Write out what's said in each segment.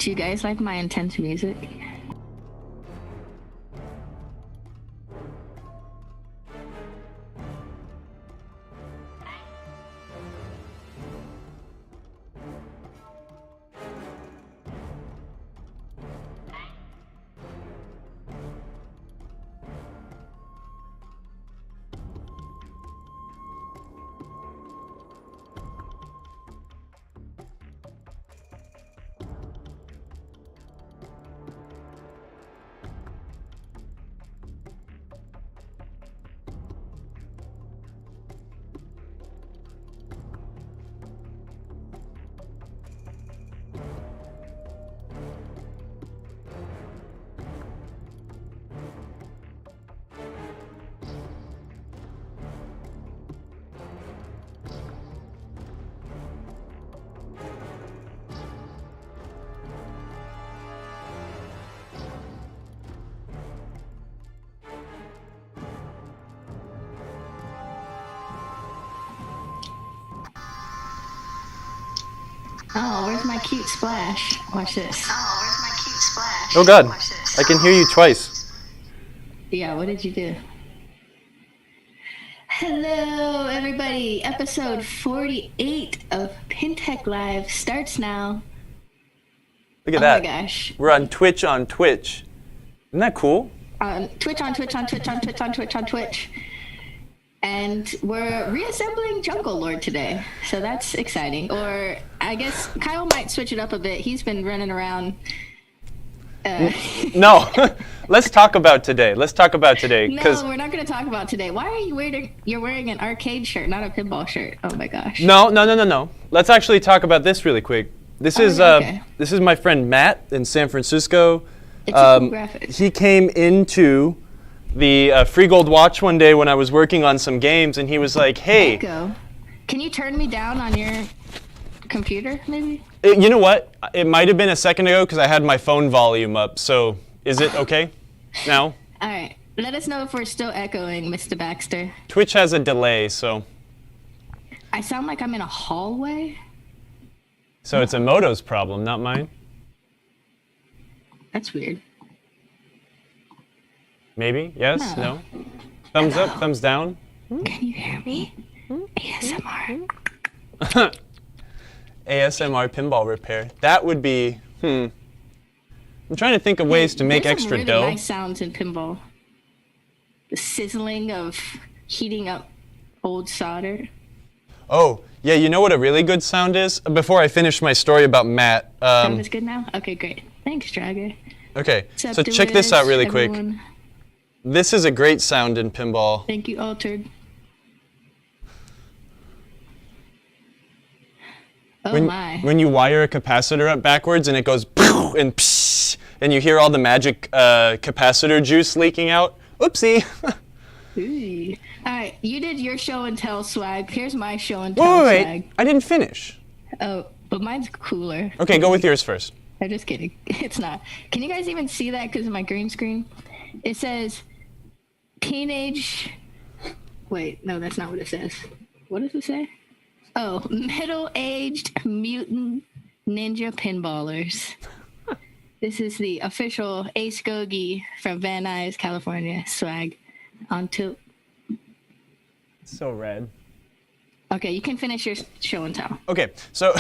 Do you guys like my intense music? Oh, where's my cute splash? Watch this. Oh, where's my cute splash? Oh God, Watch this. I can hear you twice. Yeah, what did you do? Hello, everybody. Episode 48 of PinTech Live starts now. Look at that. Oh my gosh. We're on Twitch on Twitch. Isn't that cool? Twitch. And we're reassembling Jungle Lord today, so that's exciting. Or I guess Kyle might switch it up a bit. He's been running around. No, let's talk about today. No, we're not going to talk about today. Why are you wearing an arcade shirt, not a pinball shirt? Oh my gosh. No. Let's actually talk about this really quick. This is my friend Matt in San Francisco. It's a cool graphic. He came into the Free Gold Watch one day when I was working on some games, and he was like, "Hey, Echo, can you turn me down on your computer, maybe?" You know what? It might have been a second ago because I had my phone volume up. So is it okay now? All right. Let us know if we're still echoing, Mr. Baxter. Twitch has a delay, so. I sound like I'm in a hallway. So it's a Moto's problem, not mine. That's weird. Maybe? Yes? No? Thumbs up? Thumbs down? Can you hear me? ASMR. ASMR pinball repair. That would be, I'm trying to think of ways to make extra really dough. Nice sounds in pinball. The sizzling of heating up old solder. Oh, yeah, you know what a really good sound is? Before I finish my story about Matt. Sound is good now? Okay, great. Thanks, Drager. Okay, so check this out really quick. Everyone. This is a great sound in pinball. Thank you, Altered. Oh my. When you wire a capacitor up backwards and it goes and psh, and you hear all the magic capacitor juice leaking out. Oopsie. Ooh. All right, you did your show and tell swag. Here's my show and tell swag. Wait, I didn't finish. Oh, but mine's cooler. Okay, go with yours first. I'm just kidding. It's not. Can you guys even see that because of my green screen? It says teenage. Wait, no, that's not what it says. What does it say? Oh, middle-aged mutant ninja pinballers. This is the official Ace Gogi from Van Nuys, California swag on tilt. So red. Okay, you can finish your show and tell. Okay, so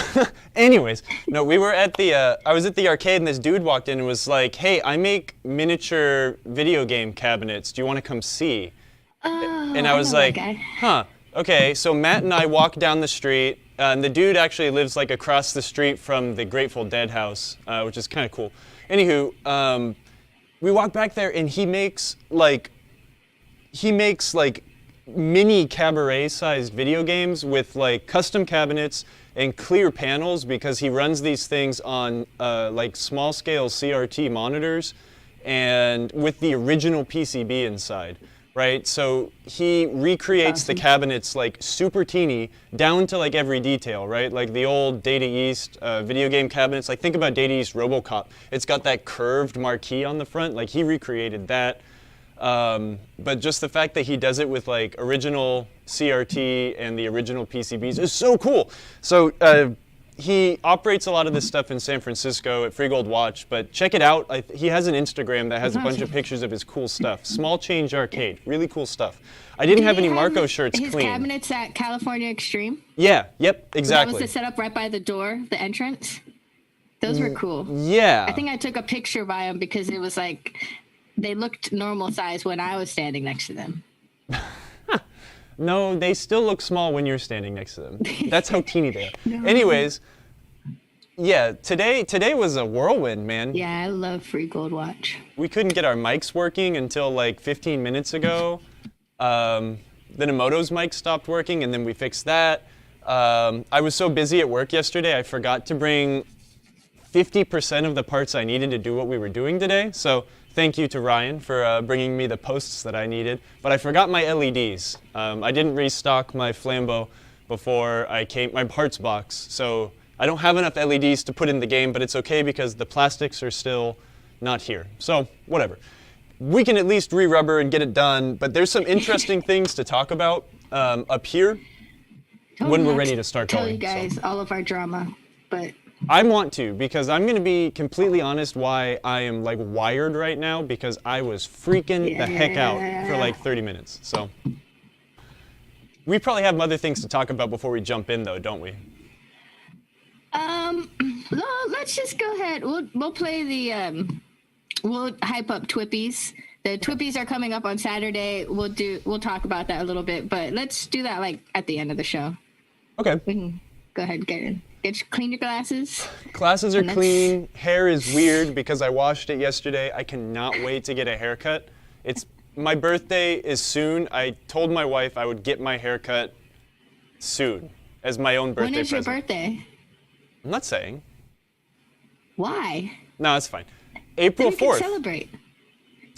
anyways, no, we were at the, I was at the arcade and this dude walked in and was like, "Hey, I make miniature video game cabinets. Do you want to come see?" Oh, and I was know that like, guy. huh. Okay, so Matt and I walk down the street, and the dude actually lives like across the street from the Grateful Dead house, which is kind of cool. Anywho, we walk back there, and he makes like mini cabaret-sized video games with like custom cabinets and clear panels because he runs these things on like small-scale CRT monitors, and with the original PCB inside. Right, so he recreates the cabinets like super teeny down to like every detail, right? Like the old Data East video game cabinets. Like think about Data East RoboCop. It's got that curved marquee on the front. Like he recreated that. But just the fact that he does it with like original CRT and the original PCBs is so cool. So he operates a lot of this stuff in San Francisco at Free Gold Watch, but check it out. He has an Instagram that has a bunch of pictures of his cool stuff. Small Change Arcade, really cool stuff. I didn't have any Marco shirts his clean. Cabinets at California Extreme? Yeah, yep, exactly. That was the setup right by the door, the entrance? Those were cool. Yeah. I think I took a picture by them because it was like, they looked normal size when I was standing next to them. No, they still look small when you're standing next to them. That's how teeny they are. No. Anyways, yeah, today was a whirlwind, man. Yeah, I love Free Gold Watch. We couldn't get our mics working until like 15 minutes ago. Then Emoto's mic stopped working, and then we fixed that. I was so busy at work yesterday, I forgot to bring 50% of the parts I needed to do what we were doing today. So thank you to Ryan for bringing me the posts that I needed. But I forgot my LEDs. I didn't restock my Flambeau before I came, my parts box. So I don't have enough LEDs to put in the game, but it's okay because the plastics are still not here. So whatever. We can at least re-rubber and get it done, but there's some interesting things to talk about up here when we're ready to start tell going. you guys all of our drama, but I want to, because I'm going to be completely honest why I am like wired right now, because I was freaking the heck out for like 30 minutes. So we probably have other things to talk about before we jump in though, don't we? no, let's just go ahead. We'll play the we'll hype up Twippies. The Twippies are coming up on Saturday. We'll talk about that a little bit, but let's do that like at the end of the show. Okay. We can go ahead and clean your glasses. Glasses are clean. Hair is weird because I washed it yesterday. I cannot wait to get a haircut. My birthday is soon. I told my wife I would get my haircut soon as my own birthday present. When is your birthday? I'm not saying. Why? No, it's fine. April 4th. We can celebrate.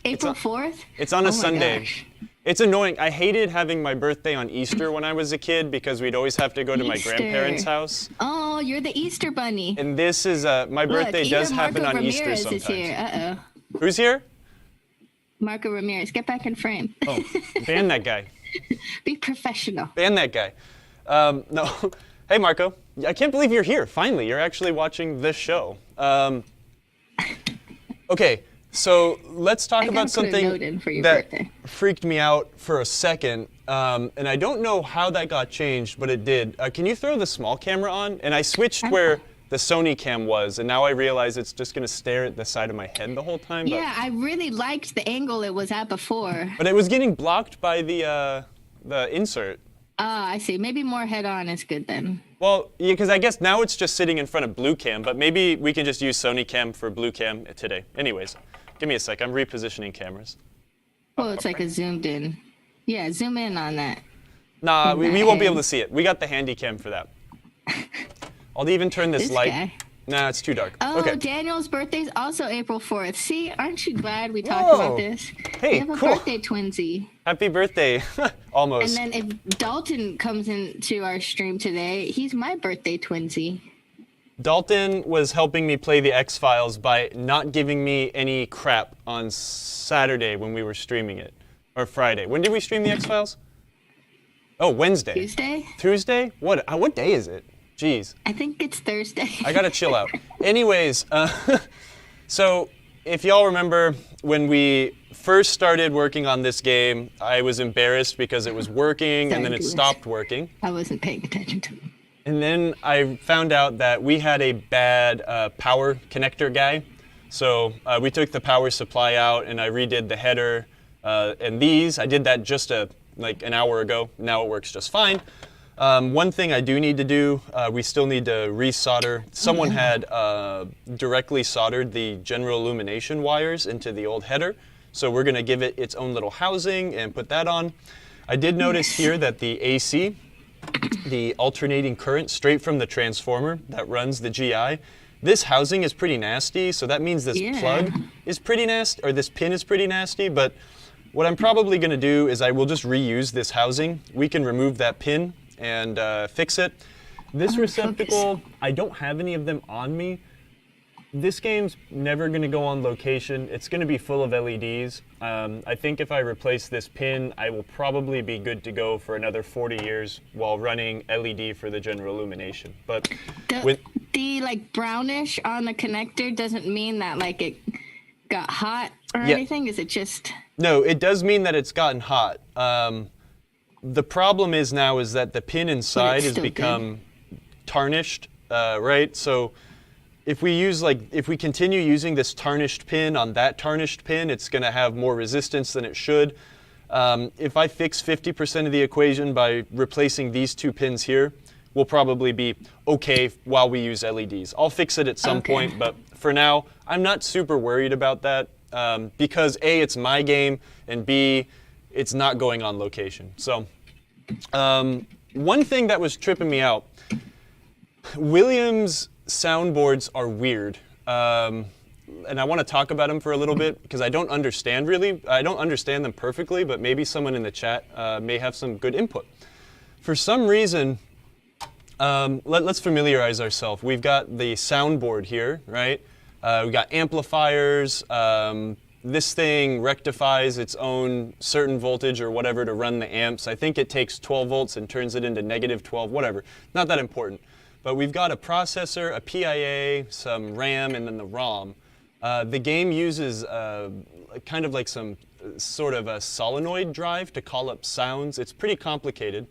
April 4th? It's on a Sunday. Gosh. It's annoying. I hated having my birthday on Easter when I was a kid because we'd always have to go to my grandparents' house. Oh, you're the Easter bunny. And this is my birthday does happen on Ramirez Easter sometimes. Is here. Uh-oh. Who's here? Marco Ramirez. Get back in frame. Oh, ban that guy. Be professional. Ban that guy. No. Hey, Marco. I can't believe you're here. Finally, you're actually watching this show. Okay. So let's talk about something that freaked me out for a second, and I don't know how that got changed, but it did. Can you throw the small camera on? And I switched where the Sony cam was, and now I realize it's just going to stare at the side of my head the whole time. Yeah, I really liked the angle it was at before. But it was getting blocked by the insert. I see. Maybe more head-on is good then. Well, yeah, because I guess now it's just sitting in front of Blue Cam, but maybe we can just use Sony Cam for Blue Cam today. Anyways. Give me a sec. I'm repositioning cameras. Oh, it's like a zoomed in. Yeah, zoom in on that. Nah, we won't be able to see it. We got the handy cam for that. I'll even turn this light. Guy. Nah, it's too dark. Oh, okay. Daniel's birthday's also April 4th. See, aren't you glad we talked about this? Hey, we have cool. a birthday twinsy. Happy birthday. Almost. And then if Dalton comes into our stream today, he's my birthday twinsy. Dalton was helping me play the X-Files by not giving me any crap on Saturday when we were streaming it. Or Friday. When did we stream the X-Files? Oh, Wednesday. Tuesday? Tuesday? What day is it? Jeez. I think it's Thursday. I gotta chill out. Anyways, so if y'all remember when we first started working on this game, I was embarrassed because it was working and then it stopped working. I wasn't paying attention to it. And then I found out that we had a bad power connector guy. So we took the power supply out and I redid the header and these. I did that just like an hour ago. Now it works just fine. One thing I do need to do, we still need to resolder. Someone had directly soldered the general illumination wires into the old header. So we're gonna give it its own little housing and put that on. I did notice here that the AC, the alternating current straight from the transformer that runs the GI, this housing is pretty nasty, so that means this plug is pretty nasty, or this pin is pretty nasty, but what I'm probably going to do is I will just reuse this housing. We can remove that pin and fix it. This receptacle, I don't have any of them on me. This game's never going to go on location. It's going to be full of LEDs. I think if I replace this pin, I will probably be good to go for another 40 years while running LED for the general illumination. But the like brownish on the connector doesn't mean that like it got hot or Yeah. anything? Is it just... No, it does mean that it's gotten hot. The problem is now is that the pin inside has still become tarnished, right? So if we continue using this tarnished pin on that tarnished pin, it's going to have more resistance than it should. If I fix 50% of the equation by replacing these two pins here, we'll probably be okay while we use LEDs. I'll fix it at some point, but for now, I'm not super worried about that because A, it's my game, and B, it's not going on location. So one thing that was tripping me out, Williams soundboards are weird. And I want to talk about them for a little bit because I don't understand really. I don't understand them perfectly, but maybe someone in the chat may have some good input. For some reason, let's familiarize ourselves. We've got the soundboard here, right? We've got amplifiers. This thing rectifies its own certain voltage or whatever to run the amps. I think it takes 12 volts and turns it into negative 12, whatever. Not that important. But we've got a processor, a PIA, some RAM, and then the ROM. The game uses kind of like some sort of a solenoid drive to call up sounds. It's pretty complicated.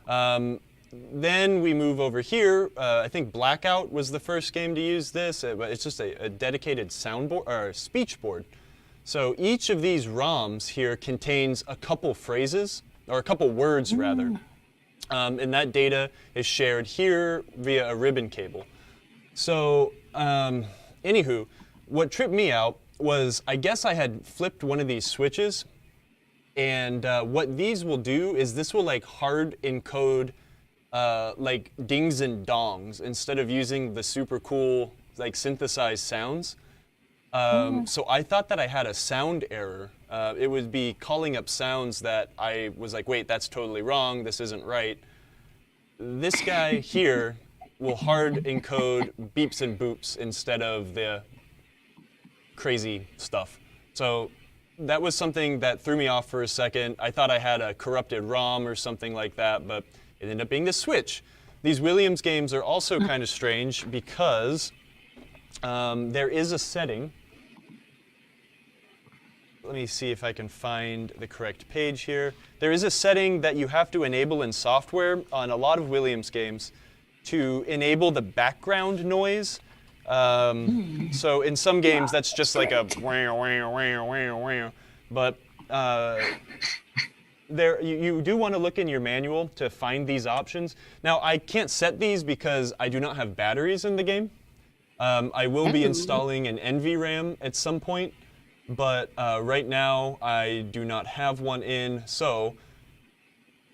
Then we move over here. I think Blackout was the first game to use this. But it's just a dedicated soundboard or speech board. So each of these ROMs here contains a couple phrases, or a couple words rather. And that data is shared here via a ribbon cable. So anywho, what tripped me out was I guess I had flipped one of these switches, and what these will do is this will like hard encode like dings and dongs instead of using the super cool like synthesized sounds. So I thought that I had a sound error. It would be calling up sounds that I was like, wait, that's totally wrong. This isn't right. This guy here will hard encode beeps and boops instead of the crazy stuff. So that was something that threw me off for a second. I thought I had a corrupted ROM or something like that, but it ended up being the switch. These Williams games are also kind of strange because there is a setting. Let me see if I can find the correct page here. There is a setting that you have to enable in software on a lot of Williams games to enable the background noise. So in some games that's just like a wah, wah, wah, wah, wah. But you do want to look in your manual to find these options. Now I can't set these because I do not have batteries in the game. I will be installing an NVRAM at some point, but right now I do not have one in, so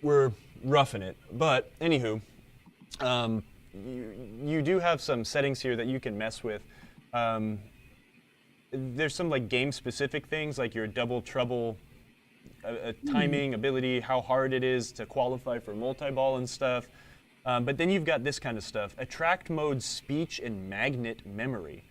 we're roughing it. But anywho, you do have some settings here that you can mess with. There's some like game-specific things, like your double treble timing, ability, how hard it is to qualify for multi-ball and stuff. But then you've got this kind of stuff. Attract mode, speech, and magnet memory.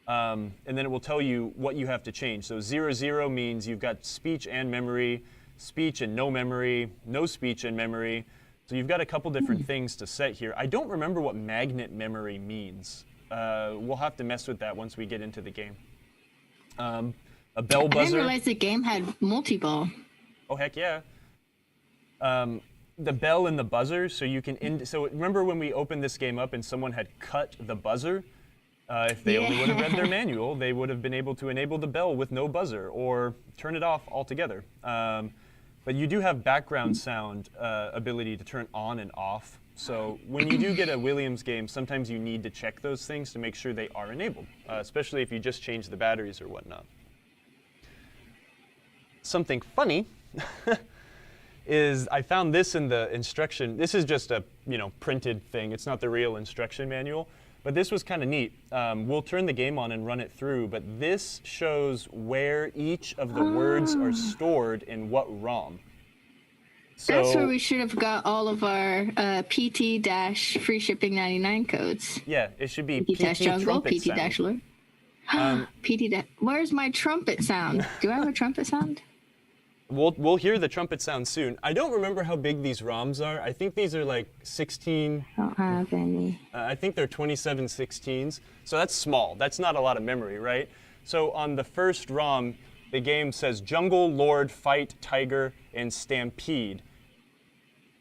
And then it will tell you what you have to change. So 0, means you've got speech and memory, speech and no memory, no speech and memory. So you've got a couple different things to set here. I don't remember what magnet memory means. We'll have to mess with that once we get into the game. A bell buzzer. I didn't realize the game had multi-ball. Oh, heck yeah. The bell and the buzzer, so you can so remember when we opened this game up and someone had cut the buzzer? If they only would have read their manual, they would have been able to enable the bell with no buzzer or turn it off altogether. But you do have background sound ability to turn on and off. So when you do get a Williams game, sometimes you need to check those things to make sure they are enabled, especially if you just change the batteries or whatnot. Something funny is I found this in the instruction. This is just a printed thing. It's not the real instruction manual. But this was kind of neat. We'll turn the game on and run it through, but this shows where each of the words are stored in what ROM. So, that's where we should have got all of our PT-free shipping 99 codes. Yeah, it should be PT-jungle, PT trumpet PT-lure. Where's my trumpet sound? Do I have a trumpet sound? we'll hear the trumpet sound soon. I don't remember how big these ROMs are. I think these are like 16. I don't have any. I think they're 27 16s. So that's small. That's not a lot of memory, right? So on the first ROM, the game says Jungle, Lord, Fight, Tiger, and Stampede.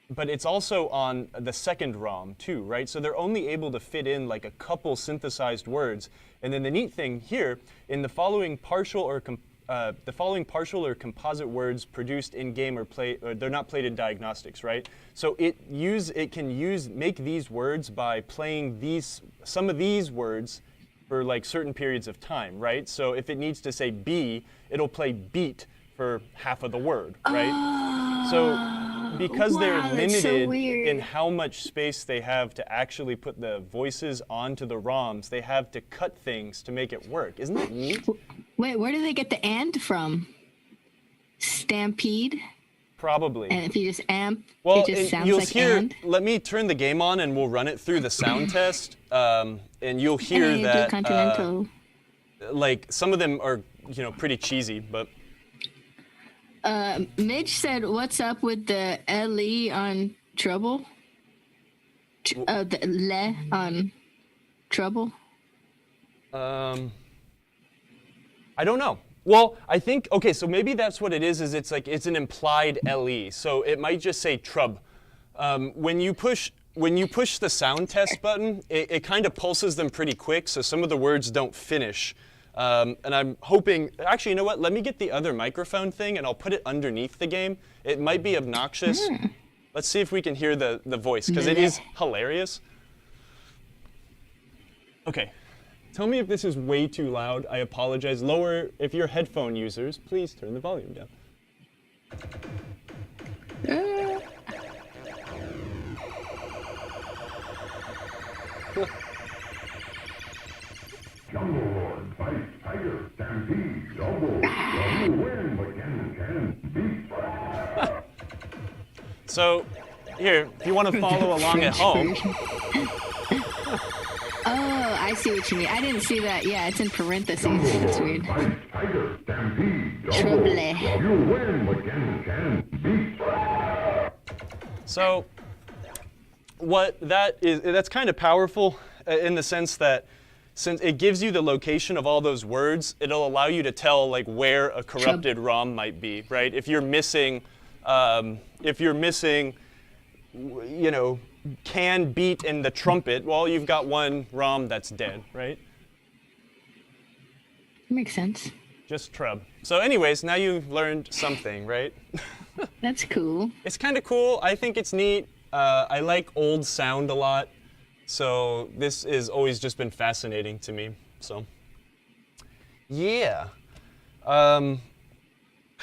But it's also on the second ROM too, right? So they're only able to fit in like a couple synthesized words. And then the neat thing here, in the following partial or composite words produced in game or they're not played in diagnostics, right? So it can make these words by playing some of these words for like certain periods of time, right? So if it needs to say B, it'll play beat for half of the word, right? So because they're limited in how much space they have to actually put the voices onto the ROMs, they have to cut things to make it work. Isn't that neat? Wait, where do they get the and from? Stampede? Probably. And if you just amp, well, it just sounds you'll like hear, and? Let me turn the game on and we'll run it through the sound test. And you'll hear Hey, that do Continental. like some of them are, pretty cheesy, but Mitch said, "What's up with the LE on trouble? The le on trouble." I don't know. Well, I think, okay, so maybe that's what it is it's like, it's an implied LE. So it might just say trub. When you push the sound test button, it kind of pulses them pretty quick, so some of the words don't finish. And I'm hoping, actually, you know what? Let me get the other microphone thing and I'll put it underneath the game. It might be obnoxious. Let's see if we can hear the voice, because it is hilarious. Okay. Tell me if this is way too loud. I apologize. Lower, if you're headphone users, please turn the volume down. Jungle Lord, Fight, Tiger, Stampede, Double, win, but can beat. So, here, if you want to follow along at home. Oh, I see what you mean. I didn't see that. Yeah, it's in parentheses. That's weird. Fight, Tiger, Stampede, Double, Trouble. you win, but can beat. So, what that is, that's kind of powerful in the sense that since it gives you the location of all those words, it'll allow you to tell like where a corrupted ROM might be, right? If you're missing, can beat in the trumpet, well, you've got one ROM that's dead, right? Makes sense. Just trub. So anyways, now you've learned something, right? That's cool. It's kind of cool. I think it's neat. I like old sound a lot. So this has always just been fascinating to me. So yeah. How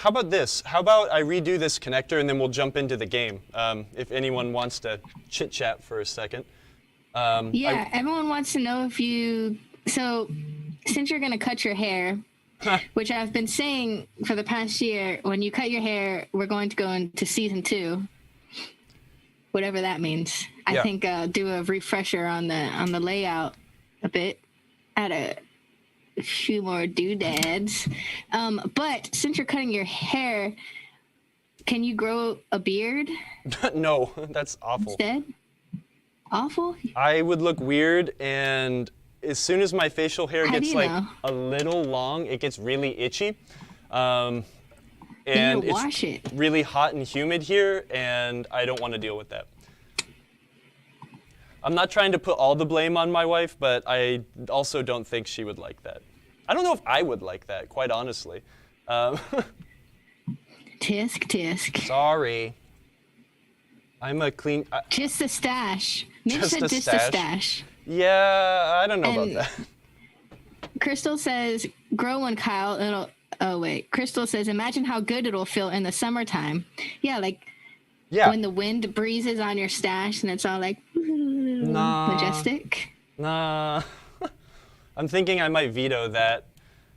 about this? How about I redo this connector and then we'll jump into the game, if anyone wants to chit-chat for a second. Everyone wants to know if so since you're going to cut your hair, which I've been saying for the past year, when you cut your hair, we're going to go into season 2. Whatever that means. I think do a refresher on the layout a bit, add a few more doodads. But since you're cutting your hair, can you grow a beard? No, that's awful. Instead? Awful? I would look weird, and as soon as my facial hair gets like a little long, it gets really itchy. And wash it. Really hot and humid here, and I don't want to deal with that. I'm not trying to put all the blame on my wife, but I also don't think she would like that. I don't know if I would like that, quite honestly. Tisk. Sorry. I'm a clean... just a stash. Mitch said just a stash. Yeah, I don't know about that. Crystal says, grow one, Kyle. Crystal says, imagine how good it'll feel in the summertime. Yeah, when the wind breezes on your stash and it's all like majestic. Nah. I'm thinking I might veto that.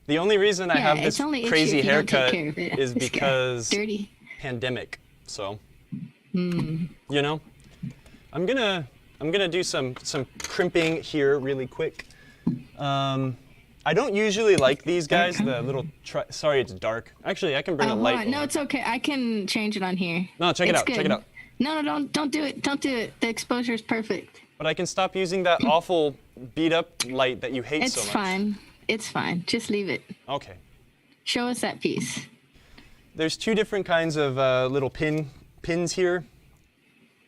The only reason I have this crazy haircut is because dirty pandemic. So, I'm gonna do some crimping here really quick. I don't usually like these guys, the little, sorry it's dark. Actually, I can bring a light No, over. it's okay. I can change it on here. No, check it It's out, good. check it out. No, don't do it. Don't do it. The exposure is perfect. But I can stop using that awful beat up light that you hate so much. It's fine. It's fine. Just leave it. Okay. Show us that piece. There's two different kinds of little pins here,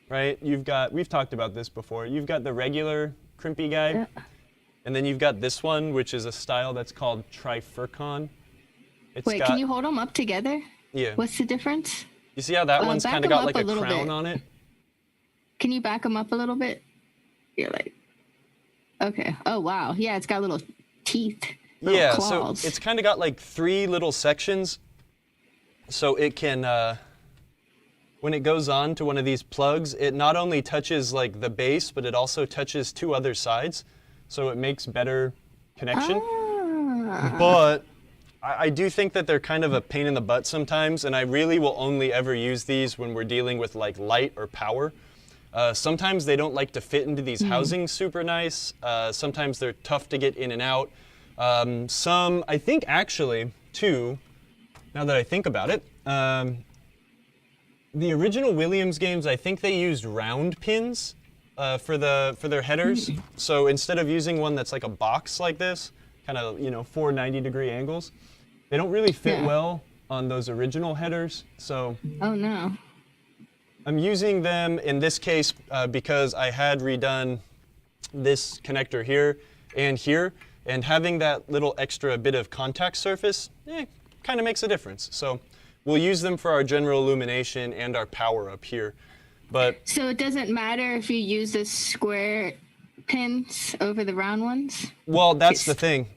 right? We've talked about this before. You've got the regular crimpy guy, and then you've got this one, which is a style that's called trifurcon. Wait, can you hold them up together? Yeah. What's the difference? You see how that one's back kind of 'em got up like a a little crown bit. on it? Can you back them up a little bit? You're like, okay. Oh, wow. Yeah, it's got little teeth. Little Yeah, claws. so it's kind of got like 3 little sections. So it can, when it goes on to one of these plugs, it not only touches like the base, but it also touches 2 other sides. So it makes better connection. Ah. But I do think that they're kind of a pain in the butt sometimes, and I really will only ever use these when we're dealing with like light or power. Sometimes they don't like to fit into these housings super nice. Sometimes they're tough to get in and out. Some, I think actually, too, now that I think about it, the original Williams games, I think they used round pins for their headers. So instead of using one that's like a box like this, kind of 4 90-degree angles, they don't really fit well on those original headers. So Oh, no. I'm using them in this case because I had redone this connector here, and having that little extra bit of contact surface kind of makes a difference. So we'll use them for our general illumination and our power up here. But So it doesn't matter if you use the square pins over the round ones? well, that's the thing.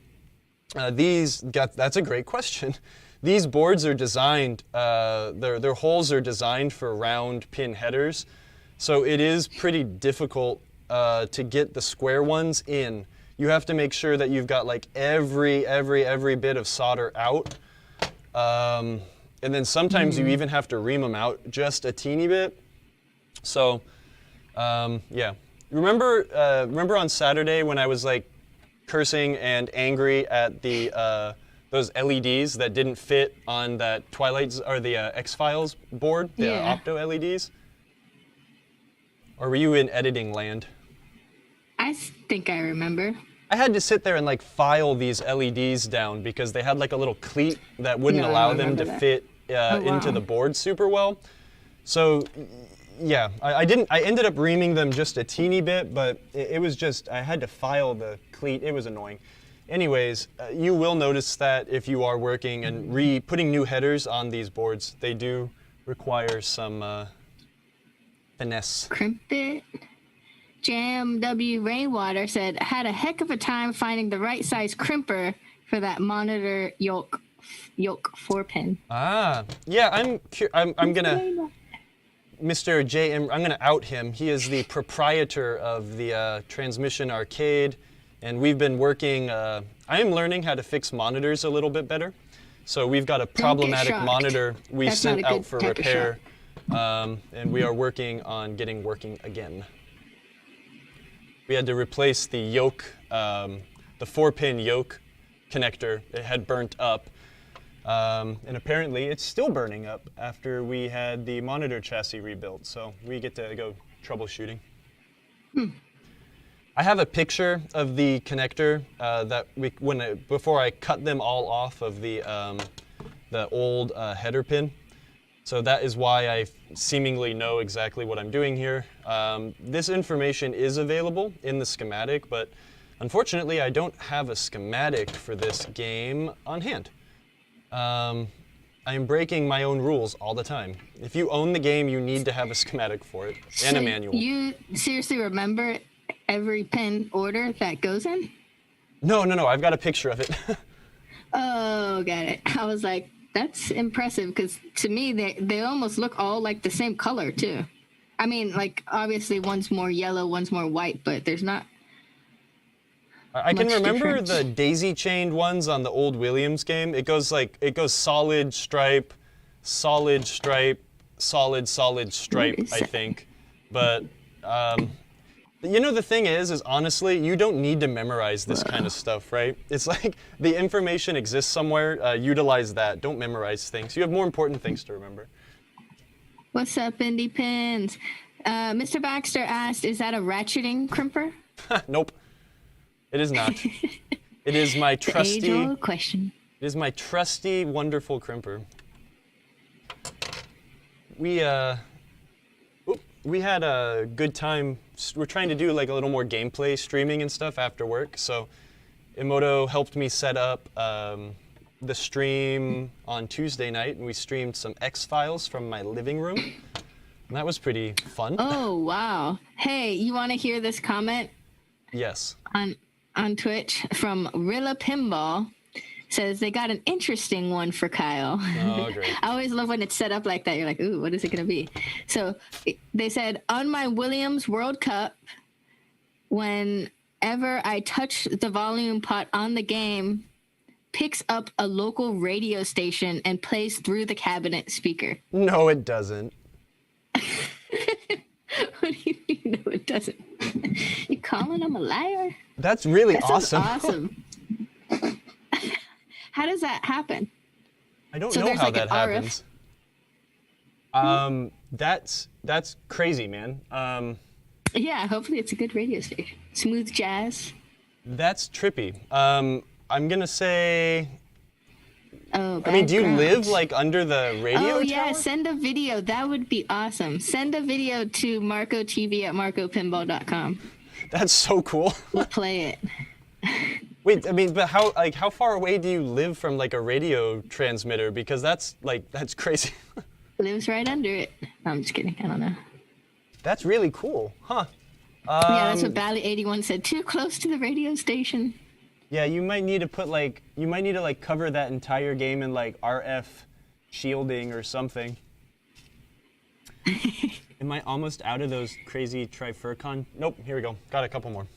That's a great question. These boards are designed, their holes are designed for round pin headers, so it is pretty difficult to get the square ones in. You have to make sure that you've got like every bit of solder out, and then sometimes you even have to ream them out just a teeny bit. So, yeah. Remember on Saturday when I was like cursing and angry at the those LEDs that didn't fit on that Twilight or the X-Files board, the Opto LEDs? Or were you in editing land? I think I remember. I had to sit there and like file these LEDs down because they had like a little cleat that wouldn't No, I allow them remember to that. fit into the board super well. So yeah, I ended up reaming them just a teeny bit, but it was just, I had to file the cleat. It was annoying. Anyways, you will notice that if you are working and putting new headers on these boards, they do require some finesse. Crimp it. Jam W Rainwater said, had a heck of a time finding the right size crimper for that monitor yoke 4-pin. Ah, yeah, I'm gonna, Mr. JM, I'm gonna out him. He is the proprietor of the Transmission Arcade, and we've been working, I am learning how to fix monitors a little bit better. So we've got a problematic shocked. monitor we That's not sent a out good for type of repair, and we are working on getting working again. We had to replace the yoke, the 4-pin yoke connector. It had burnt up, and apparently it's still burning up after we had the monitor chassis rebuilt. So we get to go troubleshooting. I have a picture of the connector before I cut them all off of the old header pin. So that is why I seemingly know exactly what I'm doing here. This information is available in the schematic, but unfortunately I don't have a schematic for this game on hand. I am breaking my own rules all the time. If you own the game, you need to have a schematic for it and a manual. You seriously remember every pin order that goes in? No, I've got a picture of it. Oh, got it. I was like, that's impressive because to me, they almost look all like the same color too. I mean, like obviously one's more yellow, one's more white, but there's not. I can much remember difference. the daisy chained ones on the old Williams game. It goes solid stripe, solid stripe, solid stripe, What is I that? think. But You know, the thing is honestly, you don't need to memorize this kind of stuff, right? It's like the information exists somewhere. Utilize that. Don't memorize things. You have more important things to remember. What's up, Indie Pins? Mr. Baxter asked, is that a ratcheting crimper? Nope. It is not. It is my trusty... Age-old question. It is my trusty, wonderful crimper. We had a good time. We're trying to do like a little more gameplay streaming and stuff after work. So Emoto helped me set up the stream on Tuesday night, and we streamed some X-Files from my living room. And that was pretty fun. Oh, wow. Hey, you want to hear this comment? Yes. On Twitch from Rilla Pinball. Says they got an interesting one for Kyle. Oh, great. I always love when it's set up like that. You're like, ooh, what is it going to be? So they said, on my Williams World Cup, whenever I touch the volume pot on the game, picks up a local radio station and plays through the cabinet speaker. No, it doesn't. What do you mean, no, it doesn't? You calling him a liar? That's really That sounds awesome. awesome. How does that happen? I don't So know there's how like that an happens. That's crazy, man. Yeah, hopefully it's a good radio station. Smooth jazz. That's trippy. I'm gonna say. Oh, I mean, do you background. live like under the radio Oh yeah, tower? send a video. That would be awesome. Send a video to marcotv@marcopinball.com. That's so cool. We'll play it. Wait, I mean, but how far away do you live from like a radio transmitter? Because that's crazy. Lives right under it. No, I'm just kidding. I don't know. That's really cool, huh? Yeah, that's what Bally81 said. Too close to the radio station. Yeah, you might need to cover that entire game in like RF shielding or something. Am I almost out of those crazy Trifurcon? Nope, here we go. Got a couple more.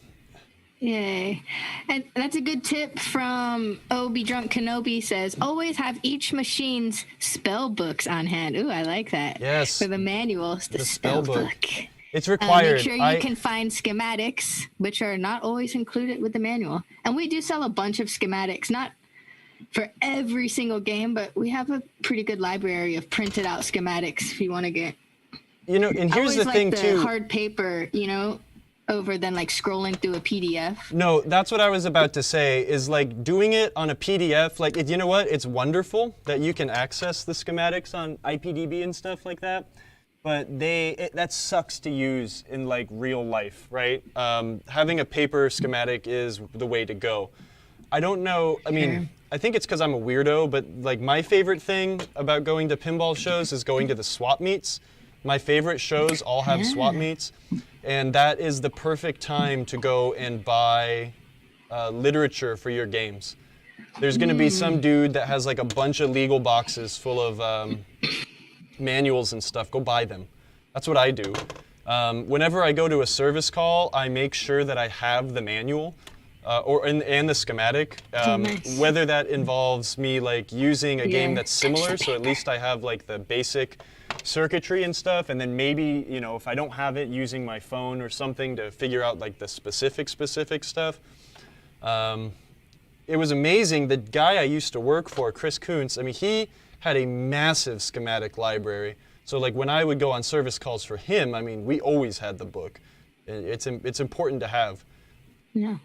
Yay. And that's a good tip from Obi Drunk Kenobi says, always have each machine's spell books on hand. Ooh, I like that. Yes. For the manuals, the spell spell book. book. It's required. Make sure you can find schematics, which are not always included with the manual. And we do sell a bunch of schematics, not for every single game, but we have a pretty good library of printed out schematics if you want to get. You know, and here's I always the thing like too. hard paper, over than like scrolling through a PDF. No, that's what I was about to say, is like doing it on a PDF, like, you know what? It's wonderful that you can access the schematics on IPDB and stuff like that, but that sucks to use in like real life, right? Having a paper schematic is the way to go. I don't know, I mean, I think it's because I'm a weirdo, but like my favorite thing about going to pinball shows is going to the swap meets. My favorite shows all have swap meets. And that is the perfect time to go and buy literature for your games. There's going to be some dude that has like a bunch of legal boxes full of manuals and stuff. Go buy them. That's what I do. Whenever I go to a service call, I make sure that I have the manual and the schematic. Nice. Whether that involves me like using a game that's similar, so at least I have like the basic circuitry and stuff, and then maybe, if I don't have it, using my phone or something to figure out like the specific stuff. It was amazing. The guy I used to work for, Chris Kuntz, I mean, he had a massive schematic library. So like when I would go on service calls for him, I mean, we always had the book. It's important to have. Yeah.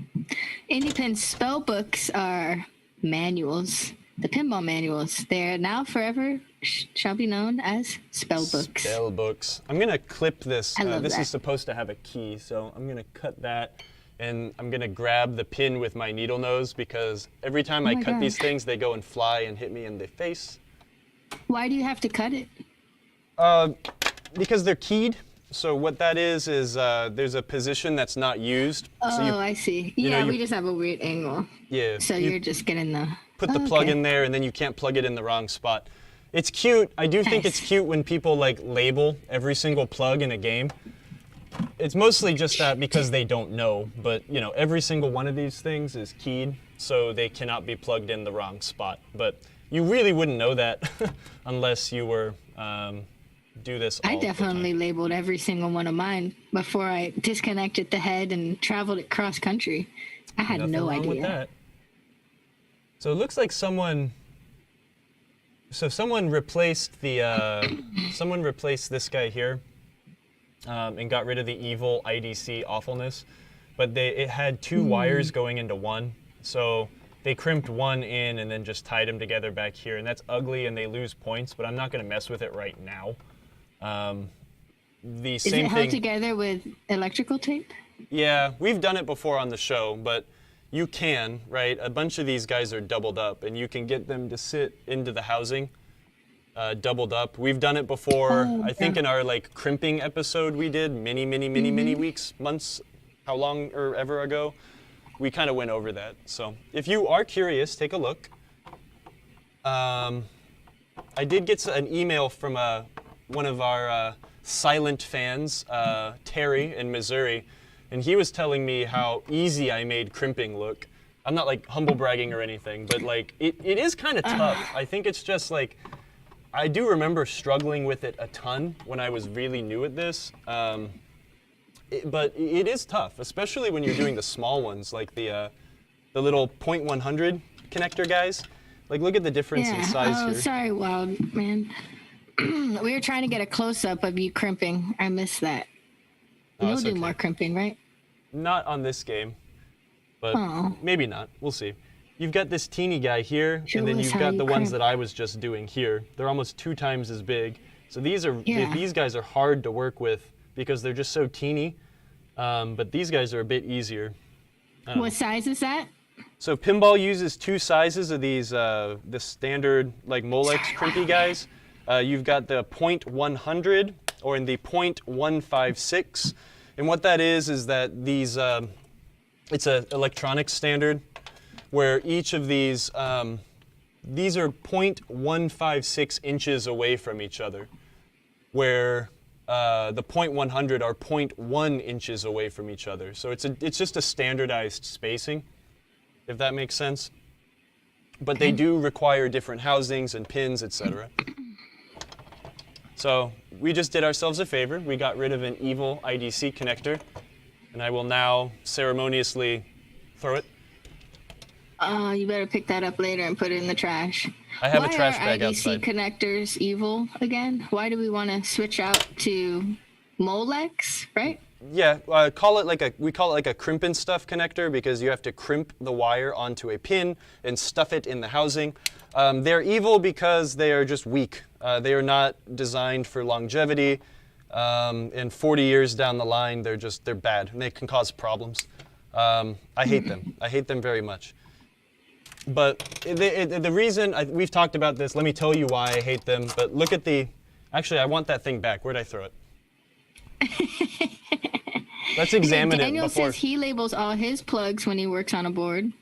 Indie spell books are manuals. The pinball manuals. They're now forever shall be known as spell books. Spell books. I'm going to clip this. I love this that. is supposed to have a key, so I'm going to cut that, and I'm going to grab the pin with my needle nose, because every time I my cut these gosh. things, they go and fly and hit me in the face. Why do you have to cut it? Because they're keyed. So what that is there's a position that's not used. Oh, So I see. you know, Yeah, you- we just have a weird angle. Yeah. So you you're just getting the... put the plug okay. in there, and then you can't plug it in the wrong spot. It's cute. I do think it's Nice. cute when people like label every single plug in a game. It's mostly just that because they don't know, but every single one of these things is keyed, so they cannot be plugged in the wrong spot. But you really wouldn't know that unless you were do this I all the definitely time. labeled every single one of mine before I disconnected the head and traveled it cross country. I had Nothing no wrong idea. with that. So it looks like someone replaced this guy here and got rid of the evil IDC awfulness, but it had two wires going into one, so they crimped one in and then just tied them together back here, and that's ugly and they lose points, but I'm not going to mess with it right now. The Is same it held thing. together with electrical tape? Yeah, we've done it before on the show, but you can, right? A bunch of these guys are doubled up, and you can get them to sit into the housing doubled up. We've done it before. I think in our like crimping episode we did many weeks, months, how long or ever ago. We kind of went over that. So if you are curious, take a look. I did get an email from one of our silent fans, Terry in Missouri, and he was telling me how easy I made crimping look. I'm not like humble bragging or anything, but like it is kind of tough. I think it's just like, I do remember struggling with it a ton when I was really new at this. But it is tough, especially when you're doing the small ones, like the little .100 connector guys. Like, look at the difference in size here. Sorry, Wild Man. We were trying to get a close-up of you crimping. I missed that. Oh, You'll it's do okay. more crimping, right? Not on this game, but Oh. maybe not. We'll see. You've got this teeny guy here, Show and then us you've how got you the ones crimp. that I was just doing here. They're almost 2 times as big. So these Yeah. guys are hard to work with because they're just so teeny. But these guys are a bit easier. What size is that? So Pinball uses 2 sizes of these, the standard like Molex crimpy guys. You've got the .100 or in the .156, and what that is that these, it's an electronics standard where each of these are .156 inches away from each other, where the .100 are .1 inches away from each other. So it's just a standardized spacing, if that makes sense. But they do require different housings and pins, etc. So we just did ourselves a favor. We got rid of an evil IDC connector, and I will now ceremoniously throw it. You better pick that up later and put it in the trash. I have a Why trash are bag IDC outside. connectors evil again? Why do we want to switch out to Molex, right? Yeah, we call it like a crimp and stuff connector because you have to crimp the wire onto a pin and stuff it in the housing. They're evil because they are just weak. They are not designed for longevity. And 40 years down the line, they're bad and they can cause problems. I hate them. I hate them very much. But the reason, we've talked about this, let me tell you why I hate them, but look at actually I want that thing back. Where'd I throw it? Let's examine it Daniel before. says he labels all his plugs when he works on a board.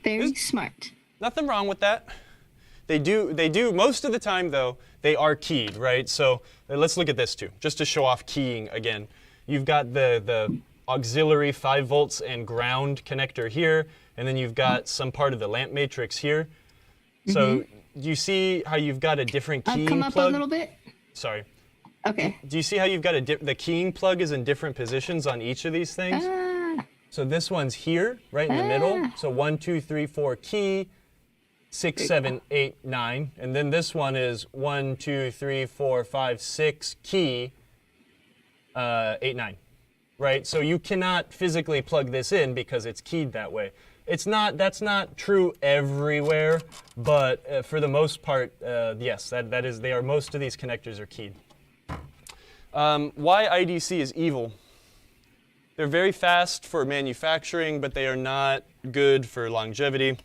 Very smart. Nothing wrong with that. They do, most of the time though, they are keyed, right? So let's look at this too, just to show off keying again. You've got the auxiliary 5 volts and ground connector here, and then you've got some part of the lamp matrix here. So you see how you've got a different keying Come up plug? a little bit. Sorry. Okay. Do you see how you've got the keying plug is in different positions on each of these things? So this one's here, right in the middle. So 1, 2, 3, 4 key, 6, 7, 8, 9. And then this one is 1, 2, 3, 4, 5, 6 key, 8, 9. Right? So you cannot physically plug this in because it's keyed that way. That's not true everywhere, but for the most part, yes, most of these connectors are keyed. Why IDC is evil? They're very fast for manufacturing, but they are not good for longevity.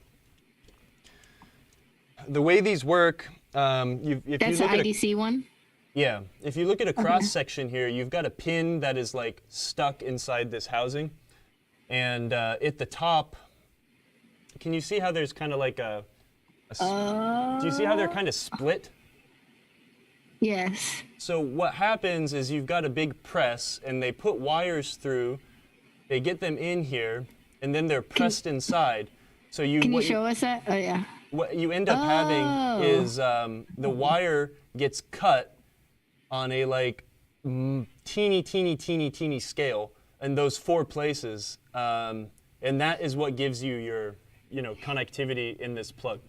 The way these work, That's the IDC one? Yeah, if you look at a cross section here, you've got a pin that is like stuck inside this housing, and at the top, can you see how there's kind of like do you see how they're kind of split? Yes. So what happens is you've got a big press, and they put wires through, they get them in here, and then they're pressed inside. So Can you show us that? Oh, yeah. What you end up having is the wire gets cut, on a like teeny scale in those 4 places, and that is what gives you your connectivity in this plug.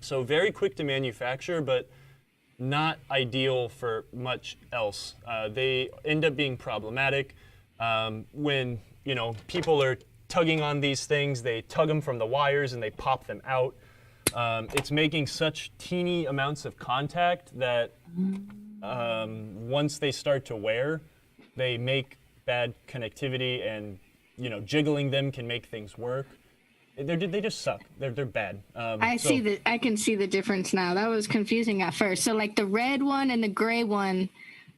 So very quick to manufacture, but not ideal for much else. They end up being problematic when people are tugging on these things. They tug them from the wires and they pop them out. It's making such teeny amounts of contact that once they start to wear, they make bad connectivity, and jiggling them can make things work. They just suck. They're bad. I can see the difference now. That was confusing at first. So like the red one and the gray one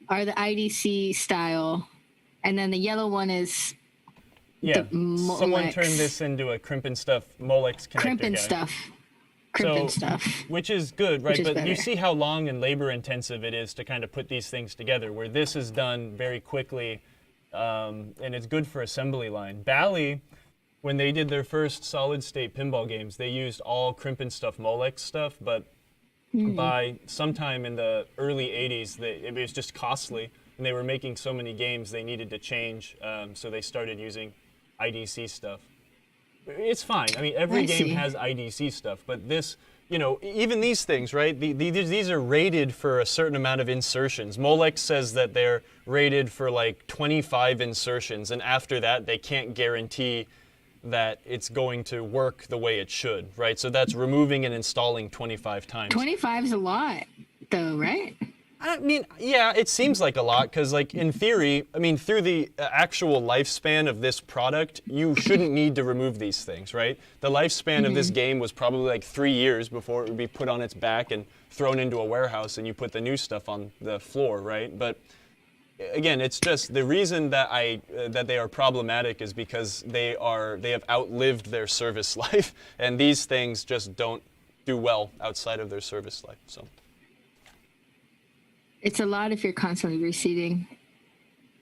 are the IDC style, and then the yellow one is the Molex. Someone turned this into a crimp and stuff Molex connector stuff. Which is good, right? But better. you see how long and labor intensive it is to kind of put these things together, where this is done very quickly, and it's good for assembly line. Bally, when they did their first solid state pinball games, they used all crimp and stuff Molex stuff, but by sometime in the early 80s, it was just costly, and they were making so many games they needed to change, so they started using IDC stuff. It's fine. I mean, every game has IDC stuff, but this, even these things, right? These are rated for a certain amount of insertions. Molex says that they're rated for like 25 insertions, and after that, they can't guarantee that it's going to work the way it should, right? So that's removing and installing 25 times. 25 is a lot, though, right? I mean, yeah, it seems like a lot because, like, in theory, I mean, through the actual lifespan of this product, you shouldn't need to remove these things, right? The lifespan of this game was probably like 3 years before it would be put on its back and thrown into a warehouse and you put the new stuff on the floor, right? But again, it's just the reason that that they are problematic is because they have outlived their service life, and these things just don't do well outside of their service life. So. It's a lot if you're constantly reseating.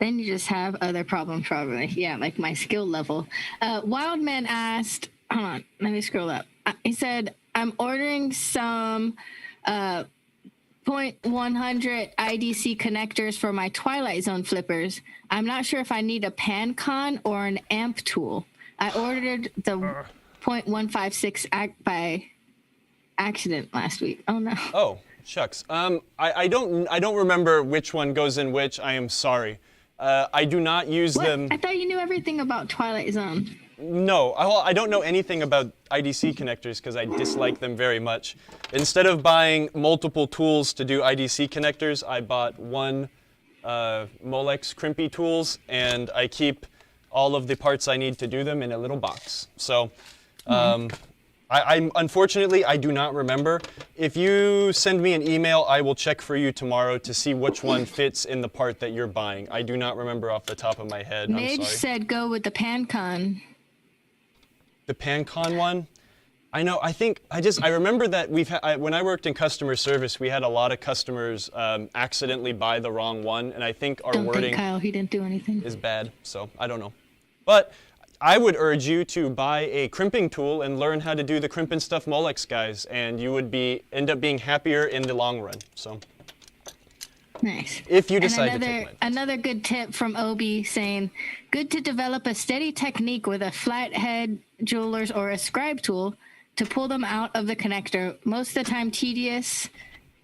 Then you just have other problems probably. Yeah, like my skill level. Wildman asked, hold on, let me scroll up. He said, I'm ordering some 0.100 IDC connectors for my Twilight Zone flippers. I'm not sure if I need a PanCon or an amp tool. I ordered the 0.156 by accident last week. Oh no. Oh. Shucks. I don't remember which one goes in which. I am sorry. I do not use them. I thought you knew everything about Twilight Zone. No, I don't know anything about IDC connectors because I dislike them very much. Instead of buying multiple tools to do IDC connectors, I bought one Molex crimpy tools, and I keep all of the parts I need to do them in a little box. So. Unfortunately, I do not remember. If you send me an email, I will check for you tomorrow to see which one fits in the part that you're buying. I do not remember off the top of my head. Midge I'm sorry. said go with the PanCon. The PanCon one? I know. I remember that when I worked in customer service, we had a lot of customers accidentally buy the wrong one, and I think our wording Kyle, he didn't do anything. Is bad. So I don't know, but. I would urge you to buy a crimping tool and learn how to do the crimp and stuff Molex guys, and you would end up being happier in the long run. So, nice. If you decide to take my another good tip from Obi saying, good to develop a steady technique with a flathead jewelers or a scribe tool to pull them out of the connector. Most of the time tedious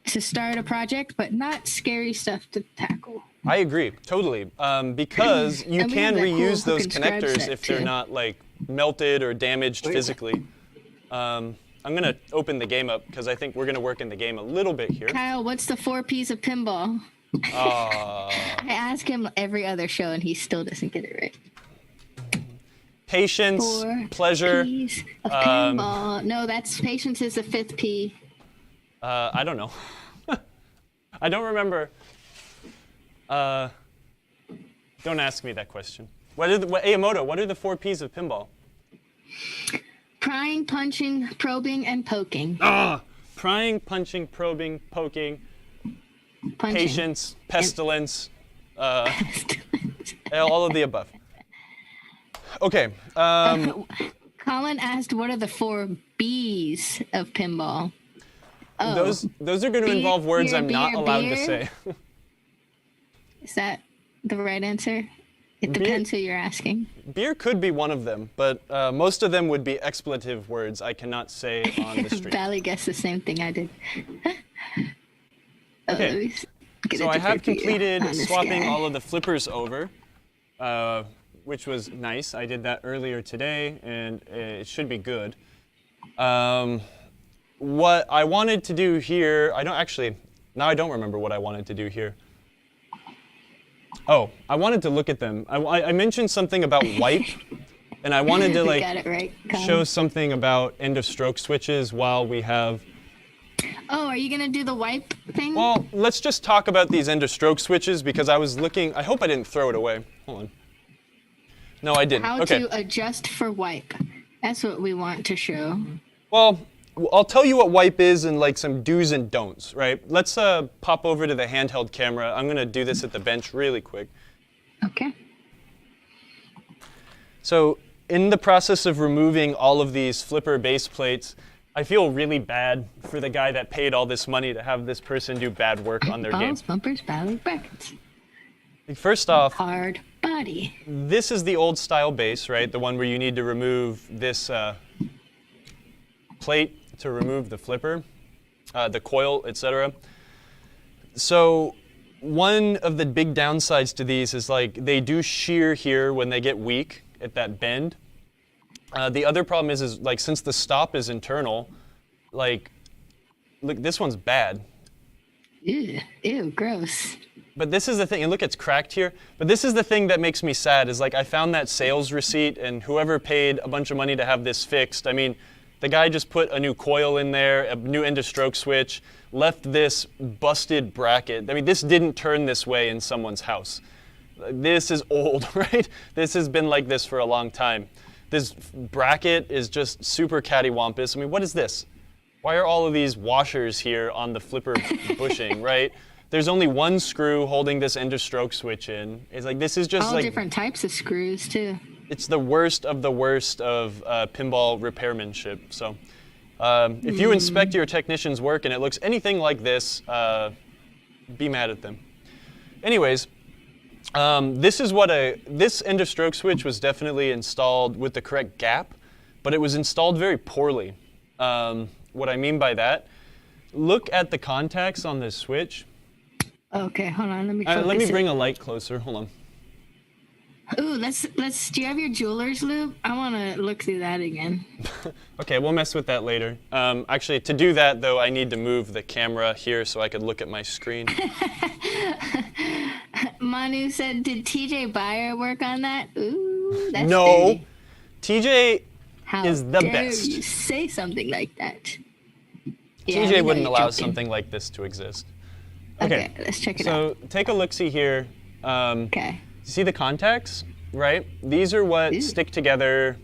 to start a project, but not scary stuff to tackle. I agree, totally, because you can reuse those connectors if they're not like melted or damaged physically. I'm gonna open the game up because I think we're gonna work in the game a little bit here. Kyle, what's the 4 P's of pinball? I ask him every other show and he still doesn't get it right. Patience, 4 pleasure. P's of pinball. No, patience is the 5th P. I don't know. I don't remember. Don't ask me that question. Aemoto, what are the 4 P's of pinball? Prying, punching, probing, and poking. Prying, punching, probing, poking, Punching. patience, pestilence, all of the above. Okay. Colin asked, what are the 4 B's of pinball? Those are going to involve words I'm not allowed to say. Is that the right answer? It depends who you're asking. Beer could be one of them, but most of them would be expletive words I cannot say on the stream. Valley guessed the same thing I did. Okay. So I have completed swapping all of the flippers over, which was nice. I did that earlier today, and it should be good. What I wanted to do here, now I don't remember what I wanted to do here. Oh, I wanted to look at them. I mentioned something about wipe, and I wanted to Got it right. show something about end of stroke switches while we have. Oh, are you gonna do the wipe thing? Well, let's just talk about these end of stroke switches because I was looking. I hope I didn't throw it away. Hold on. No, I didn't. How Okay. to adjust for wipe. That's what we want to show. Well, I'll tell you what wipe is and like some do's and don'ts, right? Let's pop over to the handheld camera. I'm gonna do this at the bench really quick. Okay. So in the process of removing all of these flipper base plates, I feel really bad for the guy that paid all this money to have this person do bad work on their game. Balls, bumpers, battery brackets. First off, Hard body. this is the old style base, right? The one where you need to remove this plate to remove the flipper, the coil, etc. So one of the big downsides to these is like they do shear here when they get weak at that bend. The other problem is like since the stop is internal, like look, this one's bad. Ew, gross. But this is the thing, and look, it's cracked here. But this is the thing that makes me sad is like I found that sales receipt, and whoever paid a bunch of money to have this fixed, I mean, the guy just put a new coil in there, a new end of stroke switch, left this busted bracket. I mean, this didn't turn this way in someone's house. This is old, right? This has been like this for a long time. This bracket is just super cattywampus. I mean, what is this? Why are all of these washers here on the flipper bushing, right? There's only one screw holding this end of stroke switch in. It's like, this is just All like... different types of screws, too. It's the worst of pinball repairmanship. So if you inspect your technician's work and it looks anything like this, be mad at them. Anyways, this end of stroke switch was definitely installed with the correct gap, but it was installed very poorly. What I mean by that, look at the contacts on this switch. Okay, hold on, let me focus Let me it. bring a light closer, hold on. Ooh, do you have your jeweler's lube? I want to look through that again. Okay, we'll mess with that later. Actually, to do that, though, I need to move the camera here so I could look at my screen. Manu said, did TJ Buyer work on that? Ooh, that's No, dirty. TJ How is the dare best. you say something like that? Yeah, we TJ know wouldn't you're allow joking. something like this to exist. Okay, let's check it out. So take a look-see here. Okay. See the contacts, right? These are what Ew. stick together.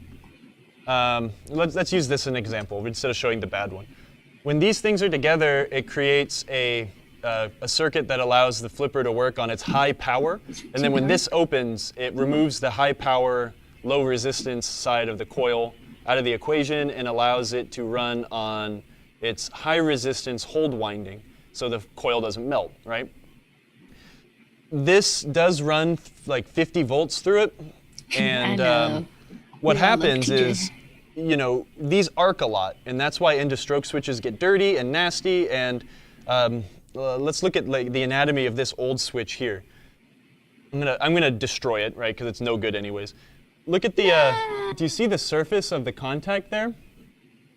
Let's use this as an example instead of showing the bad one. When these things are together, it creates a circuit that allows the flipper to work on its high power. And then when this opens, it removes the high power, low resistance side of the coil out of the equation and allows it to run on its high resistance hold winding so the coil doesn't melt, right? This does run like 50 volts through it. And what We all love happens TJ. is, you know, these arc a lot, and that's why end of stroke switches get dirty and nasty. And let's look at like the anatomy of this old switch here. I'm gonna destroy it, right? Because it's no good anyways. Look at the. Do you see the surface of the contact there?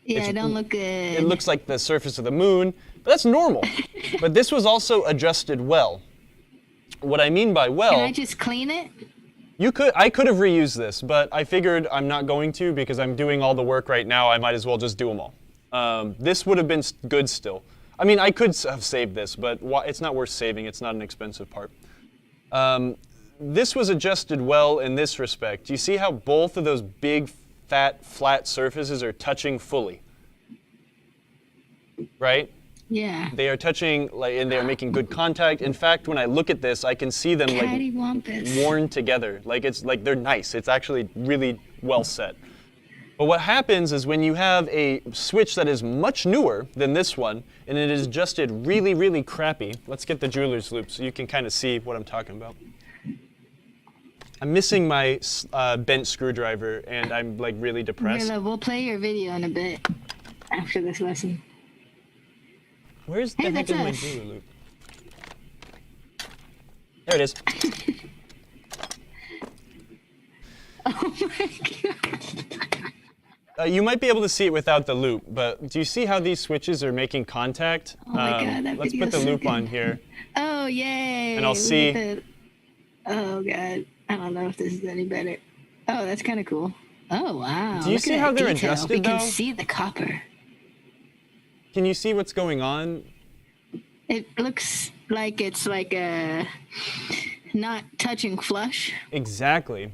Yeah, it don't look good. It looks like the surface of the moon, but that's normal. But this was also adjusted well. What I mean by well. Can I just clean it? I could have reused this, but I figured I'm not going to because I'm doing all the work right now. I might as well just do them all. This would have been good still. I mean, I could have saved this, but it's not worth saving. It's not an expensive part. This was adjusted well in this respect. Do you see how both of those big, fat, flat surfaces are touching fully? Right? Yeah. They are touching, and they are making good contact. In fact, when I look at this, I can see them like Cattywampus. worn together. Like it's like they're nice. It's actually really well set. But what happens is when you have a switch that is much newer than this one, and it is adjusted really, really crappy. Let's get the jeweler's loop so you can kind of see what I'm talking about. I'm missing my bent screwdriver, and I'm like really depressed. We'll play your video in a bit after this lesson. Where's the heck is my jeweler loop? There it is. Oh my god. You might be able to see it without the loop, but do you see how these switches are making contact? Oh my god, that let's video's put the so loop good. on here. Oh, yay. And I'll see. Oh god. I don't know if this is any better. Oh, that's kind of cool. Oh, wow. Do you Look see at how that they're detail. adjusted, We can though? see the copper. Can you see what's going on? It looks like it's like not touching flush. Exactly.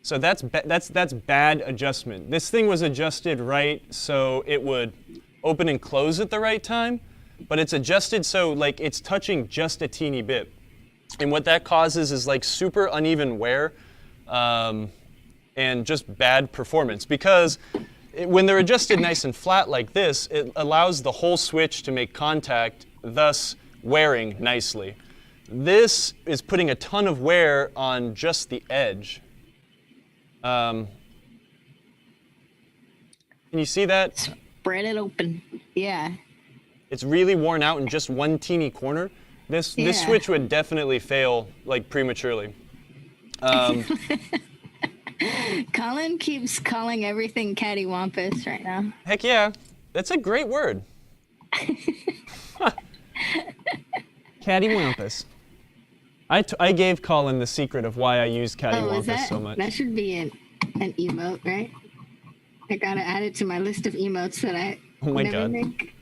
So that's bad adjustment. This thing was adjusted right so it would open and close at the right time, but it's adjusted so like it's touching just a teeny bit. And what that causes is like super uneven wear and just bad performance because when they're adjusted nice and flat like this, it allows the whole switch to make contact, thus wearing nicely. This is putting a ton of wear on just the edge. Can you see that? Spread it open. Yeah. It's really worn out in just one teeny corner. This switch would definitely fail like prematurely. Colin keeps calling everything cattywampus right now. Heck yeah, that's a great word. Cattywampus. I gave Colin the secret of why I use cattywampus so much. That should be an emote, right? I gotta add it to my list of emotes that I never make.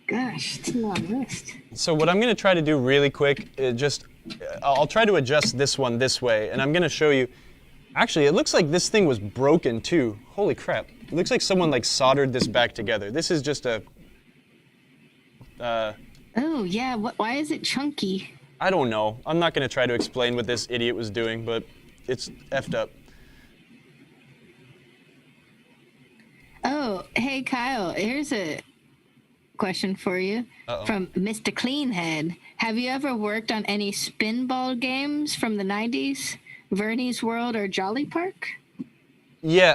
Gosh, it's a long list. So what I'm going to try to do really quick is I'll try to adjust this one this way, and I'm going to show you. Actually, it looks like this thing was broken too. Holy crap! It looks like someone like soldered this back together. This is just a. Oh yeah, why is it chunky? I don't know. I'm not going to try to explain what this idiot was doing, but it's effed up. Oh, hey Kyle, here's a question for you from Mr. Cleanhead. Have you ever worked on any spinball games from the 90s? Vernie's World or Jolly Park? Yeah,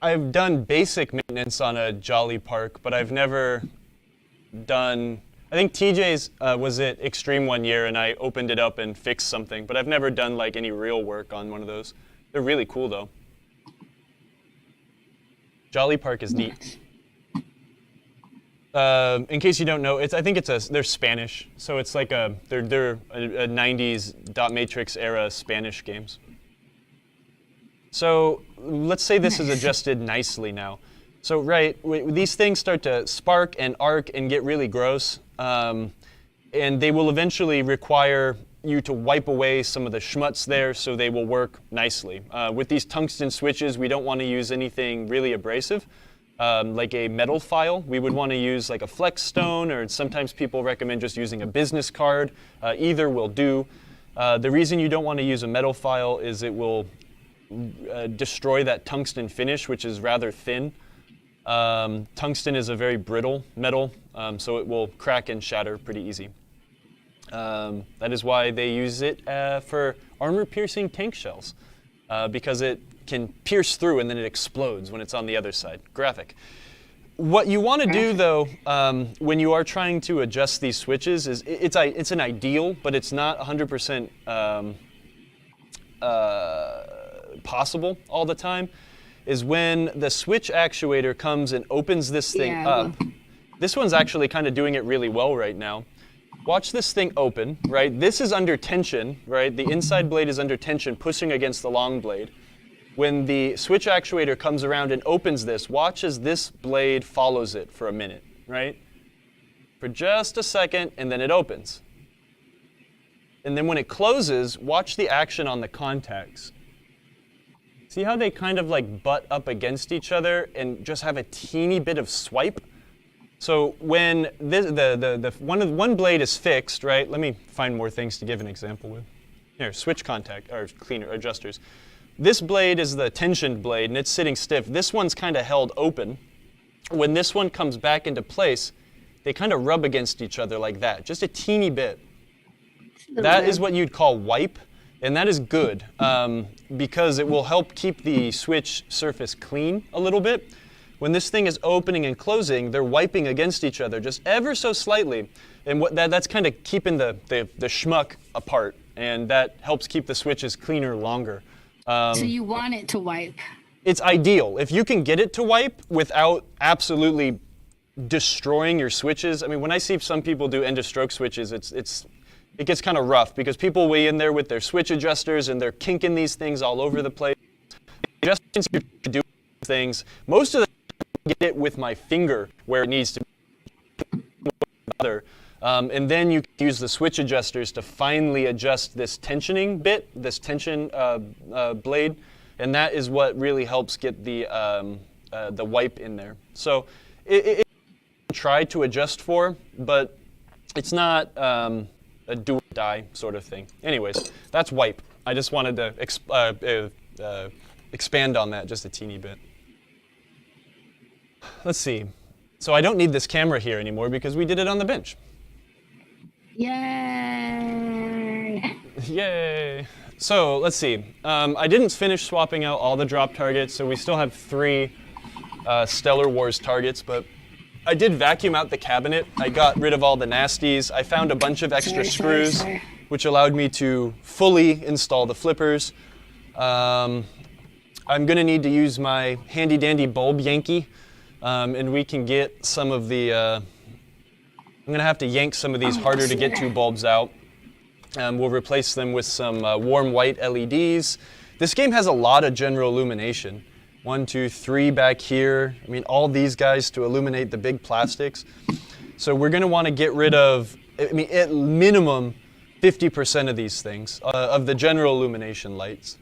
I've done basic maintenance on a Jolly Park, but I've never done. I think TJ's was at Extreme one year, and I opened it up and fixed something, but I've never done like any real work on one of those. They're really cool though. Jolly Park is neat. In case you don't know, I think they're Spanish, so it's like they're a 90s dot matrix era Spanish games. So let's say this is adjusted nicely now. So these things start to spark and arc and get really gross, and they will eventually require you to wipe away some of the schmutz there so they will work nicely. With these tungsten switches, we don't want to use anything really abrasive. Like a metal file, we would want to use like a flex stone, or sometimes people recommend just using a business card. Either will do. The reason you don't want to use a metal file is it will destroy that tungsten finish, which is rather thin. Tungsten is a very brittle metal, so it will crack and shatter pretty easy. That is why they use it for armor-piercing tank shells, because it can pierce through and then it explodes when it's on the other side. Graphic. What you want to do, though, when you are trying to adjust these switches is it's an ideal, but it's not 100% possible all the time, is when the switch actuator comes and opens this thing up. This one's actually kind of doing it really well right now. Watch this thing open, right? This is under tension, right? The inside blade is under tension, pushing against the long blade. When the switch actuator comes around and opens this, watch as this blade follows it for a minute, right? For just a second, and then it opens. And then when it closes, watch the action on the contacts. See how they kind of like butt up against each other and just have a teeny bit of swipe? So when one blade is fixed, right? Let me find more things to give an example with. Here, switch contact or cleaner adjusters. this blade is the tensioned blade, and it's sitting stiff. This one's kind of held open. When this one comes back into place, they kind of rub against each other like that, just a teeny bit. That is what you'd call wipe, and that is good because it will help keep the switch surface clean a little bit. When this thing is opening and closing, they're wiping against each other just ever so slightly, and that's kind of keeping the schmuck apart, and that helps keep the switches cleaner longer. So you want it to wipe? It's ideal. If you can get it to wipe without absolutely destroying your switches. I mean, when I see some people do end-of-stroke switches, it gets kind of rough because people weigh in there with their switch adjusters and they're kinking these things all over the place. Just you do things. Most of the time, I get it with my finger where it needs to be. And then you can use the switch adjusters to finally adjust this tensioning bit, this tension blade, and that is what really helps get the wipe in there. So it try to adjust for, but it's not a do or die sort of thing. Anyways, that's wipe. I just wanted to expand on that just a teeny bit. Let's see. So I don't need this camera here anymore because we did it on the bench. Yay! Yay! So let's see. I didn't finish swapping out all the drop targets, so we still have 3 Stellar Wars targets, but I did vacuum out the cabinet. I got rid of all the nasties. I found a bunch of extra screws, which allowed me to fully install the flippers. I'm going to need to use my handy-dandy bulb Yankee, and we can get some of the... I'm going to have to yank some of these harder to get to bulbs out. We'll replace them with some warm white LEDs. This game has a lot of general illumination. 1, 2, 3 back here. I mean, all these guys to illuminate the big plastics. So we're going to want to get rid of, I mean, at minimum 50% of these things, of the general illumination lights.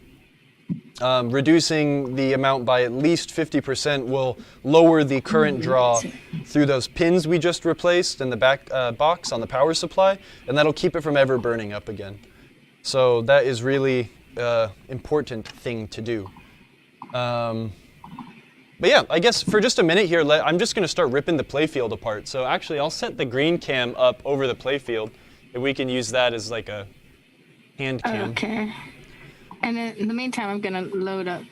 Reducing the amount by at least 50% will lower the current draw through those pins we just replaced in the back box on the power supply, and that'll keep it from ever burning up again. So that is really important thing to do. But yeah, I guess for just a minute here, I'm just going to start ripping the playfield apart. So actually, I'll set the green cam up over the playfield, and we can use that as like a hand cam. Okay. And then in the meantime, I'm going to load up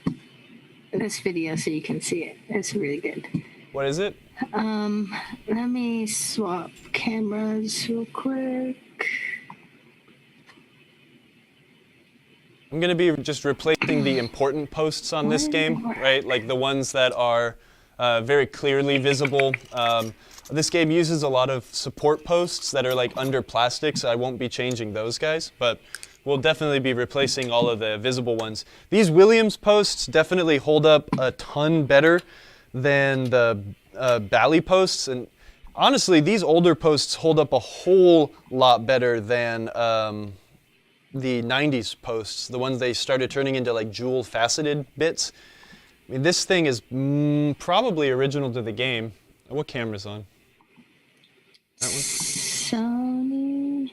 this video so you can see it. It's really good. What is it? Let me swap cameras real quick. I'm going to be just replacing the important posts on this game, right? Like the ones that are very clearly visible. This game uses a lot of support posts that are like under plastic, so I won't be changing those guys, but we'll definitely be replacing all of the visible ones. These Williams posts definitely hold up a ton better than the Bally posts, and honestly, these older posts hold up a whole lot better than the 90s posts, the ones they started turning into like jewel faceted bits. I mean, this thing is probably original to the game. What camera's on? That one? Sony.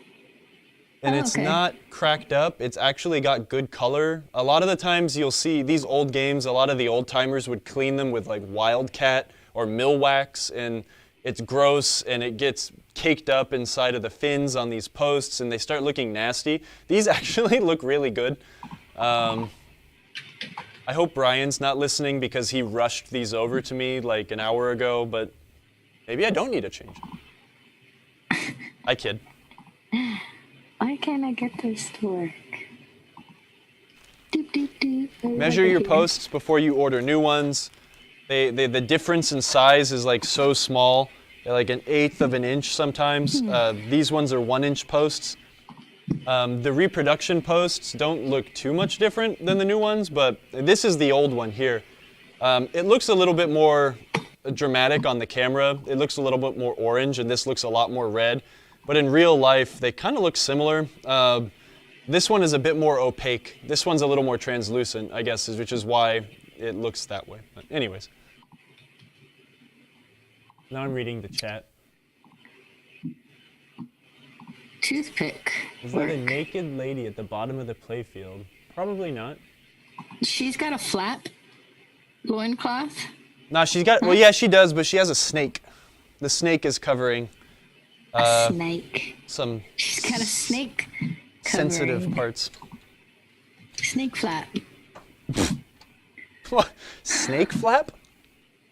And it's not cracked up. It's actually got good color. A lot of the times you'll see these old games, a lot of the old timers would clean them with like Wildcat or mill wax, and it's gross and it gets caked up inside of the fins on these posts and they start looking nasty. These actually look really good. I hope Brian's not listening because he rushed these over to me like an hour ago, but maybe I don't need to change them. I kid. Why can't I get this to work? Doop, doop, doop. Measure your posts before you order new ones. The difference in size is like so small. They're like 1/8 of an inch sometimes. These ones are 1-inch posts. The reproduction posts don't look too much different than the new ones, but this is the old one here. It looks a little bit more dramatic on the camera. It looks a little bit more orange, and this looks a lot more red. But in real life, they kind of look similar. This one is a bit more opaque. This one's a little more translucent, I guess, which is why it looks that way. But anyways. Now I'm reading the chat. Toothpick. Is that a naked lady at the bottom of the playfield? Probably not. She's got a flap loincloth. No, she's got. Well, yeah, she does, but she has a snake. The snake is covering A snake. some She's got a snake. sensitive covering. parts. Snake flap. What? Snake Flap?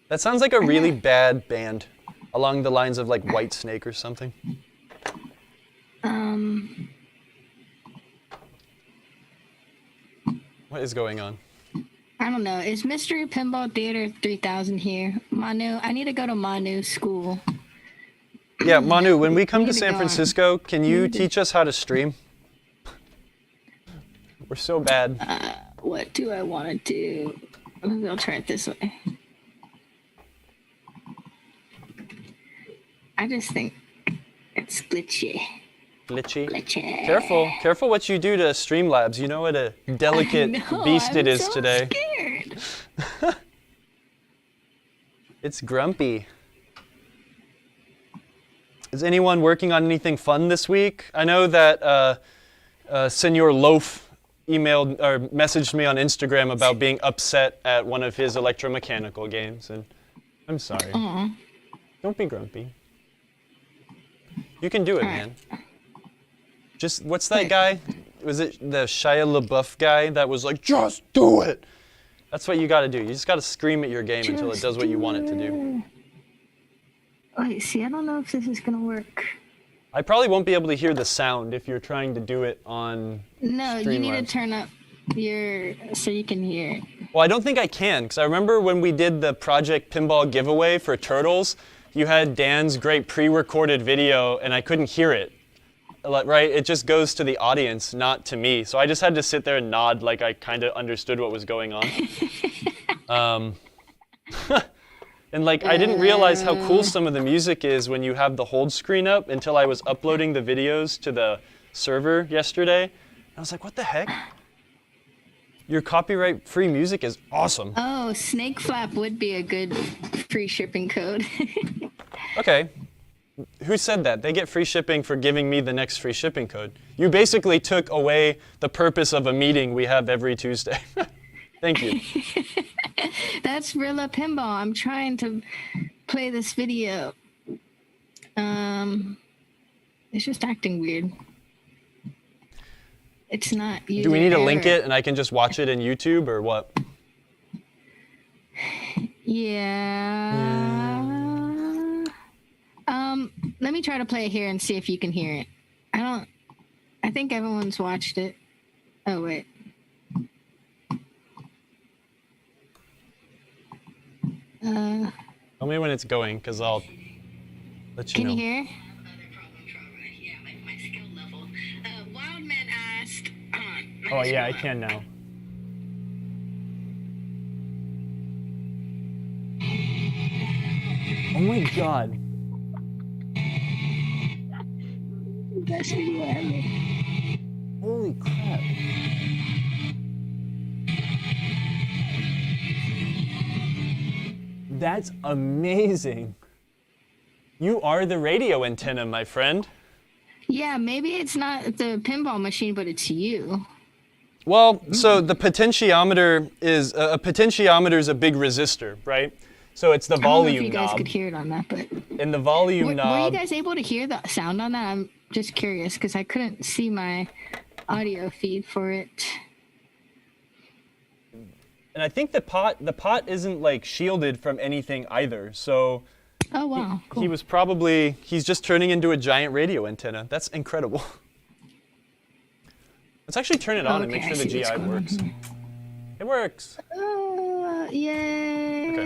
That sounds like a really bad band, along the lines of like White Snake or something. What is going on? I don't know. Is Mystery Pinball Theater 3000 here? Manu, I need to go to Manu's school. Yeah, Manu, when we come need to to San go on. Francisco, can you teach us how to stream? We're so bad. What do I want to do? Maybe I'll try it this way. I just think it's glitchy. Glitchy. Glitchy. Careful what you do to Streamlabs. You know what a delicate beast it is I'm so today. Scared. It's grumpy. Is anyone working on anything fun this week? I know that Senor Loaf emailed or messaged me on Instagram about being upset at one of his electromechanical games, and I'm sorry. Don't be grumpy. You can do it, man. Just, what's that guy? Was it the Shia LaBeouf guy that was like, just do it? That's what you gotta do. You just gotta scream at your game until it does what you want it to do. Wait, see, I don't know if this is gonna work. I probably won't be able to hear the sound if you're trying to do it on No, you need to Streamlabs. turn up your so you can hear it. Well, I don't think I can, because I remember when we did the Project Pinball giveaway for Turtles, you had Dan's great pre-recorded video, and I couldn't hear it. Right? It just goes to the audience, not to me. So I just had to sit there and nod like I kind of understood what was going on. And like, I didn't realize how cool some of the music is when you have the hold screen up until I was uploading the videos to the server yesterday. And I was like, what the heck? Your copyright-free music is awesome. Oh, Snake Flap would be a good free shipping code. Okay. Who said that? They get free shipping for giving me the next free shipping code. You basically took away the purpose of a meeting we have every Tuesday. Thank you. That's Rilla Pinball. I'm trying to play this video. It's just acting weird. It's not. Do we need to link it and I can just watch it in YouTube or what? Yeah. Let me try to play it here and see if you can hear it. I think everyone's watched it. Oh, wait. Tell me when it's going, because I'll let you know. Can you hear? Yeah, my skill level. Wildman asked. Oh, yeah, I can now. Oh my god. Best video ever. Holy crap. That's amazing. You are the radio antenna, my friend. Yeah, maybe it's not the pinball machine, but it's you. Well, so the potentiometer is a potentiometer is a big resistor, right? So it's the I don't know if volume you guys knob. could hear it on that, but And the volume were you knob. guys able to hear the sound on that? I'm just curious because I couldn't see my audio feed for it. And I think the pot isn't like shielded from anything either. So Oh wow, cool. he's just turning into a giant radio antenna. That's incredible. Let's actually turn it on and make Okay, sure I the see what's GI going on works. here. It works. Yay!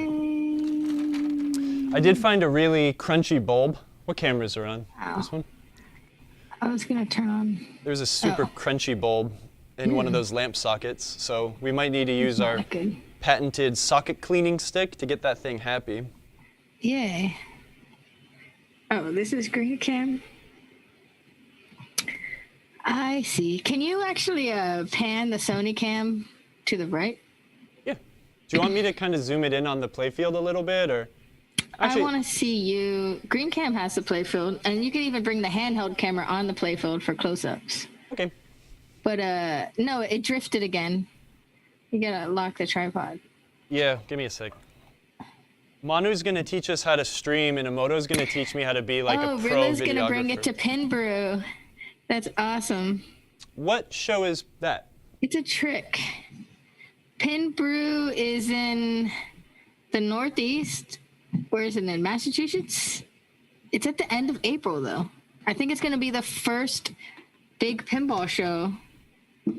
I did find a really crunchy bulb. What cameras are on? Ow. This one? I was gonna turn on. There's a super crunchy bulb in one of those lamp sockets, so we might need to use our Not good. patented socket cleaning stick to get that thing happy. Yay! Oh, this is green cam. I see. Can you actually pan the Sony cam to the right? Yeah. Do you want me to kind of zoom it in on the playfield a little bit, or? Actually, I want to see you. Green cam has the playfield, and you can even bring the handheld camera on the playfield for close-ups. okay. But no, it drifted again. You gotta lock the tripod. Yeah, give me a sec. Manu's gonna teach us how to stream, and Emoto's gonna teach me how to be like a pro videographer. Rilla's gonna bring it to Pin Brew. That's awesome. What show is that? It's a trick. Pin Brew is in the Northeast. Where is it, in Massachusetts? It's at the end of April, though. I think it's going to be the first big pinball show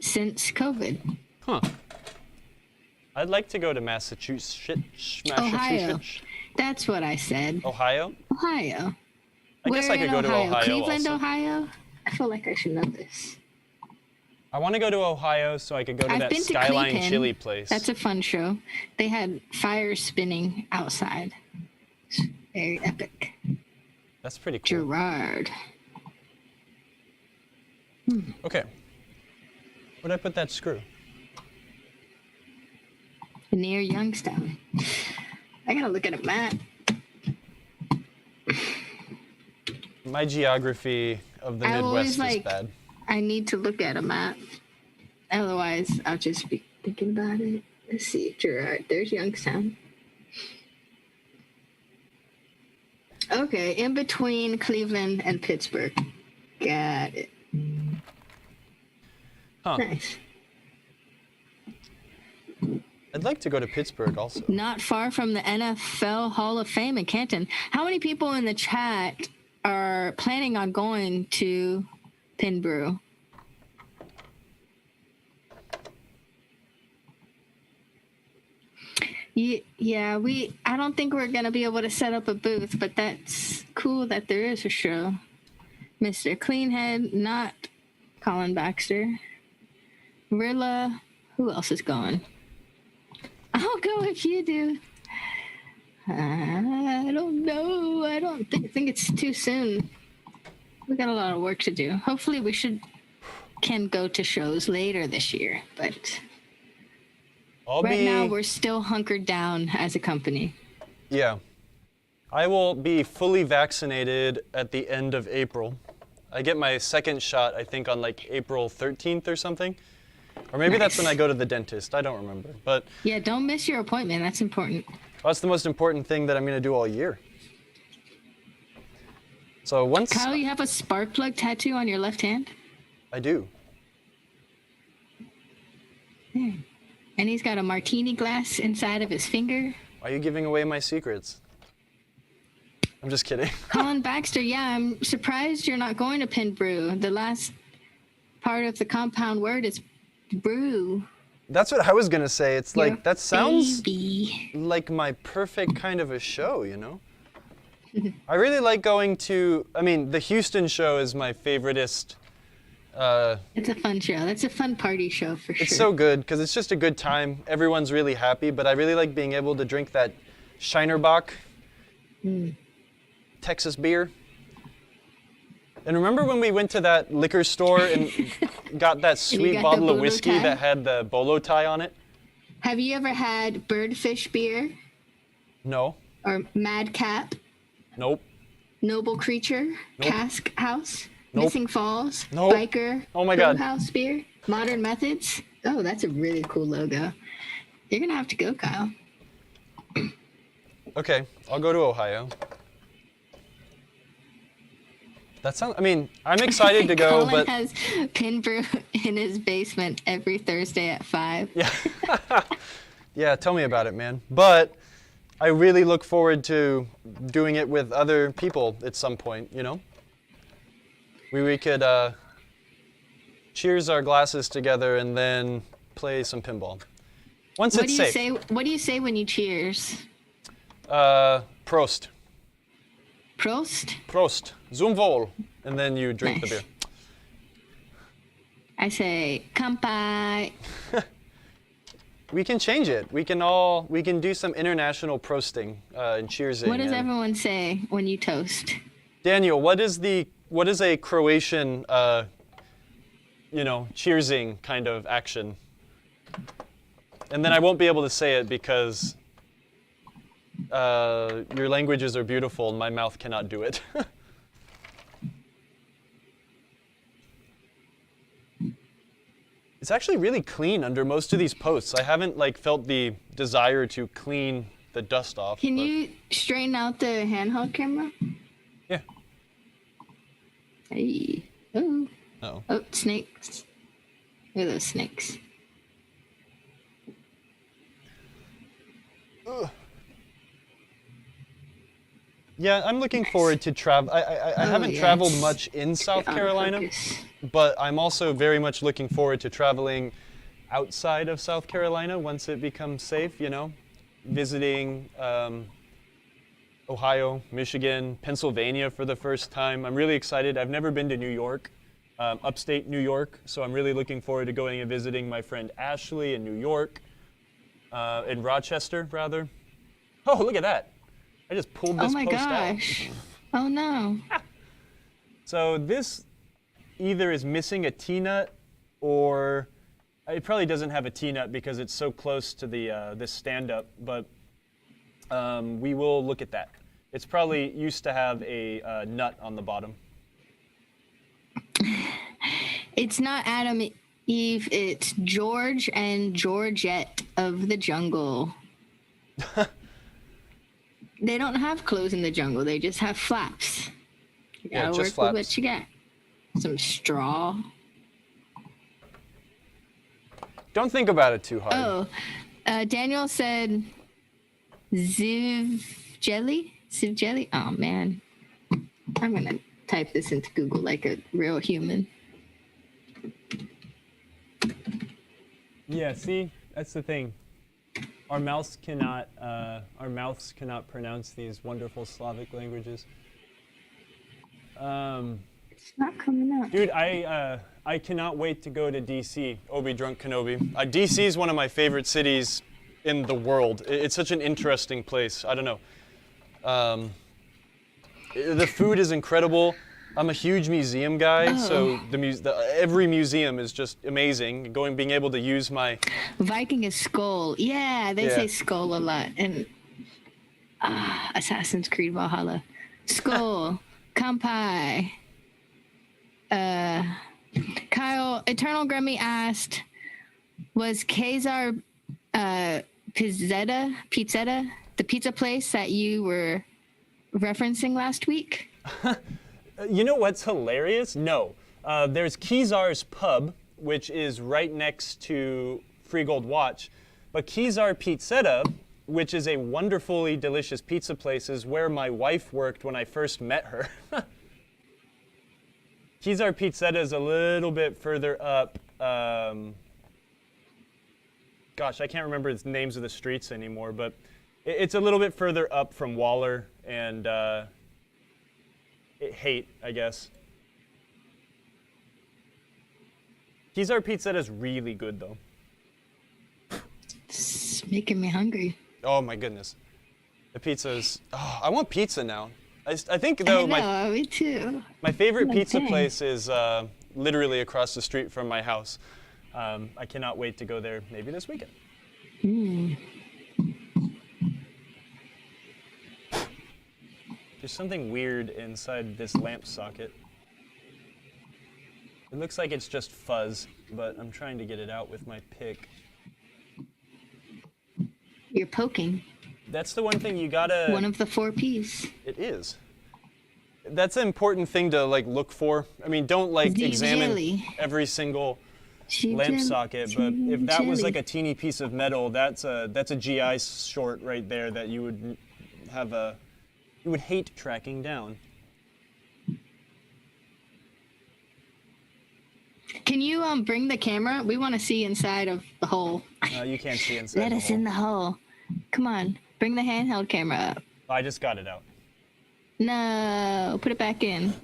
since COVID. Huh. I'd like to go to Massachusetts. Ohio. That's what I said. Ohio? Ohio. I guess I could go to Ohio Cleveland, also. Ohio? I feel like I should know this. I want to go to Ohio so I could go to I've that been to Skyline Cleveland. chili place. That's a fun show. They had fire spinning outside. It's very epic. That's pretty cool. Gerard. Okay. Where'd I put that screw? Near Youngstown. I gotta look at a map. My geography of the I always, Midwest is bad. I need to look at a map. Otherwise, I'll just be thinking about it. Let's see, Gerard. There's Youngstown. Okay, in between Cleveland and Pittsburgh. Got it. Huh. Nice. I'd like to go to Pittsburgh also. Not far from the NFL Hall of Fame in Canton. How many people in the chat are planning on going to Pin Brew? Yeah, I don't think we're going to be able to set up a booth, but that's cool that there is a show. Mr. Cleanhead, not Colin Baxter. Rilla, who else is going? I'll go if you do. I don't know. I don't think it's too soon. We got a lot of work to do. Hopefully we can go to shows later this year, but right now we're still hunkered down as a company. Yeah. I will be fully vaccinated at the end of April. I get my second shot, I think, on like April 13th or something. Or maybe that's when I go to the dentist. I don't remember. But yeah, don't miss your appointment. That's important. That's the most important thing that I'm going to do all year. So once... Kyle, you have a spark plug tattoo on your left hand? I do. Yeah. And he's got a martini glass inside of his finger. Why are you giving away my secrets? I'm just kidding. Colin Baxter, yeah, I'm surprised you're not going to Pin Brew. The last part of the compound word is brew. That's what I was going to say. It's Your like, that sounds baby. like my perfect kind of a show, you know? I really like going to, I mean, the Houston show is my favoriteest. It's a fun show. That's a fun party show for sure. It's so good because it's just a good time. Everyone's really happy, but I really like being able to drink that Shinerbach Texas beer. And remember when we went to that liquor store and got that sweet bottle of whiskey that had the bolo tie on it? Have you ever had Birdfish beer? No. Or Madcap? Nope. Noble Creature? Nope. Cask House? Nope. Missing Falls? Nope. Biker? Oh my God. House beer? Modern Methods? Oh, that's a really cool logo. You're going to have to go, Kyle. Okay, I'll go to Ohio. That sounds, I mean, I'm excited to go, Colin but... has Pin Brew in his basement every Thursday at 5. Yeah. Yeah, tell me about it, man. But I really look forward to doing it with other people at some point, you know? We could cheers our glasses together and then play some pinball. Once it's safe. What do you say when you cheers? Prost. Prost? Prost. Zum Wohl. And then you drink the beer. I say, Kampai. We can change it. We can do some international prosting and cheersing. What does everyone say when you toast? Daniel, what is a Croatian, cheersing kind of action? And then I won't be able to say it because your languages are beautiful and my mouth cannot do it. It's actually really clean under most of these posts. I haven't like felt the desire to clean the dust off. Can but- you straighten out the handheld camera? Yeah. Hey. Oh. Oh. Oh, snakes. Look at those snakes. Ugh. Yeah, I'm looking forward to travel. I haven't traveled much in South Carolina, but I'm also very much looking forward to traveling outside of South Carolina once it becomes safe, you know, visiting Ohio, Michigan, Pennsylvania for the first time. I'm really excited. I've never been to New York, upstate New York, so I'm really looking forward to going and visiting my friend Ashley in New York, in Rochester, rather. Oh, look at that. I just pulled this Oh my post out. gosh. Oh no. So this either is missing a T-nut or it probably doesn't have a T-nut because it's so close to the this stand-up, but we will look at that. It's probably used to have a nut on the bottom. It's not Adam Eve, it's George and Georgette of the jungle. They don't have clothes in the jungle, they just have flaps. You Yeah, gotta just work with flaps. what you got. Some straw. Don't think about it too hard. Oh, Daniel said Ziv jelly? Ziv jelly? Oh man. I'm gonna type this into Google like a real human. Yeah, see, that's the thing. Our mouths cannot pronounce these wonderful Slavic languages. It's not coming up. Dude, I cannot wait to go to DC. Obi Drunk Kenobi. DC is one of my favorite cities in the world. It's such an interesting place. I don't know. The food is incredible. I'm a huge museum guy, so every museum is just amazing. Being able to use my Viking is skull. Yeah, they say skull a lot. And Assassin's Creed Valhalla. Skull. Kampai. Kyle, Eternal Grummy asked, was Kazar Pizzetta, the pizza place that you were referencing last week? You know what's hilarious? No. There's Kezar's Pub, which is right next to Free Gold Watch. But Kezar Pizzetta, which is a wonderfully delicious pizza place, is where my wife worked when I first met her. Kezar Pizzetta is a little bit further up. Gosh, I can't remember the names of the streets anymore, but it's a little bit further up from Waller and Haight, I guess. Kezar Pizzetta is really good, though. It's making me hungry. Oh my goodness, the pizza is. Oh, I want pizza now. I think though I know, me too. my favorite Oh, pizza dang. place is literally across the street from my house. I cannot wait to go there maybe this weekend. There's something weird inside this lamp socket. It looks like it's just fuzz, but I'm trying to get it out with my pick. You're poking. That's the one thing you gotta. One of the 4 Ps. It is. That's an important thing to like look for. I mean, don't like Deep examine jelly. every single Cheap lamp jelly, socket, but if cheap that was jelly. like a teeny piece of metal, that's a GI short right there that you would hate tracking down. Can you bring the camera? We want to see inside of the hole. You can't see inside. Let the us hole. in the hole. Come on, bring the handheld camera up. I just got it out. No, put it back in.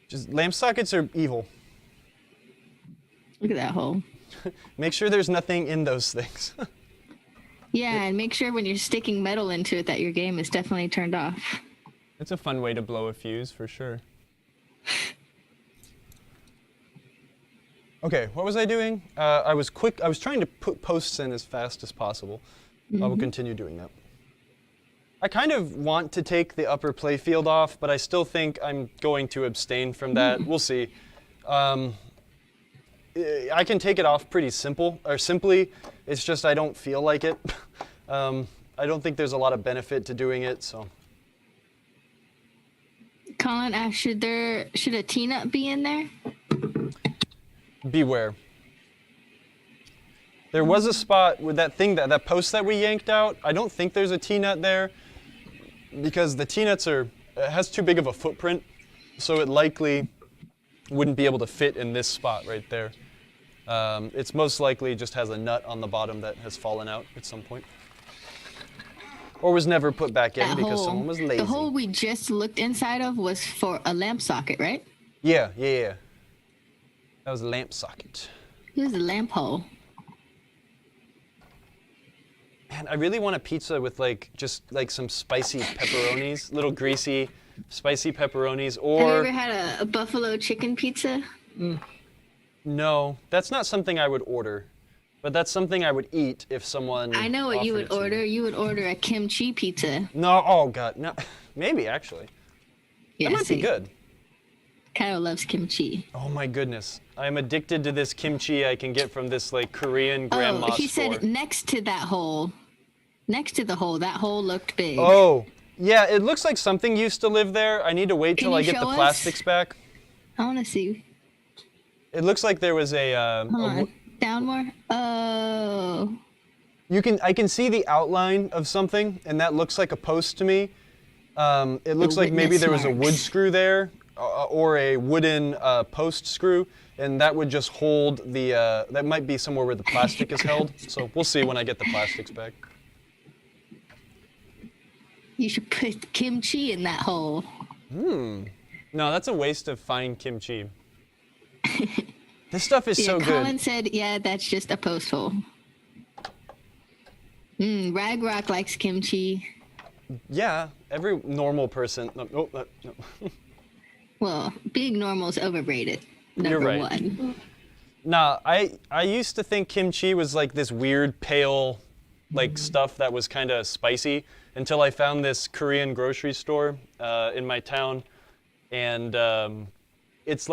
Just lamp sockets are evil. Look at that hole. Make sure there's nothing in those things. Yeah, and make sure when you're sticking metal into it that your game is definitely turned off. It's a fun way to blow a fuse for sure. Okay, what was I doing? I was trying to put posts in as fast as possible. I will continue doing that. I kind of want to take the upper playfield off, but I still think I'm going to abstain from that. We'll see. I can take it off pretty simply. It's just I don't feel like it. I don't think there's a lot of benefit to doing it, so. Colin asked, should a T-nut be in there? Beware. There was a spot with that thing, that post that we yanked out. I don't think there's a T-nut there because the T-nuts has too big of a footprint, so it likely wouldn't be able to fit in this spot right there. It's most likely just has a nut on the bottom that has fallen out at some point. Or was never put back in because someone was lazy. The hole we just looked inside of was for a lamp socket, right? Yeah. That was a lamp socket. It was a lamp hole. Man, I really want a pizza with just some spicy pepperonis, little greasy, spicy pepperonis, or... Have you ever had a buffalo chicken pizza? No, that's not something I would order. But that's something I would eat if someone I know what you would offered it to order. me. You would order a kimchi pizza. No, oh God, no. Maybe actually. Yeah, That might be good. Kyle loves kimchi. Oh my goodness. I'm addicted to this kimchi I can get from this Korean grandma he store. said next to that hole. Next to the hole. That hole looked big. Oh, yeah, it looks like something used to live there. I need to wait till I get the show us? plastics back. I want to see. It looks like there was Hold on. Down more. Oh. I can see the outline of something, and that looks like a post to me. It looks like maybe there was a wood screw there, or a wooden post screw, and that would just hold the, that might be somewhere where the plastic is held. So we'll see when I get the plastics back. You should put kimchi in that hole. No, that's a waste of fine kimchi. This stuff is so good. Colin said, yeah, that's just a post hole. Ragrock likes kimchi. Yeah, every normal person. No. Well, being normal is overrated. You're Number right. one. Nah, I used to think kimchi was this weird pale stuff that was kind of spicy until I found this Korean grocery store in my town, and it's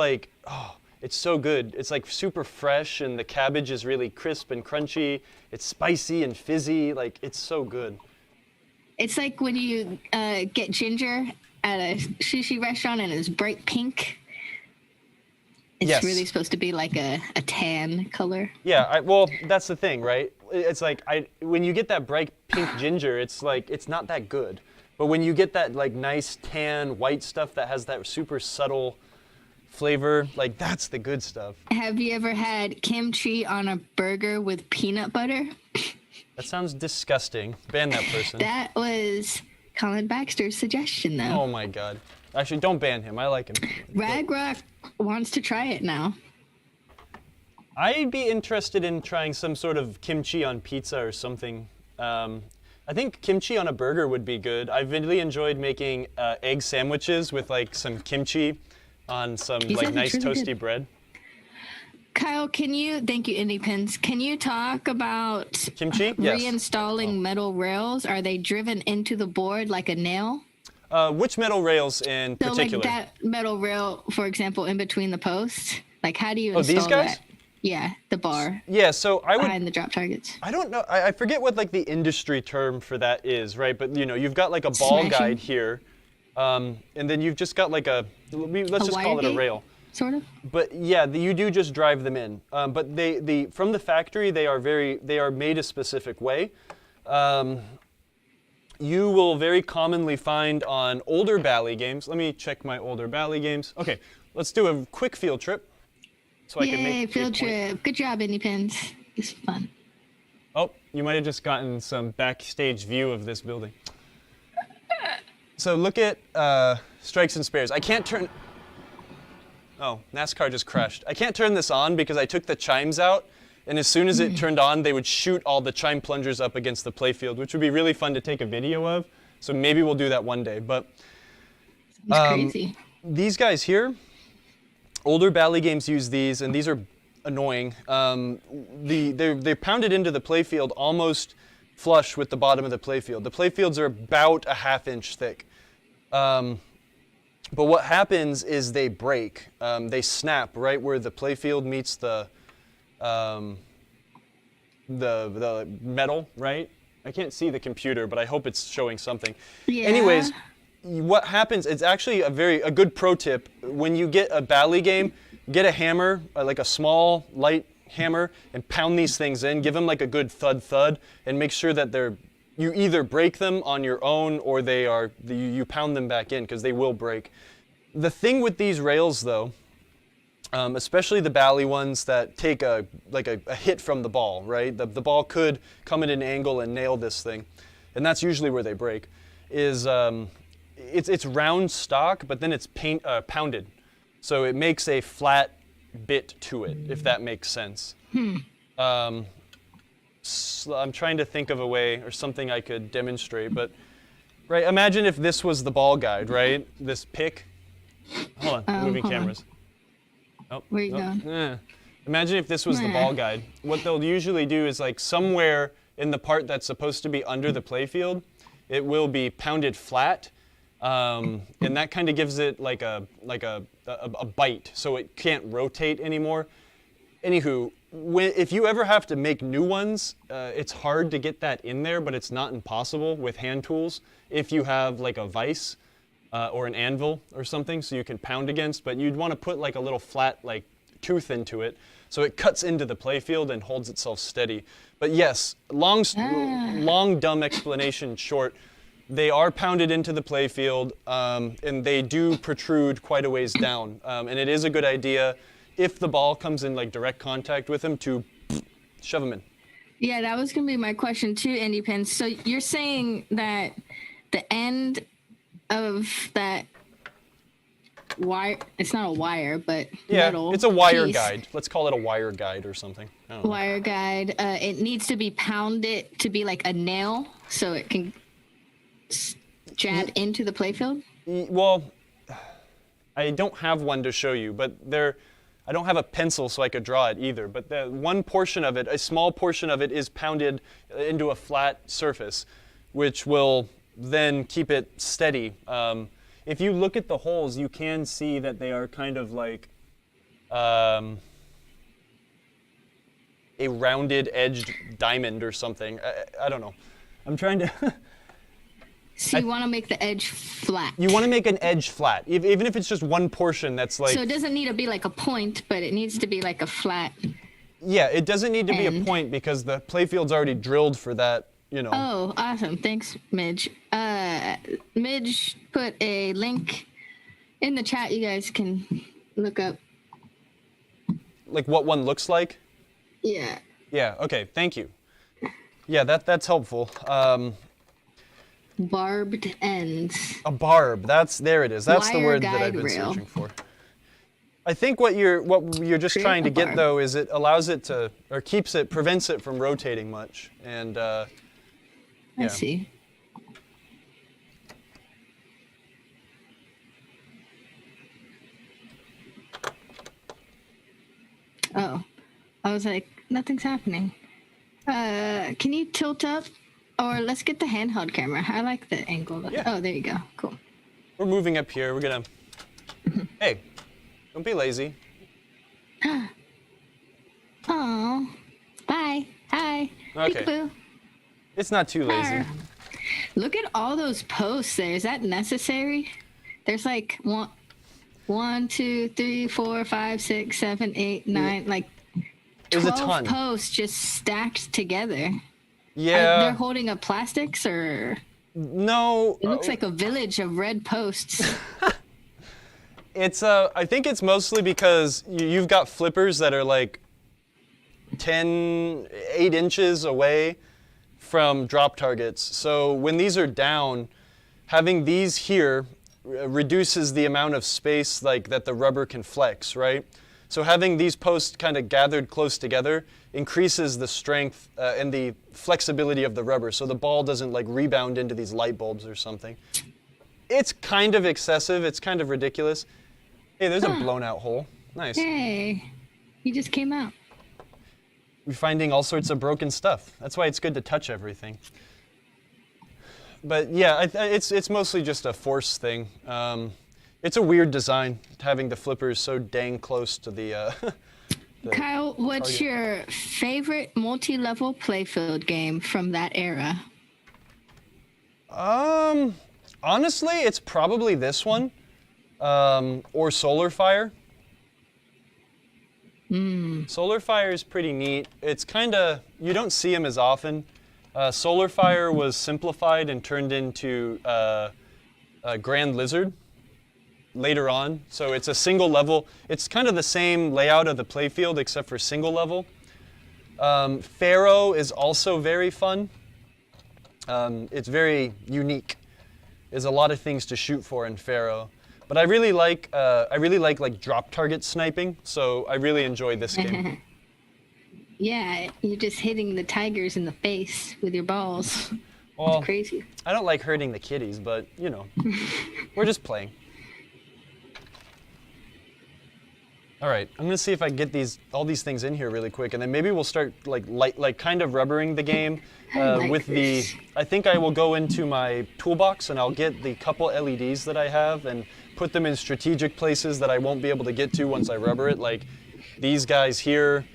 it's so good. It's super fresh, and the cabbage is really crisp and crunchy. It's spicy and fizzy. It's so good. It's like when you get ginger at a sushi restaurant and it's bright pink. It's Yes. really supposed to be like a tan color. Yeah, well, that's the thing, right? It's when you get that bright pink ginger, it's it's not that good. But when you get that nice tan white stuff that has that super subtle flavor, that's the good stuff. Have you ever had kimchi on a burger with peanut butter? That sounds disgusting. Ban that person. That was Colin Baxter's suggestion, though. Oh my God. Actually, don't ban him. I like him. Ragrock wants to try it now. I'd be interested in trying some sort of kimchi on pizza or something. I think kimchi on a burger would be good. I've really enjoyed making egg sandwiches with some kimchi on some nice really toasty good. bread. Kyle, thank you, Indie Pins. Can you talk about Kimchi? Yes. reinstalling metal rails? Are they driven into the board like a nail? Which metal rails in So particular? that metal rail, for example, in between the posts, how do you install these guys? that? Yeah, the bar Yeah, so I would. behind the drop targets. I don't know. I forget what the industry term for that is, right? But you've got a ball Smashing? guide here, and then you've just got let's just call wire it a gate? rail. Sort of. But yeah, you do just drive them in. But from the factory, they are made a specific way. You will very commonly find on older Bally games. Let me check my older Bally games. Okay, let's do a quick field trip. So I can Yay, make field a point. trip. Good job, Indie Pins. This is fun. Oh, you might have just gotten some backstage view of this building. So look at strikes and spares. I can't turn. Oh, NASCAR just crashed. I can't turn this on because I took the chimes out, and as soon as it turned on, they would shoot all the chime plungers up against the playfield, which would be really fun to take a video of. So maybe we'll do that one day. But It's crazy. these guys here, older Bally games use these, and these are annoying. They're pounded into the playfield almost flush with the bottom of the playfield. The playfields are about a ½ inch thick. But what happens is they break. They snap right where the playfield meets the the metal, right? I can't see the computer, but I hope it's showing something. Yeah. Anyways, what happens, it's actually a good pro tip. When you get a Bally game, get a hammer, like a small, light hammer, and pound these things in. Give them like a good thud, and make sure that you either break them on your own or you pound them back in, because they will break. The thing with these rails, though, especially the Bally ones that take a hit from the ball, right? The ball could come at an angle and nail this thing, and that's usually where they break. It's round stock, but then it's pounded, so it makes a flat bit to it, if that makes sense. I'm trying to think of a way or something I could demonstrate, but right, imagine if this was the ball guide, right? This pick. Hold on, moving cameras. Oh, Where you going? Imagine if this was the ball guide. What they'll usually do is like somewhere in the part that's supposed to be under the playfield, it will be pounded flat, and that kind of gives it like a bite, so it can't rotate anymore. Anywho, if you ever have to make new ones, it's hard to get that in there, but it's not impossible with hand tools if you have like a vise or an anvil or something, so you can pound against. But you'd want to put like a little flat like tooth into it, so it cuts into the playfield and holds itself steady. But yes, long dumb explanation short, they are pounded into the playfield, and they do protrude quite a ways down. And it is a good idea, if the ball comes in like direct contact with them, to shove them in. Yeah, that was going to be my question too, Andy Pins. So you're saying that the end of that wire, it's not a wire, but metal it's a wire piece, guide. Let's call it a wire guide or something. I don't know. wire guide, it needs to be pounded to be like a nail so it can jab into the playfield? Well, I don't have one to show you, but I don't have a pencil so I could draw it either. But the one portion of it, a small portion of it, is pounded into a flat surface, which will then keep it steady. If you look at the holes, you can see that they are kind of like a rounded edged diamond or something. I don't know. I'm trying to... So you want to make the edge flat. You want to make an edge flat, even if it's just one portion that's like... So it doesn't need to be like a point, but it needs to be like a flat... Yeah, it doesn't need to be a end. point because the playfield's already drilled for that, you know. Oh, awesome. Thanks, Midge. Midge put a link in the chat you guys can look up. Like what one looks like? Yeah. Yeah, okay, thank you. Yeah, that's helpful. Barbed ends. A barb, there it is. That's the Wire word that I've guide been rail. searching for. I think what you're just Create trying to a get barb. though is it allows it to, or prevents it from rotating much. And I yeah. see. Oh, I was like, nothing's happening. Can you tilt up? Or let's get the handheld camera. I like the angle. Yeah. Oh, there you go. Cool. We're moving up here. We're gonna. Hey, don't be lazy. Oh, bye. Hi. Okay. Peekaboo. It's not too lazy. Arr. Look at all those posts there. Is that necessary? There's like 1, 2, 3, 4, 5, 6, 7, 8, 9, like There's a 12 ton. posts just stacked together. Yeah. They're holding up plastics, or No. it looks like a village of red posts. It's I think it's mostly because you've got flippers that are like 8 inches away from drop targets. So when these are down, having these here reduces the amount of space like that the rubber can flex, right? So having these posts kind of gathered close together increases the strength and the flexibility of the rubber, so the ball doesn't like rebound into these light bulbs or something. It's kind of excessive. It's kind of ridiculous. Hey, there's a blown out hole. Nice. Hey, he just came out. We're finding all sorts of broken stuff. That's why it's good to touch everything. But yeah, it's mostly just a force thing. It's a weird design, having the flippers so dang close to the Kyle, what's target. your favorite multi-level playfield game from that era? Honestly, it's probably this one, or Solar Fire. Solar Fire is pretty neat. It's kind of, you don't see them as often. Solar Fire was simplified and turned into Grand Lizard later on. So it's a single level. It's kind of the same layout of the playfield except for single level. Pharaoh is also very fun. It's very unique. There's a lot of things to shoot for in Pharaoh. But I really like like drop target sniping, so I really enjoyed this game. Yeah, you're just hitting the tigers in the face with your balls. Well, It's crazy. I don't like hurting the kitties, but you know, we're just playing. All right, I'm gonna see if I can get all these things in here really quick, and then maybe we'll start like kind of rubbering the game with this. I think I will go into my toolbox and I'll get the couple LEDs that I have and put them in strategic places that I won't be able to get to once I rubber it, like these guys here.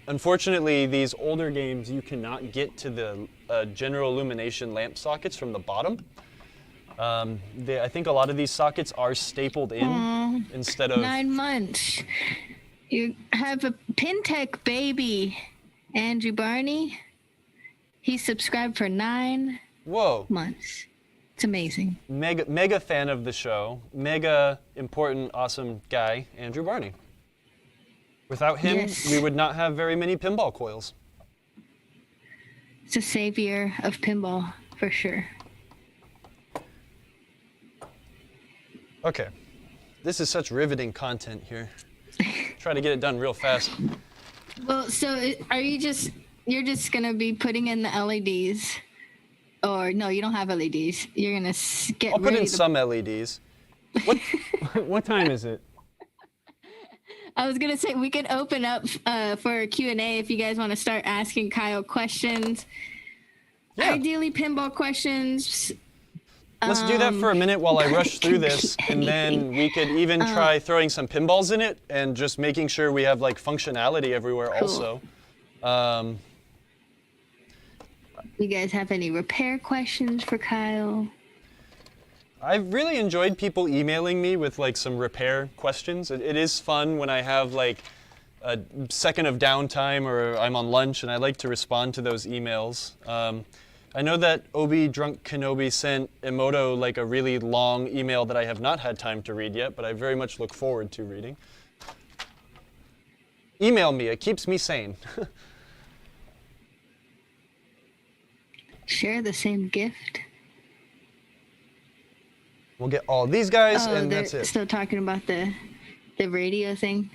Unfortunately, these older games you cannot get to the general illumination lamp sockets from the bottom. I think a lot of these sockets are stapled in instead of 9 months. You have a PinTech baby, Andrew Barney. He subscribed for 9 Whoa. months. It's amazing. Mega fan of the show. Mega important, awesome guy, Andrew Barney. Without him, Yes. we would not have very many pinball coils. It's a savior of pinball, for sure. Okay. This is such riveting content here. Try to get it done real fast. Well, so you're just going to be putting in the LEDs? Or no, you don't have LEDs. You're going to get I'll put ready in to... some LEDs. What time is it? I was going to say we could open up for a Q&A if you guys want to start asking Kyle questions. Yeah. Ideally, pinball questions. Let's do that for a minute while I rush through this, and then we could even try throwing some pinballs in it and just making sure we have like functionality everywhere Cool. also. You guys have any repair questions for Kyle? I've really enjoyed people emailing me with like some repair questions. It is fun when I have like a second of downtime or I'm on lunch, and I like to respond to those emails. I know that Obi Drunk Kenobi sent Emoto like a really long email that I have not had time to read yet, but I very much look forward to reading. Email me, it keeps me sane. Share the same gift? We'll get all these guys, and they're that's it. still talking about the radio thing.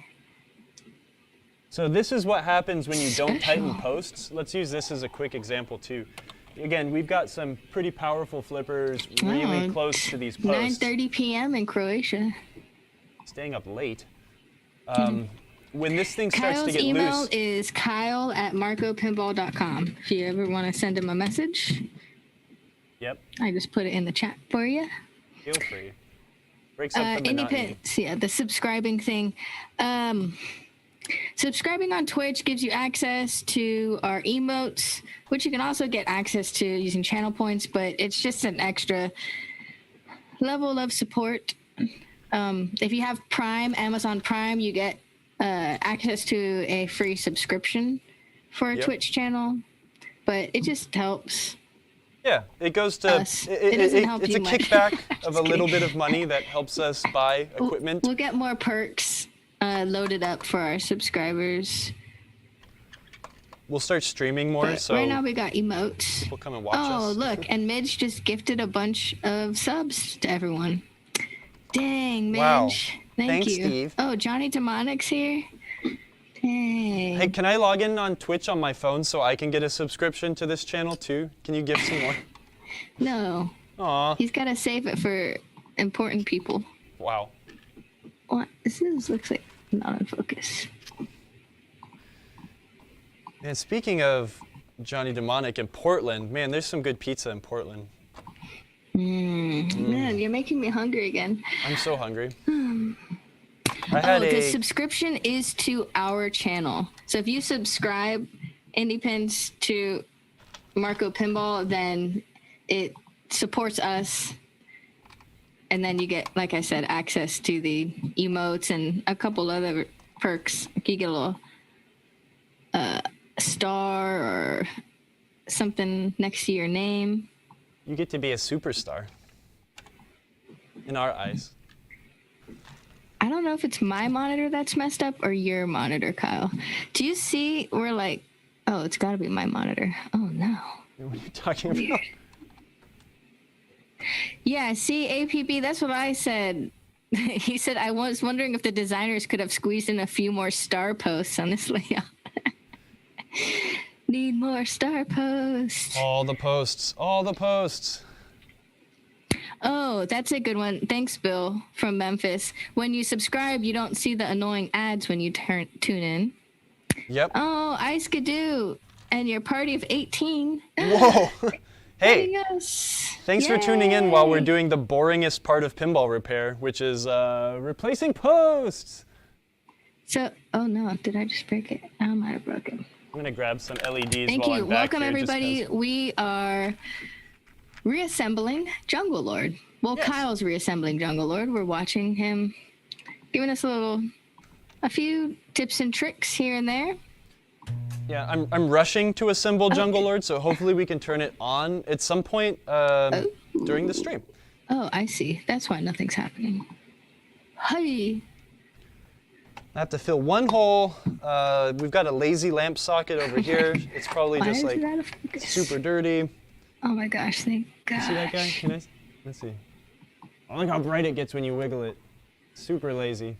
So this is what happens when you don't tighten Special. posts. Let's use this as a quick example too. Again, we've got some pretty powerful flippers really Oh, close to these posts. 9:30 p.m. in Croatia. Staying up late. When this thing starts Kyle's to get email loose, is kyle@marcopinball.com. If you ever want to send him a message, yep, I just put it in the chat for you. feel free. Breaks up the Any monotony. pits, yeah, the subscribing thing. Subscribing on Twitch gives you access to our emotes, which you can also get access to using channel points, but it's just an extra level of support. If you have Prime, Amazon Prime, you get access to a free subscription for a Yep. Twitch channel, but it just helps. Yeah, it goes to, Us. It doesn't help it's you a much. kickback of Just a little kidding. bit of money that helps us buy equipment. We'll get more perks loaded up for our subscribers. We'll start streaming more, But so right now we got emotes. people come and watch Oh, us. look, and Midge just gifted a bunch of subs to everyone. Dang, Midge. Wow. Thank Thanks, you. Steve. Oh, Johnny Demonic's here. Dang. Hey, can I log in on Twitch on my phone so I can get a subscription to this channel too? Can you give some more? No, Aw, he's got to save it for important people. wow. What? Looks like not in focus. And speaking of Johnny Demonic in Portland, man, there's some good pizza in Portland. Man, you're making me hungry again. I'm so hungry. I had the subscription is to our channel. So if you subscribe IndiePins to Marco Pinball, then it supports us. And then you get, like I said, access to the emotes and a couple other perks. You get a little star or something next to your name. You get to be a superstar in our eyes. I don't know if it's my monitor that's messed up or your monitor, Kyle. Do you see we're like, oh, it's got to be my monitor. Oh, no. What are you talking about? Weird. Yeah, see, APB, that's what I said. He said, I was wondering if the designers could have squeezed in a few more star posts on this layout. Need more star posts. All the posts. All the posts. Oh, that's a good one. Thanks, Bill from Memphis. When you subscribe, you don't see the annoying ads when you tune in. Yep. Oh, I skidoo. And your party of 18. Whoa. Hey, Joining us. thanks for tuning in while we're doing the boringest part of pinball repair, which is replacing posts. So, oh no, did I just break it? I might have broken. I'm going to grab some LEDs Thank while you. I'm back Welcome, here, just everybody. 'cause- We are reassembling Jungle Lord. Well, Yes. Kyle's reassembling Jungle Lord. We're watching him giving us a few tips and tricks here and there. Yeah, I'm rushing to assemble Jungle Lord, so hopefully we can turn it on at some point during the stream. Oh, I see. That's why nothing's happening. Hi. I have to fill one hole. We've got a lazy lamp socket over here. It's probably Why just is like it out of focus? super dirty. Oh my gosh, thank God. See that guy? Can I? Let's see. Oh, look how bright it gets when you wiggle it. Super lazy.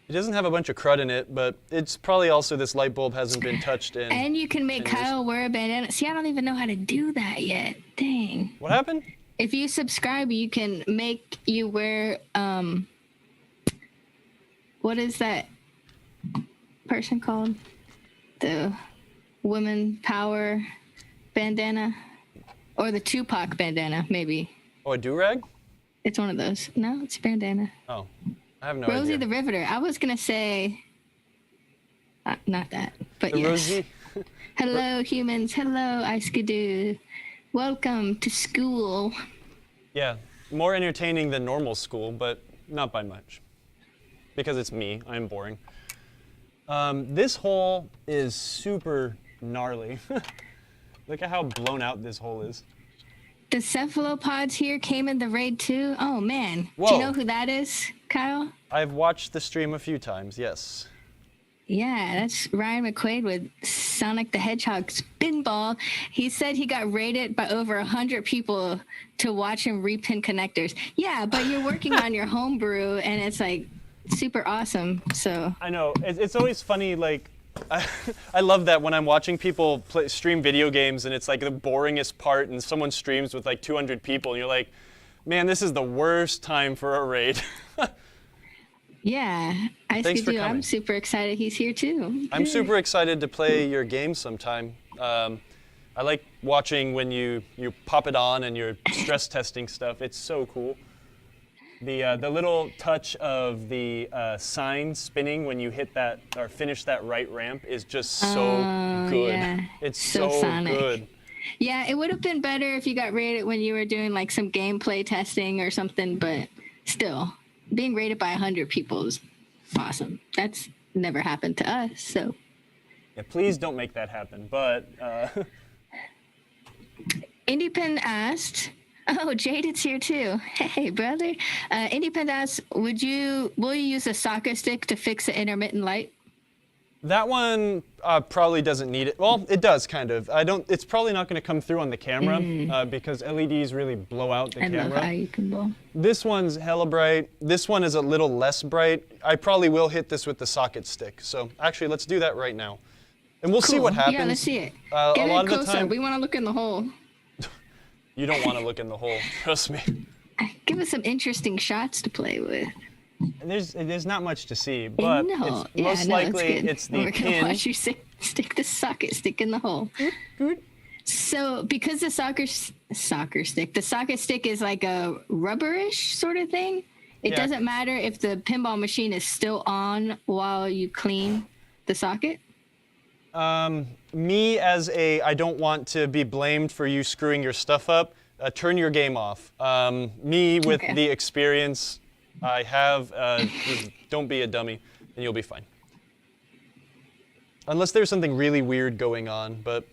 It doesn't have a bunch of crud in it, but it's probably also this light bulb hasn't been touched in. And you can make 10 years. Kyle wear a bandana. See, I don't even know how to do that yet. Dang. What happened? If you subscribe, you can make you wear, what is that person called? The Women Power bandana? Or the Tupac bandana, maybe. Oh, a do-rag? It's one of those. No, it's a bandana. Oh, I have no Rosie idea. the Riveter. I was going to say, not that, but The yes. Rosie? Hello, humans. Hello, Iskadoo. Welcome to school. Yeah, more entertaining than normal school, but not by much. Because it's me, I'm boring. This hole is super gnarly. Look at how blown out this hole is. The cephalopods here came in the raid too. Oh man. Whoa. Do you know who that is, Kyle? I've watched the stream a few times, yes. Yeah, that's Ryan McQuaid with Sonic the Hedgehog Spinball. He said he got raided by over 100 people to watch him repin connectors. Yeah, but you're working on your homebrew and it's like super awesome. So I know, it's always funny, like, I love that when I'm watching people stream video games and it's like the boringest part and someone streams with like 200 people and you're like, man, this is the worst time for a raid. yeah, Thanks for I'm coming. super excited he's here too. I'm super excited to play your game sometime. I like watching when you pop it on and you're stress testing stuff. It's so cool. The little touch of the sign spinning when you hit that or finish that right ramp is just so good. Yeah. It's So so Sonic. good. Yeah, it would have been better if you got rated when you were doing like some gameplay testing or something, but still, being rated by 100 people is awesome. That's never happened to us, so. Yeah, please don't make that happen. But IndiePen asked, oh, Jaded's here too. Hey, brother. IndiePen asked, will you use a socket stick to fix the intermittent light? that one probably doesn't need it. Well, it does kind of. It's probably not going to come through on the camera because LEDs really blow out the I camera. love how you can blow. This one's hella bright. This one is a little less bright. I probably will hit this with the socket stick. So actually, let's do that right now. And we'll see what happens. Yeah, let's see it. A Get lot it of the closer. time, We want to look in the hole. you don't want to look in the hole. Trust me. Give us some interesting shots to play with. And there's not much to see, but No, it's most likely good. it's the We're gonna pin. watch you stick the socket stick in the hole. So because the socket stick is like a rubberish sort of thing, It Yeah. doesn't matter if the pinball machine is still on while you clean the socket? Me as I don't want to be blamed for you screwing your stuff up, turn your game off. Me with Okay. the experience I have, just don't be a dummy and you'll be fine. Unless there's something really weird going on, but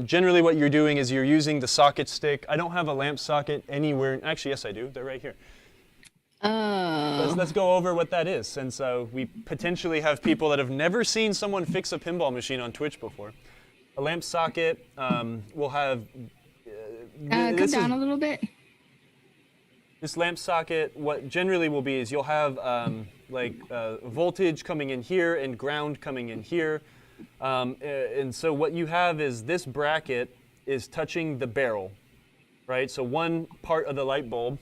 generally what you're doing is you're using the socket stick. I don't have a lamp socket anywhere. Actually, yes, I do. They're right here. Oh. Let's go over what that is, since we potentially have people that have never seen someone fix a pinball machine on Twitch before. A lamp socket will have... Come down a little bit. This lamp socket, what generally will be is you'll have voltage coming in here and ground coming in here. And so what you have is this bracket is touching the barrel, right? So one part of the light bulb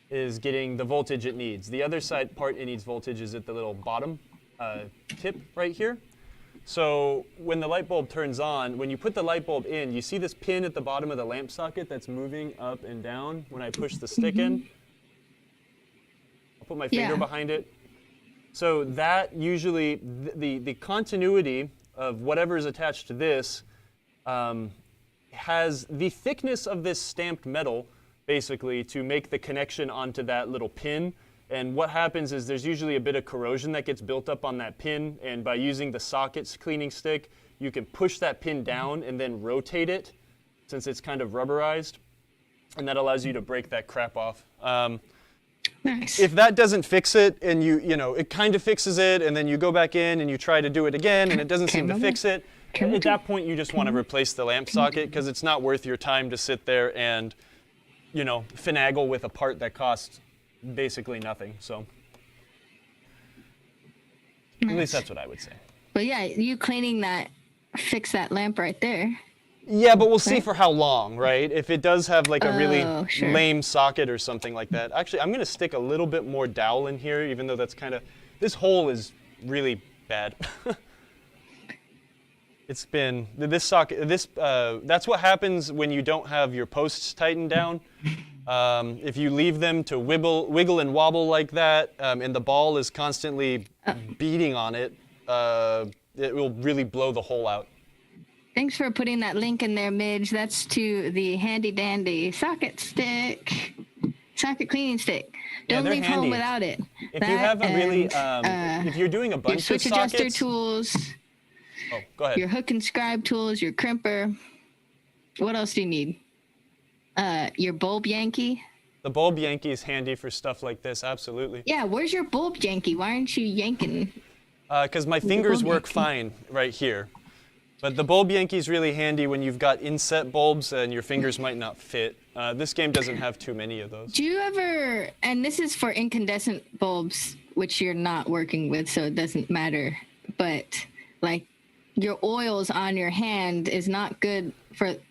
is getting the voltage it needs. The other side part it needs voltage is at the little bottom tip right here. So when the light bulb turns on, when you put the light bulb in, you see this pin at the bottom of the lamp socket that's moving up and down when I push the stick in. I'll put my finger behind it. So that usually, the continuity of whatever is attached to this has the thickness of this stamped metal, basically, to make the connection onto that little pin. And what happens is there's usually a bit of corrosion that gets built up on that pin, and by using the sockets cleaning stick, you can push that pin down and then rotate it, since it's kind of rubberized, and that allows you to break that crap off. Nice. If that doesn't fix it, and you know, it kind of fixes it, and then you go back in and you try to do it again, and it doesn't seem to fix it, at that point you just want to replace the lamp socket, because it's not worth your time to sit there and, you know, finagle with a part that costs basically nothing. So at least that's what I would say. But yeah, you cleaning that, fix that lamp right there. Yeah, but we'll see for how long, right? If it does have like a really sure. lame socket or something like that. Actually, I'm going to stick a little bit more dowel in here, even though that's kind of, this hole is really bad. It's been, this socket, that's what happens when you don't have your posts tightened down. If you leave them to wiggle and wobble like that, and the ball is constantly beating on it, it will really blow the hole out. Thanks for putting that link in there, Midge. That's to the handy dandy socket cleaning stick. Don't they're leave handy. home without it. If you have a really, if you're doing a Your bunch of switch sockets. adjuster tools, Oh, go ahead. your hook and scribe tools, your crimper. What else do you need? Your bulb Yankee. The bulb Yankee is handy for stuff like this, absolutely. Yeah, where's your bulb Yankee? Why aren't you yanking? Because my fingers bulb work Yankee? fine right here. But the bulb Yankee is really handy when you've got inset bulbs and your fingers might not fit. This game doesn't have too many of those. Do you ever, and this is for incandescent bulbs, which you're not working with, so it doesn't matter, but like your oils on your hand is not good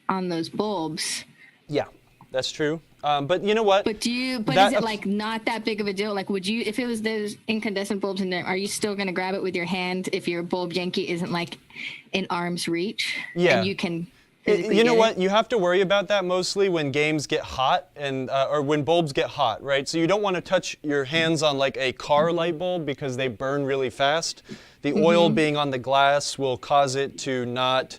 on those bulbs. Yeah, that's true. But you know what? But is it like not that big of a deal? Like, would you, if it was those incandescent bulbs in there, are you still going to grab it with your hand if your bulb Yankee isn't like in arm's reach? Yeah. And you can physically You know get what? it? You have to worry about that mostly when games get hot and or when bulbs get hot, right? So you don't want to touch your hands on like a car light bulb because they burn really fast. The oil being on the glass will cause it to not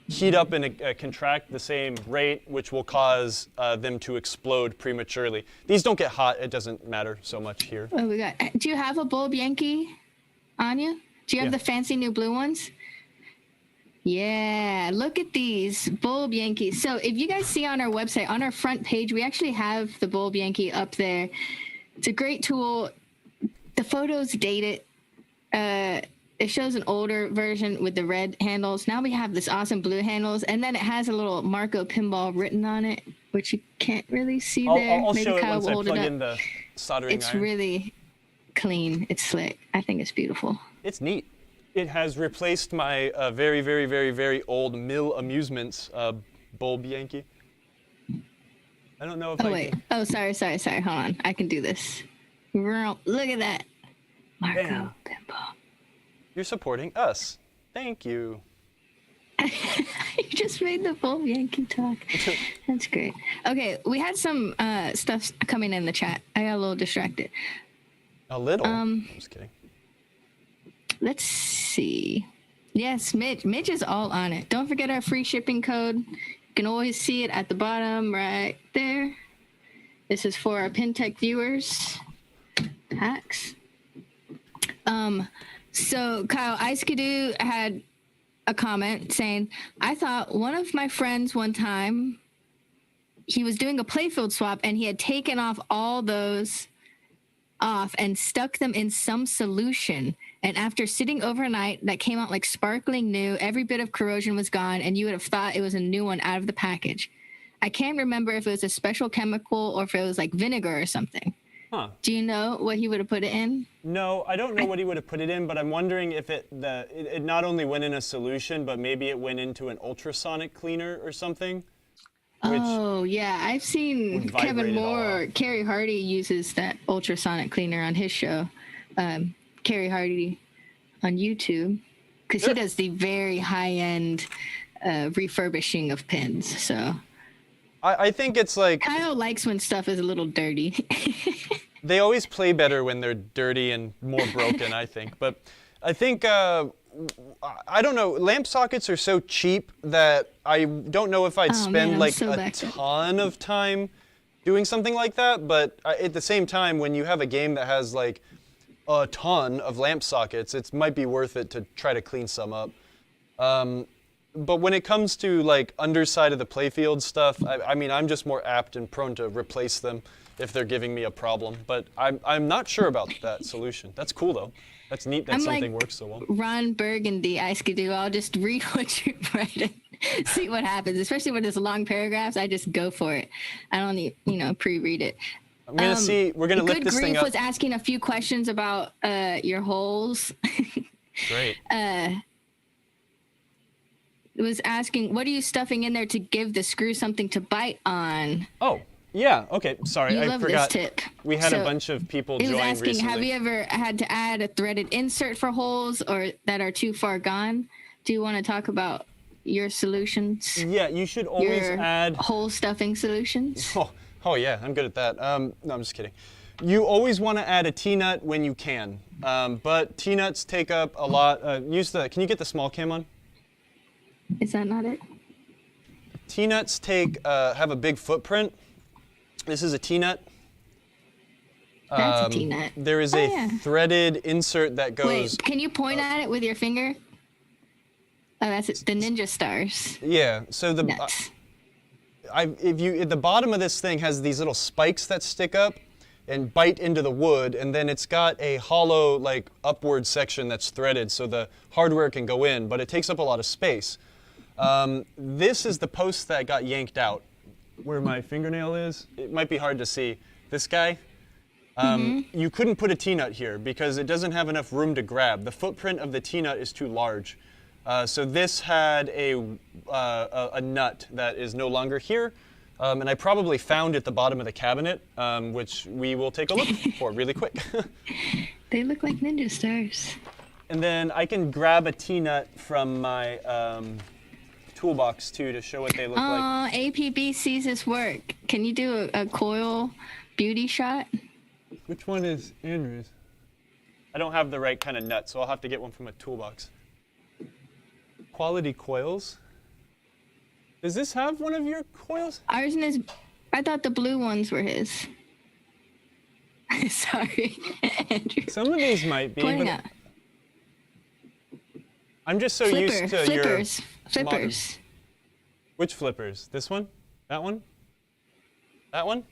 heat up and contract the same rate, which will cause them to explode prematurely. These don't get hot. It doesn't matter so much here. What we got? Do you have a bulb Yankee on you? Do you have Yeah. the fancy new blue ones? Yeah, look at these bulb Yankees. So if you guys see on our website, on our front page, we actually have the bulb Yankee up there. It's a great tool. The photos date it. It shows an older version with the red handles. Now we have this awesome blue handles, and then it has a little Marco Pinball written on it, which you can't really see there. I'll Maybe show it Kyle once will I hold plug it up. in the soldering It's iron. really clean. It's slick. I think it's beautiful. It's neat. It has replaced my very, very, very, very old Mill Amusements bulb Yankee. I don't know if Oh, I wait. can... Oh, sorry. Hold on. I can do this. Look at that. Marco Bam. Pinball. You're supporting us. Thank you. I You just made the full Yankee talk. That's great. Okay, we had some stuff coming in the chat. I got a little distracted. A little? I'm just kidding. Let's see. Yes, Mitch is all on it. Don't forget our free shipping code. You can always see it at the bottom right there. This is for our PinTech viewers. Hacks. So Kyle Iskadoo had a comment saying, I thought one of my friends one time, he was doing a playfield swap and he had taken off all those off and stuck them in some solution. And after sitting overnight, that came out like sparkling new. Every bit of corrosion was gone, and you would have thought it was a new one out of the package. I can't remember if it was a special chemical or if it was like vinegar or something. Huh. Do you know what he would have put it in? No, I don't know what he would have put it in, but I'm wondering if it not only went in a solution, but maybe it went into an ultrasonic cleaner or something. Oh, yeah. I've seen Kevin Moore, Kerry Hardy uses that ultrasonic cleaner on his show. Kerry Hardy on YouTube, because he does the very high-end refurbishing of pins. So I think it's like... Kyle likes when stuff is a little dirty. They always play better when they're dirty and more broken, I think. But I think, I don't know, lamp sockets are so cheap that I don't know if I'd spend like a ton of time doing something like that. But at the same time, when you have a game that has like a ton of lamp sockets, it might be worth it to try to clean some up. But when it comes to like underside of the playfield stuff, I mean, I'm just more apt and prone to replace them if they're giving me a problem. But I'm not sure about that solution. That's cool though. That's neat that something works so well. Ron Burgundy, I could do. I'll just read what you write and see what happens. Especially when it's long paragraphs, I just go for it. I don't need, pre-read it. I'm gonna see. We're gonna lift this thing up. Good Grief was asking a few questions about your holes. Great. It was asking, what are you stuffing in there to give the screw something to bite on? Oh, yeah. Okay. Sorry, I forgot. This tip. We had a bunch of people join asking, recently. Have you ever had to add a threaded insert for holes or that are too far gone? Do you want to talk about your solutions? Yeah, you should always add hole stuffing solutions. Oh yeah, I'm good at that. No, I'm just kidding. You always want to add a T-nut when you can, but T-nuts take up a lot. Can you get the small cam on? Is that not it? T-nuts have a big footprint. This is a T-nut. That's a T-nut. There is a threaded insert that goes... Wait, can you point at it with your finger? Oh, that's it. The Ninja Stars. Yeah, so the... the bottom of this thing has these little spikes that stick up and bite into the wood, and then it's got a hollow, like, upward section that's threaded so the hardware can go in, but it takes up a lot of space. This is the post that got yanked out. Where my fingernail is, it might be hard to see. This guy, you couldn't put a T-nut here because it doesn't have enough room to grab. The footprint of the T-nut is too large. So this had a nut that is no longer here, and I probably found at the bottom of the cabinet, which we will take a look for really quick. They look like Ninja Stars. And then I can grab a T-nut from my toolbox too to show what they look like. APB sees his work. Can you do a coil beauty shot? Which one is Andrew's? I don't have the right kind of nut, so I'll have to get one from a toolbox. Quality coils. Does this have one of your coils? Ours is. I thought the blue ones were his. Sorry, Andrew. Some of these might be. But I'm just so used to flippers. Modern. Which flippers? This one? That one? That one?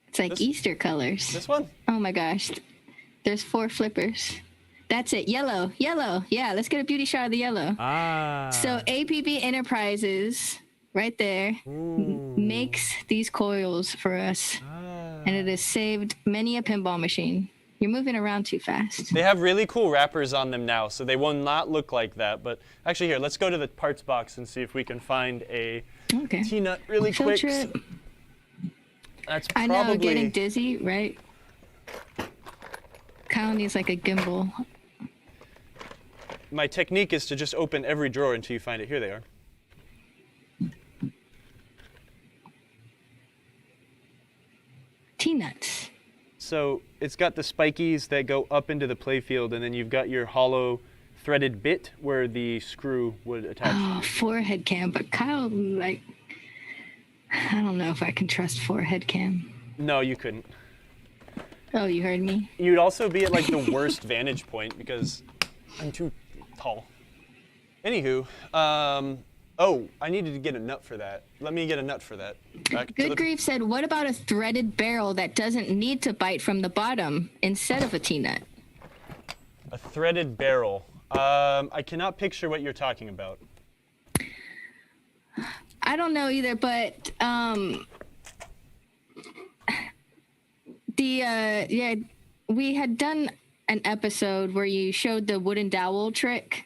It's like Easter colors. This one? Oh my gosh. There's 4 flippers. That's it. Yellow. Yellow. Yeah, let's get a beauty shot of the yellow. So APB Enterprises, right there, makes these coils for us. And it has saved many a pinball machine. You're moving around too fast. They have really cool wrappers on them now, so they will not look like that. But actually, here, let's go to the parts box and see if we can find a T-nut really quick. That's probably... I know, getting dizzy, right? Kyle needs like a gimbal. My technique is to just open every drawer until you find it. Here they are. T-nuts. So it's got the spikies that go up into the playfield, and then you've got your hollow threaded bit where the screw would attach. Oh, forehead cam. But Kyle, like, I don't know if I can trust forehead cam. No, you couldn't. Oh, you heard me? You'd also be at like the worst vantage point because I'm too tall. Anywho, oh, I needed to get a nut for that. Let me get a nut for that. Back to Good the- Grief said, what about a threaded barrel that doesn't need to bite from the bottom instead of a T-nut? A threaded barrel. I cannot picture what you're talking about. I don't know either, but yeah, we had done an episode where you showed the wooden dowel trick.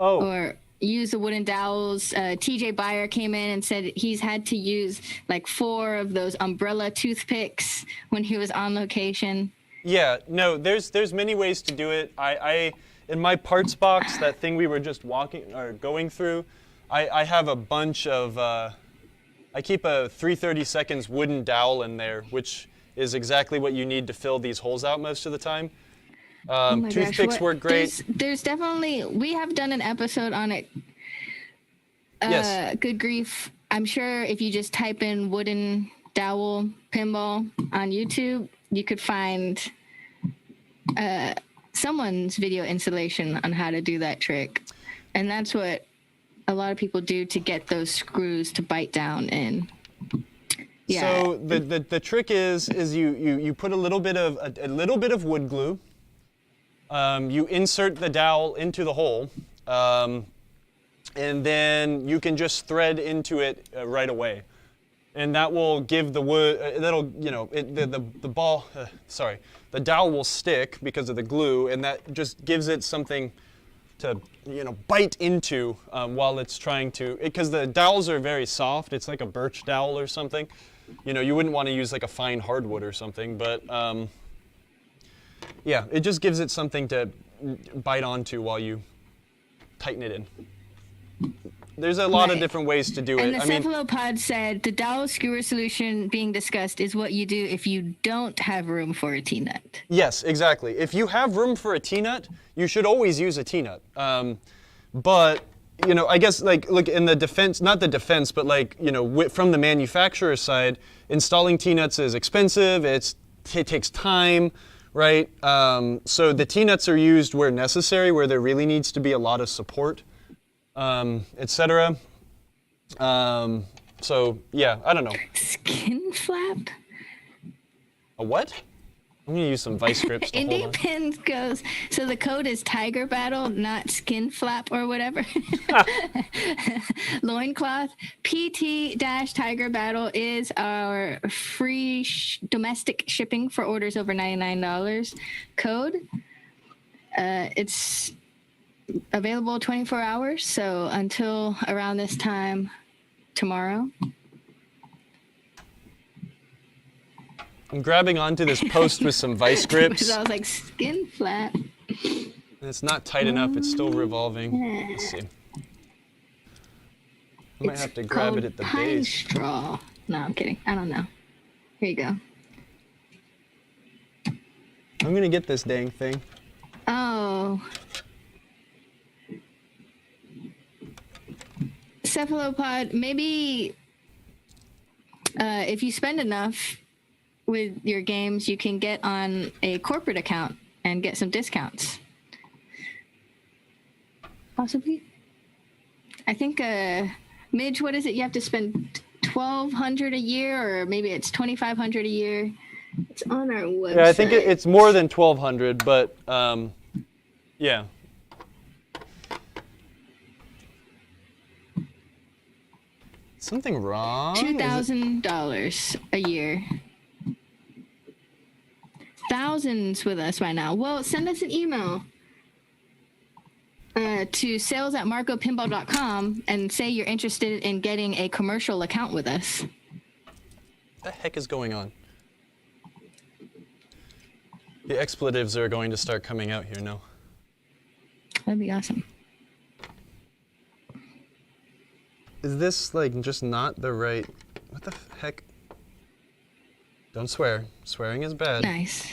Oh, Or use the wooden dowels. TJ Buyer came in and said he's had to use like 4 of those umbrella toothpicks when he was on location. yeah. No, there's many ways to do it. I in my parts box, that thing we were just walking or going through, I have a bunch of. I keep a 330 seconds wooden dowel in there, which is exactly what you need to fill these holes out most of the time. Oh my Toothpicks gosh, work great. There's definitely, we have done an episode on it. Yes. Good Grief. I'm sure if you just type in wooden dowel pinball on YouTube, you could find someone's video installation on how to do that trick. And that's what a lot of people do to get those screws to bite down in. Yeah. So the trick is you put a little bit of wood glue. You insert the dowel into the hole, and then you can just thread into it right away, and that will give the wood. That'll the dowel will stick because of the glue, and that just gives it something to bite into while it's trying to. Because the dowels are very soft. It's like a birch dowel or something. You wouldn't want to use like a fine hardwood or something, but. Yeah, it just gives it something to bite onto while you tighten it in. There's a lot of different ways to do it. And the cephalopod said the dowel skewer solution being discussed is what you do if you don't have room for a T-nut. Yes, exactly. If you have room for a T-nut, you should always use a T-nut. But I guess look in the defense, not the defense, but from the manufacturer's side, installing T-nuts is expensive. It takes time. Right, so the T-nuts are used where necessary, where there really needs to be a lot of support, etc. So yeah, I don't know. Skin flap? A what? I'm gonna use some vice grips to hold Indie on. Pins goes, so the code is Tiger Battle, not Skin Flap or whatever. Loincloth. PT-Tiger Battle is our free domestic shipping for orders over $99 code. It's available 24 hours, so until around this time tomorrow. I'm grabbing onto this post with some vice grips. I was like, Skin Flap. It's not tight enough. It's still revolving. Let's see. I might have to grab it at the pine base. straw. No, I'm kidding. I don't know. Here you go. I'm gonna get this dang thing. Oh. Cephalopod, maybe if you spend enough with your games, you can get on a corporate account and get some discounts. Possibly. I think, Midge, what is it? You have to spend $1,200 a year, or maybe it's $2,500 a year. It's on our website. Yeah, I think it's more than 1,200, but yeah. Something wrong? $2,000 a year. Thousands with us right now. Well, send us an email to sales@marcopinball.com and say you're interested in getting a commercial account with us. What the heck is going on? The expletives are going to start coming out here now. That'd be awesome. Is this just not the right? What the heck? Don't swear. Swearing is bad. Nice.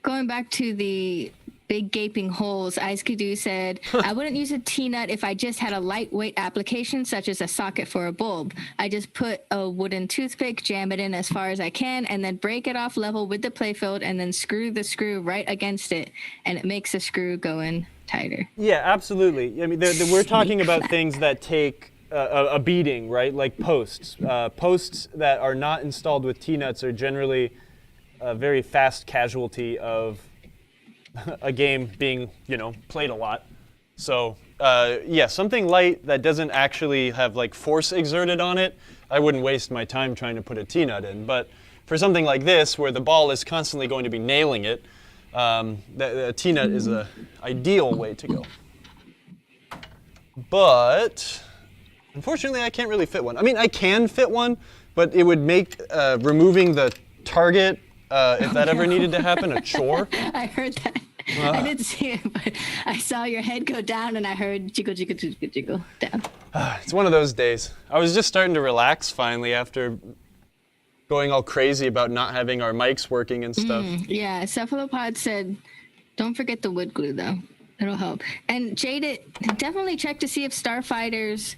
Going back to the big gaping holes, Ice Kidoo said, I wouldn't use a T-nut if I just had a lightweight application, such as a socket for a bulb. I just put a wooden toothpick, jam it in as far as I can, and then break it off level with the playfield, and then screw the screw right against it, and it makes the screw go in tighter. Yeah, absolutely. I mean, we're talking about things that take a beating, right? Like posts. Posts that are not installed with T-nuts are generally a very fast casualty of a game being, played a lot. So, yeah, something light that doesn't actually have like force exerted on it, I wouldn't waste my time trying to put a T-nut in. But for something like this, where the ball is constantly going to be nailing it, the T-nut is an ideal way to go. But unfortunately, I can't really fit one. I mean, I can fit one, but it would make removing the target, if that ever needed to happen, a chore. I heard that. I didn't see it, but I saw your head go down, and I heard jiggle, jiggle, jiggle, jiggle down. It's one of those days. I was just starting to relax finally after going all crazy about not having our mics working and stuff. Yeah, Cephalopod said, don't forget the wood glue, though. It'll help. And Jaded, definitely check to see if Starfighters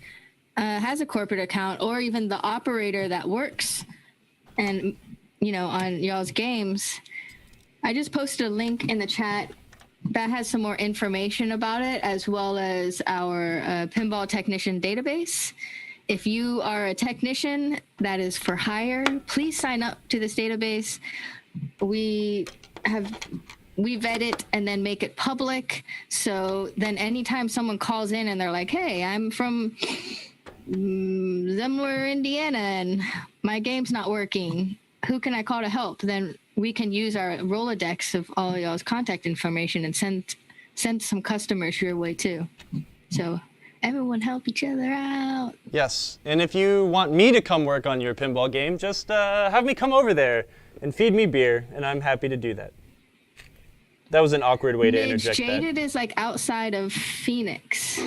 has a corporate account, or even the operator that works and on y'all's games. I just posted a link in the chat that has some more information about it, as well as our pinball technician database. If you are a technician that is for hire, please sign up to this database. We vet it and then make it public. So then anytime someone calls in and they're like, hey, I'm from somewhere, Indiana, and my game's not working, who can I call to help? Then we can use our Rolodex of all y'all's contact information and send some customers your way too. So everyone help each other out. Yes, and if you want me to come work on your pinball game, just have me come over there and feed me beer, and I'm happy to do that. That was an awkward way to interject that. Jaded is like outside of Phoenix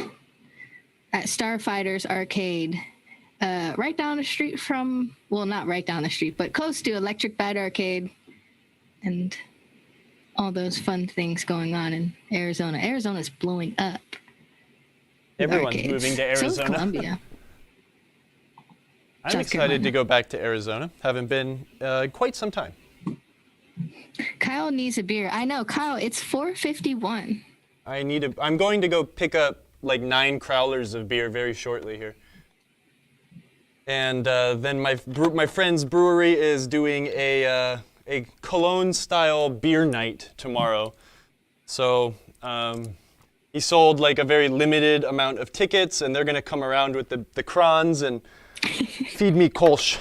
at Starfighters Arcade. Right down the street from, well, not right down the street, but close to Electric Bat Arcade and all those fun things going on in Arizona. Arizona's blowing up. Everyone's arcades. moving to Arizona. So is Columbia. I'm South excited Carolina. to go back to Arizona. Haven't been quite some time. Kyle needs a beer. I know, Kyle, it's $4.51. I'm going to go pick up like 9 crowlers of beer very shortly here. And then my friend's brewery is doing a Cologne-style beer night tomorrow. So he sold like a very limited amount of tickets, and they're going to come around with the crons and feed me Kolsch.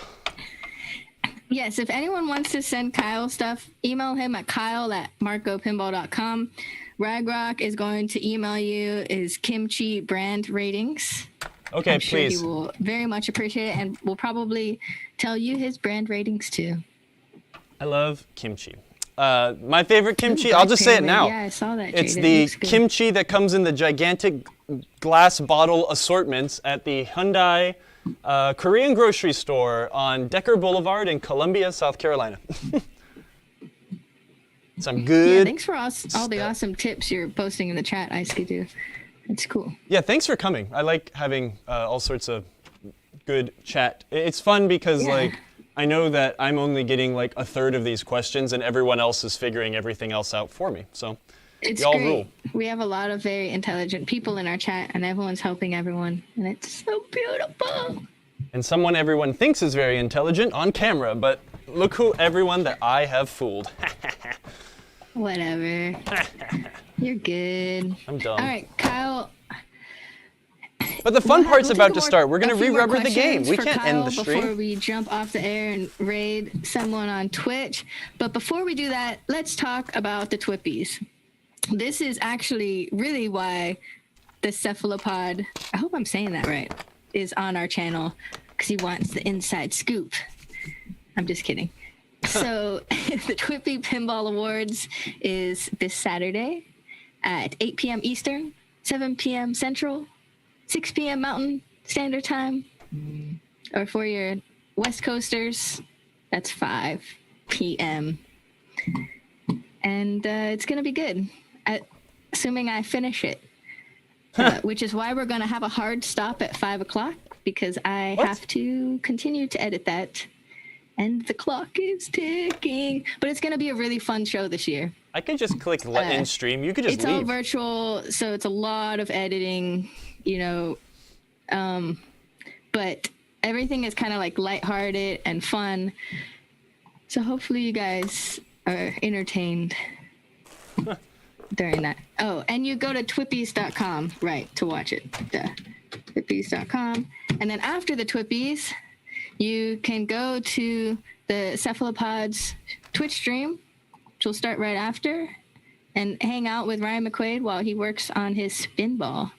Yes, if anyone wants to send Kyle stuff, email him at kyle@marcopinball.com. Ragrock is going to email you his kimchi brand ratings. Okay, I'm sure please. he will very much appreciate it, and will probably tell you his brand ratings too. I love kimchi. My favorite kimchi, I'll just say it now. Yeah, I saw that. It's Jade. It the looks good. kimchi that comes in the gigantic glass bottle assortments at the Hyundai Korean grocery store on Decker Boulevard in Columbia, South Carolina. Some Yeah, good. thanks for all the awesome tips you're posting in the chat, Ice Kidoo. It's cool. Yeah, thanks for coming. I like having all sorts of good chat. It's fun because like I know that I'm only getting like a third of these questions, and everyone else is figuring everything else out for me. So It's y'all great. rule. We have a lot of very intelligent people in our chat, and everyone's helping everyone, and it's so beautiful. And someone everyone thinks is very intelligent on camera, but look who everyone that I have fooled. Whatever. You're good. I'm dumb. All right, Kyle. But the fun part's we'll about take to a start. We're going a to few more re-rubber the game. questions We for can't Kyle end the before stream. we jump off the air and raid someone on Twitch. But before we do that, let's talk about the Twippies. This is actually really why the cephalopod, I hope I'm saying that right, is on our channel, because he wants the inside scoop. I'm just kidding. So the Twippy Pinball Awards is this Saturday at 8 p.m. Eastern, 7 p.m. Central, 6 p.m. Mountain Standard Time. Or for your West Coasters, That's 5 p.m. And it's going to be good, assuming I finish it. Which is why we're going to have a hard stop at 5 o'clock, because I have to continue to edit that. And the clock is ticking. But it's going to be a really fun show this year. I could just click end stream. You could just It's leave. all virtual, so it's a lot of editing, you know. But everything is kind of like lighthearted and fun. So hopefully you guys are entertained during that. Oh, and you go to twippies.com, right, to watch it. Twippies.com. And then after the Twippies, you can go to the Cephalopods Twitch stream, which will start right after, and hang out with Ryan McQuaid while he works on his spinball,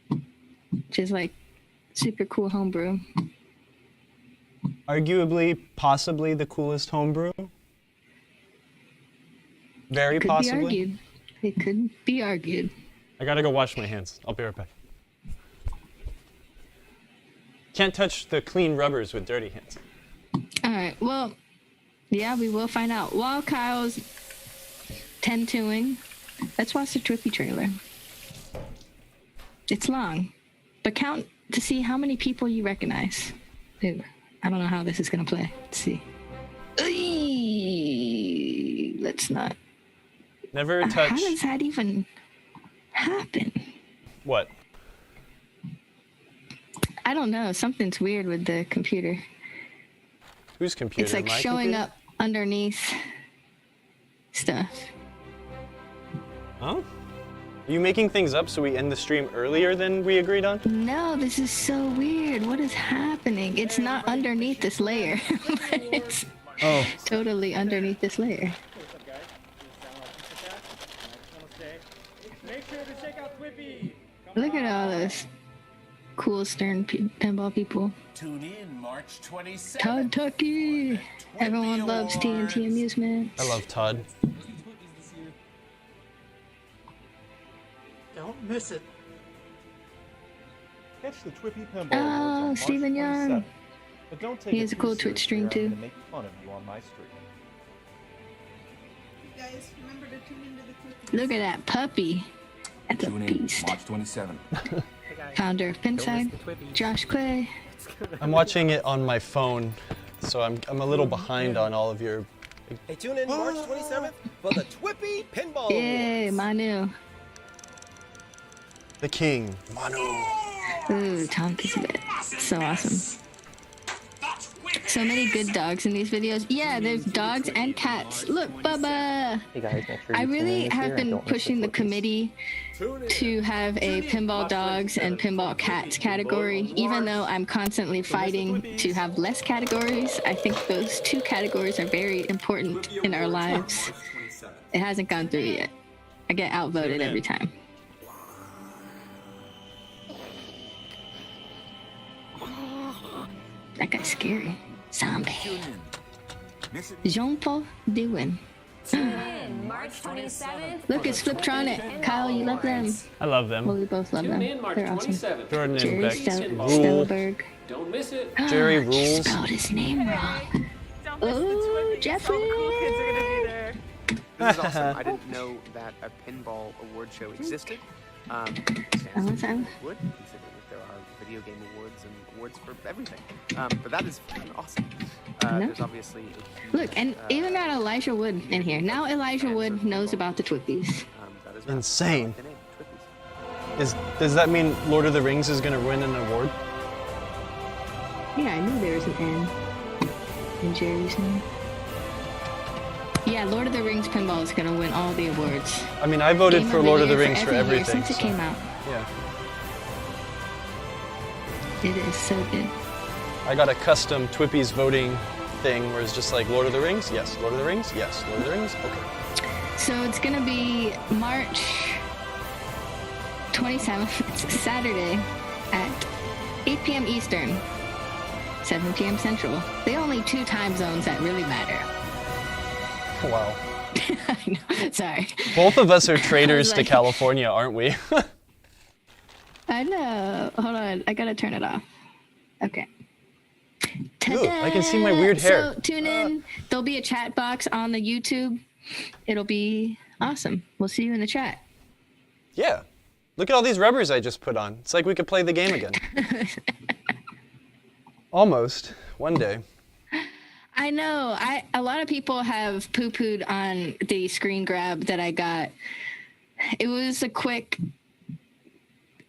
which is like super cool homebrew. Arguably, possibly the coolest homebrew. Very Could possibly. be argued. It could be argued. I gotta go wash my hands. I'll be right back. Can't touch the clean rubbers with dirty hands. All right. Well, yeah, we will find out. While Kyle's 10-2ing, let's watch the Twippy trailer. It's long, but count to see how many people you recognize. Ooh, I don't know how this is gonna play. Let's see. Let's not. Never How touch. does that even happen? What? I don't know. Something's weird with the computer. Whose computer? It's like My showing computer? up underneath stuff. Oh? Are you making things up so we end the stream earlier than we agreed on? No, this is so weird. What is happening? It's not underneath this layer. But it's totally underneath this layer. Look at all those cool Stern pinball people. Tune in March 27th. Todd Tucky. Everyone loves TNT Amusements. I love Todd. Don't miss it. Catch the Twippy Pinball Oh, Awards on March Stephen Young. 27th. But don't take He it has a too cool Twitch seriously, stream, or too. I'm gonna make fun of you on my stream. You guys remember to tune into the Twitter. Look at that puppy. That's a Tune in beast. March 27th. Founder of PinTech, Josh Clay. I'm watching it on my phone, so I'm a little behind on all of your. Hey, tune in March 27th for the Twippy Pinball Yay, Awards. Manu. The king, Manu. Ooh, Tom Kisbet. So awesome. So many good dogs in these videos. Yeah, there's dogs and cats. Look, Bubba. Hey guys, make sure I you tune in really this have year and been don't miss pushing the Twippies. committee to have a pinball dogs and pinball cats category. Even though I'm constantly fighting to have less categories, I think those two categories are very important in our lives. It hasn't gone through yet. I get outvoted every time. That guy's scary. Zombie. Jean-Paul Dewin. March 27th. Look, it's Fliptronic. Kyle, you love them. I love Well, them. we both love them. They're awesome. Jordan and Jerry Beck rule. Stellberg. Don't miss it. Jerry She rules. spelled his name wrong. Oh, Jeffrey. This is awesome. I didn't know that a pinball award show existed. What's that? Would consider that there are video game awards and awards for everything. But that is freaking awesome. There's obviously a huge, Look, and even got Elijah Wood in here. Now Elijah Wood knows about the Twippies. that is Insane. the name, Twippies. Does that mean Lord of the Rings is gonna win an award? Yeah, I knew there was an N in Jerry's name. Yeah, Lord of the Rings pinball is gonna win all the awards. I mean, I voted Game for Lord of the year Rings for every year everything. since it so, came out. Yeah. It is so good. I got a custom Twippies voting thing where it's just like Lord of the Rings, yes. Lord of the Rings, yes. Lord of the Rings, okay. So it's gonna be March 27th. It's Saturday at 8 p.m. Eastern, 7 p.m. Central. The only two time zones that really matter. Wow. I know. Sorry. Both of us are traitors to like- California, aren't we? I know. Hold on. I gotta turn it off. Okay. Ooh, I can see my weird hair. So tune in. There'll be a chat box on the YouTube. It'll be awesome. We'll see you in the chat. Yeah. Look at all these rubbers I just put on. It's like we could play the game again. Almost. One day. I know. A lot of people have poo-pooed on the screen grab that I got. It was a quick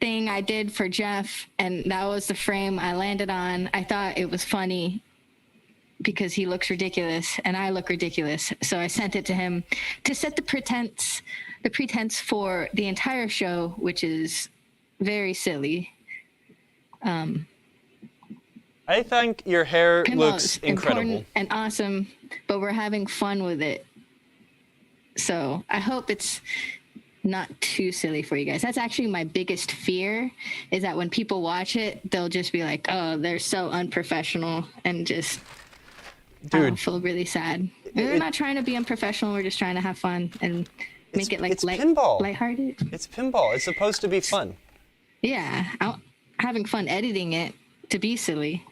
thing I did for Jeff, and that was the frame I landed on. I thought it was funny because he looks ridiculous and I look ridiculous. So I sent it to him to set the pretense for the entire show, which is very silly. I think your hair Pinball looks is incredible. important and awesome, but we're having fun with it. So I hope it's not too silly for you guys. That's actually my biggest fear, is that when people watch it, they'll just be like, oh, they're so unprofessional, and just Dude, feel really sad. We're not trying to be unprofessional. We're just trying to have fun and make it like it's pinball. lighthearted. It's pinball. It's supposed to be fun. Yeah, having fun editing it to be silly.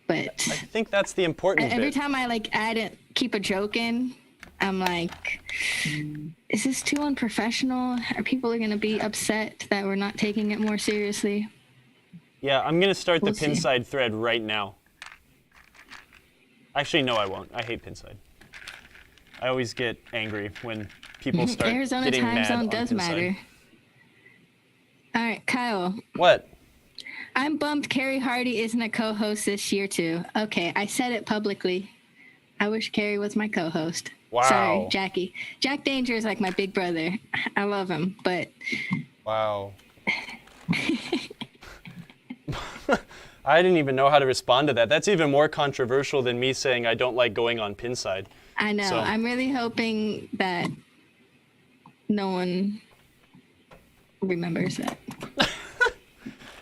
But I think that's the important every bit. time I like add it, keep a joke in, I'm like, is this too unprofessional? Are people going to be upset that we're not taking it more seriously? Yeah, I'm going to start We'll the see. pinside thread right now. Actually, no, I won't. I hate pinside. I always get angry when people start Arizona getting time mad zone on does pinside. matter. All right, Kyle. What? I'm bummed Carrie Hardy isn't a co-host this year too. Okay, I said it publicly. I wish Carrie was my co-host. Wow. Sorry, Jackie. Jack Danger is like my big brother. I love him, but Wow. I didn't even know how to respond to that. That's even more controversial than me saying I don't like going on pinside. I know. So- I'm really hoping that no one remembers that.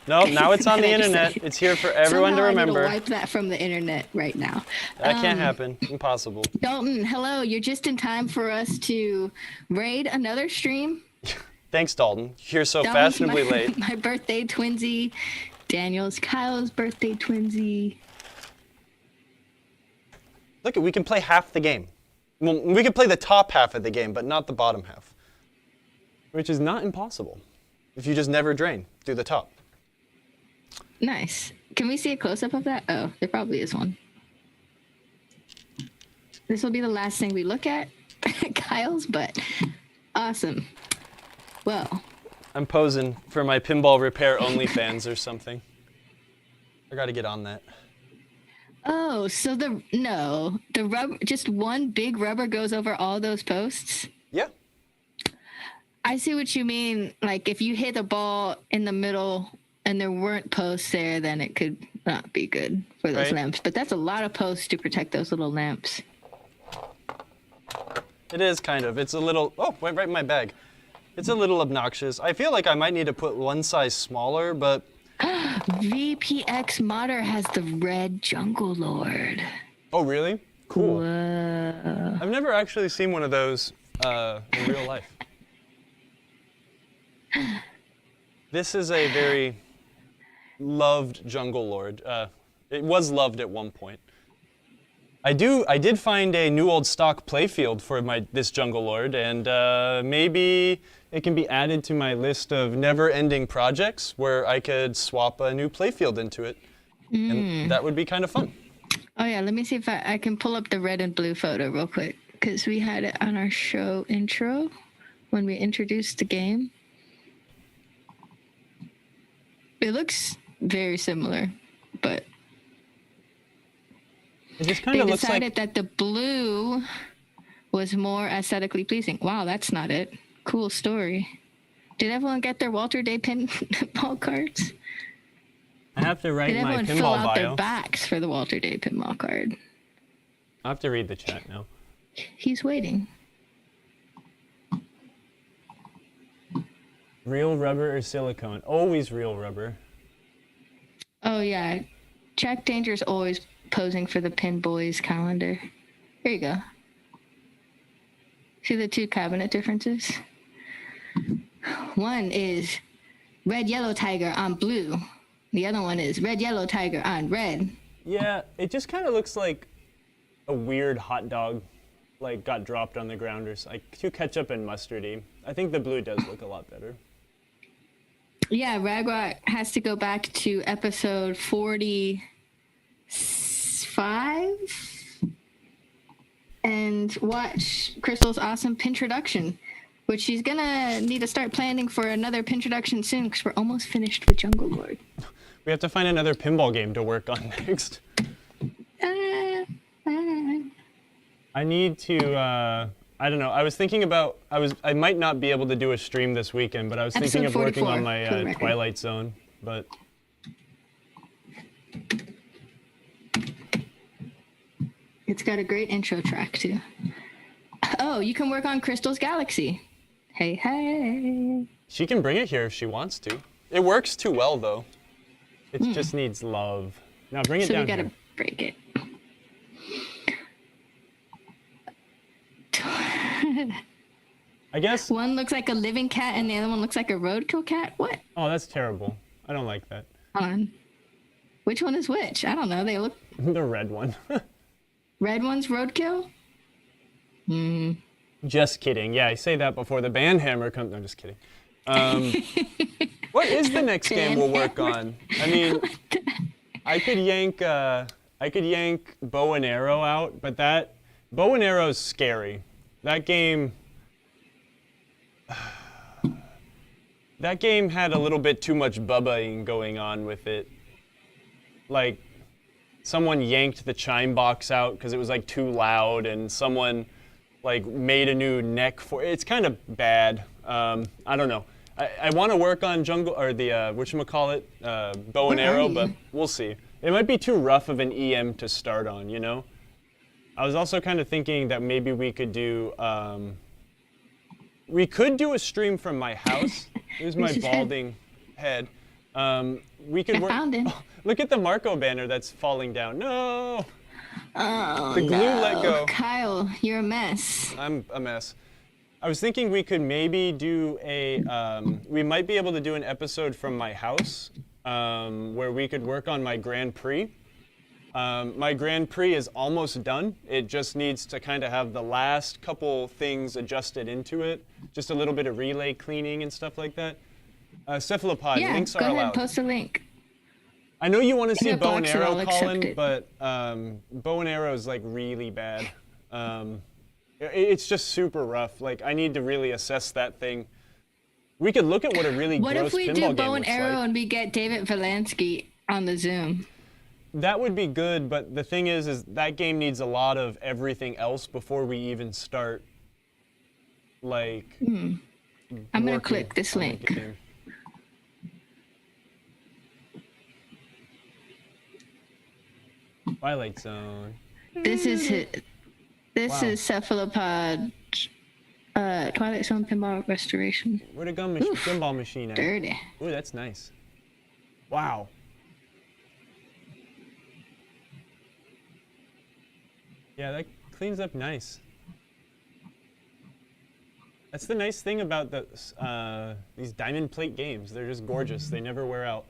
No, now it's on the Can I just internet. say- It's here for everyone to Somehow remember. I need to wipe that from the internet right now. That can't happen. Impossible. Dalton, hello. You're just in time for us to raid another stream. Thanks, Dalton. You're so Dalton's fashionably my, late. My birthday twinsy. Daniel's Kyle's birthday twinsy. Look, we can play half the game. Well, we can play the top half of the game, but not the bottom half. Which is not impossible if you just never drain through the top. Nice. Can we see a close-up of that? Oh, there probably is one. This will be the last thing we look at, Kyle's, but awesome. Well, I'm posing for my pinball repair OnlyFans or something. I gotta get on that. oh, so the rubber, just one big rubber goes over all those posts? Yeah. I see what you mean. Like if you hit a ball in the middle and there weren't posts there, then it could not be good for those Right. lamps. But that's a lot of posts to protect those little lamps. It is kind of. It's a little. Oh, went right in my bag. It's a little obnoxious. I feel like I might need to put one size smaller, but VPX Modder has the red Jungle Lord. oh, really? Cool. Whoa. I've never actually seen one of those in real life. This is a very loved Jungle Lord. It was loved at one point. I did find a new old stock playfield for this Jungle Lord, and maybe it can be added to my list of never-ending projects where I could swap a new playfield into it, and that would be kind of fun. Oh yeah, let me see if I can pull up the red and blue photo real quick, because we had it on our show intro when we introduced the game. It looks very similar, but It just kind they of looks decided like that the blue was more aesthetically pleasing. Wow, that's not it. Cool story. Did everyone get their Walter Day pinball cards? I have to write Did my everyone fill pinball out bio. their backs for the Walter Day pinball card? I have to read the chat now. He's waiting. Real rubber or silicone? Always real rubber. Oh yeah, Jack Danger's always posing for the Pin Boys calendar. Here you go. See the two cabinet differences? One is red yellow tiger on blue. The other one is red yellow tiger on red. Yeah, it just kind of looks like a weird hot dog, like got dropped on the ground or like too ketchup and mustardy. I think the blue does look a lot better. Yeah, Ragnarok has to go back to episode 45 and watch Crystal's awesome Pintroduction, which she's gonna need to start planning for another Pintroduction soon because we're almost finished with Jungle Lord. We have to find another pinball game to work on next. I need to, I don't know, I was thinking about, I might not be able to do a stream this weekend, but I was thinking of working on my Twilight Zone, but. It's got a great intro track too. Oh, you can work on Crystal's Galaxy. Hey, hey. She can bring it here if she wants to. It works too well though. It just needs love. Now bring it down. So we gotta here. break it. I guess one looks like a living cat and the other one looks like a roadkill cat. What? Oh, that's terrible. I don't like that. Hold on. Which one is which? I don't know. They look. The red one. Red one's roadkill? Just kidding. Yeah, I say that before the band hammer comes. No, I'm just kidding. What is the next game we'll work on? I mean, I could yank bow and arrow out, but that bow and arrow is scary. That game had a little bit too much bubbaing going on with it. Like, someone yanked the chime box out because it was like too loud, and someone like made a new neck for it. It's kind of bad. I don't know. I want to work on jungle or the whatchamacallit, bow and arrow, but we'll see. It might be too rough of an EM to start on, you know. I was also kind of thinking that maybe we could do a stream from my house. Here's my balding head. We could work. Oh, look at the Marco banner that's falling down. No. Oh, the glue let go. Kyle, you're a mess. I'm a mess. I was thinking we could maybe do we might be able to do an episode from my house where we could work on my Grand Prix. My Grand Prix is almost done. It just needs to kind of have the last couple things adjusted into it. Just a little bit of relay cleaning and stuff like that. Cephalopod, links are allowed. Yeah, go ahead, post a link. I know you want to see bow and arrow, Colin, but bow and arrow is like really bad. It's just super rough. Like, I need to really assess that thing. We could look at what a really gross pinball game looks like. What if we do bow and arrow and we get David Valansky on the Zoom? That would be good, but the thing is that game needs a lot of everything else before we even start. Like, I'm gonna click this link. Twilight Zone. This is is Cephalopod. Twilight Zone pinball restoration. Where'd a pinball machine at? Dirty. Ooh, that's nice. Wow. Yeah, that cleans up nice. That's the nice thing about these diamond plate games. They're just gorgeous. They never wear out.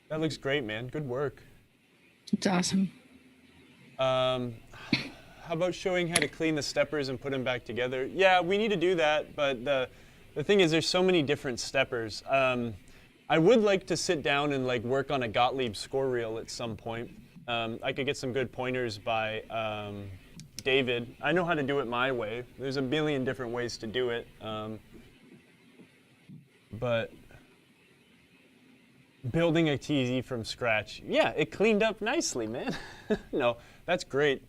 That looks great, man. Good work. It's awesome. How about showing how to clean the steppers and put them back together? Yeah, we need to do that, but the thing is there's so many different steppers. I would like to sit down and like work on a Gottlieb score reel at some point. I could get some good pointers by David. I know how to do it my way. There's a billion different ways to do it. But building a TZ from scratch, yeah, it cleaned up nicely, man. No, that's great.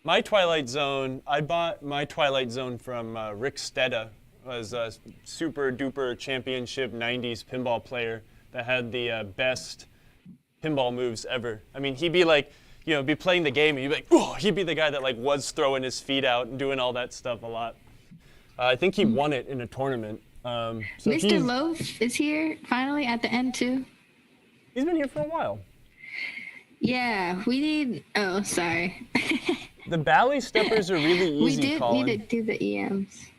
My Twilight Zone, I bought my Twilight Zone from Rick Stedda, was a super duper championship 90s pinball player that had the best pinball moves ever. I mean, he'd be like, be playing the game and you'd be like, oh, he'd be the guy that like was throwing his feet out and doing all that stuff a lot. I think he won it in a tournament. So Mr. Loaf is here finally at the end too. He's been here for a while. Yeah, we need, oh, sorry. The Bally steppers are really easy, We did Colin. need to do the EMs.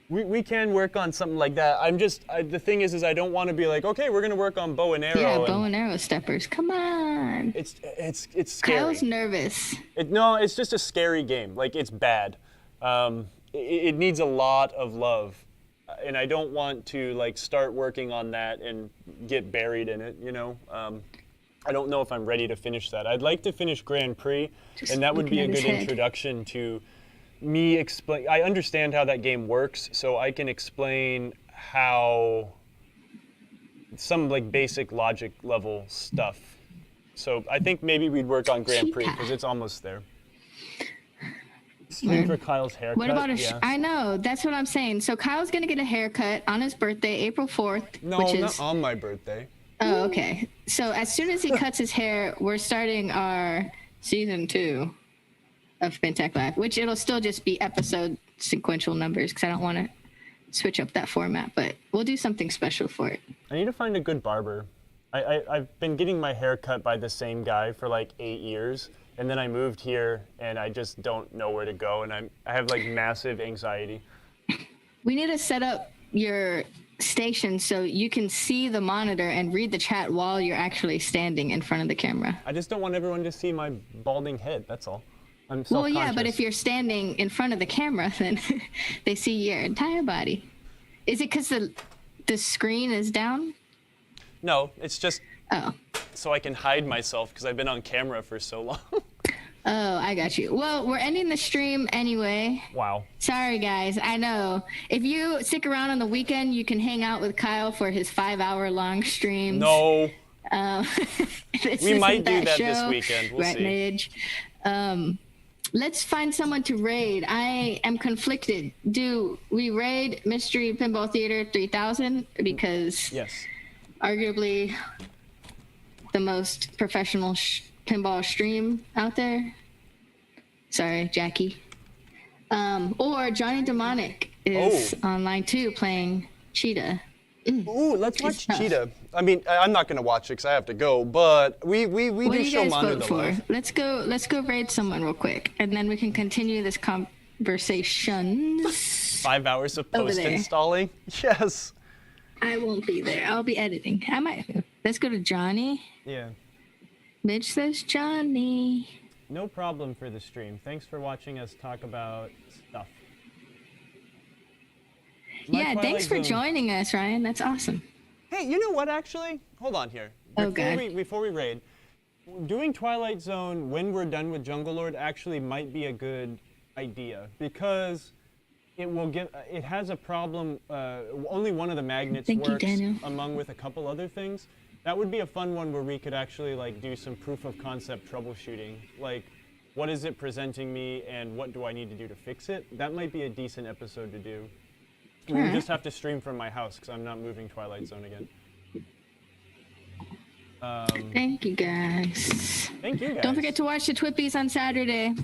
We can work on something like that. The thing is I don't want to be like, okay, we're gonna work on bow and arrow. Yeah, bow and arrow steppers. Come on. It's scary. Kyle's nervous. No, it's just a scary game. Like, it's bad. It needs a lot of love, and I don't want to like start working on that and get buried in it. You know. I don't know if I'm ready to finish that. I'd like to finish Grand Prix, and that would be a good introduction to me explain. I understand how that game works, so I can explain how some like basic logic level stuff. So I think maybe we'd work on Grand Prix because it's almost there. Stream for Kyle's haircut. What about I know, that's what I'm saying. So Kyle's gonna get a haircut on his birthday, April 4th. No, which not is... on my birthday. Oh, okay. So as soon as he cuts his hair, we're starting our season 2 of PinTech Live, which it'll still just be episode sequential numbers because I don't want to switch up that format, but we'll do something special for it. I need to find a good barber. I've been getting my hair cut by the same guy for like 8 years, and then I moved here and I just don't know where to go, and I have like massive anxiety. We need to set up your station so you can see the monitor and read the chat while you're actually standing in front of the camera. I just don't want everyone to see my balding head, that's all. I'm Well, self-conscious. yeah, but if you're standing in front of the camera, then they see your entire body. Is it because the screen is down? No, it's just so I can hide myself because I've been on camera for so long. Oh, I got you. Well, we're ending the stream anyway. Wow. Sorry, guys. I know. If you stick around on the weekend, you can hang out with Kyle for his 5-hour-long streams. No. We might do that this weekend. We'll see. Midge. Let's find someone to raid. I am conflicted. Do we raid Mystery Pinball Theater 3000? Because yes, arguably the most professional pinball stream out there. Sorry, Jackie. Or Johnny Demonic is online too, playing Cheetah. Ooh, let's watch Cheetah. I mean, I'm not gonna watch it because I have to go, but we what do do you show guys Manu vote the for? love. Let's go raid someone real quick, and then we can continue this conversation. 5 hours of Over post there. installing. Yes. I won't be there. I'll be editing. I might. Let's go to Johnny. Yeah. Mitch says Johnny. No problem for the stream. Thanks for watching us talk about stuff. Yeah, thanks for Zone. joining us, Ryan. That's awesome. Hey, you know what? Actually, hold on here. Before we raid, Doing Twilight Zone when we're done with Jungle Lord actually might be a good idea because it has a problem. Only one of the magnets works among with a couple other things. That would be a fun one where we could actually like do some proof of concept troubleshooting. Like, what is it presenting me and what do I need to do to fix it? That might be a decent episode to do. We would just have to stream from my house because I'm not moving Twilight Zone again. Thank you, guys. Thank you, guys. Don't forget to watch the Twippies on Saturday.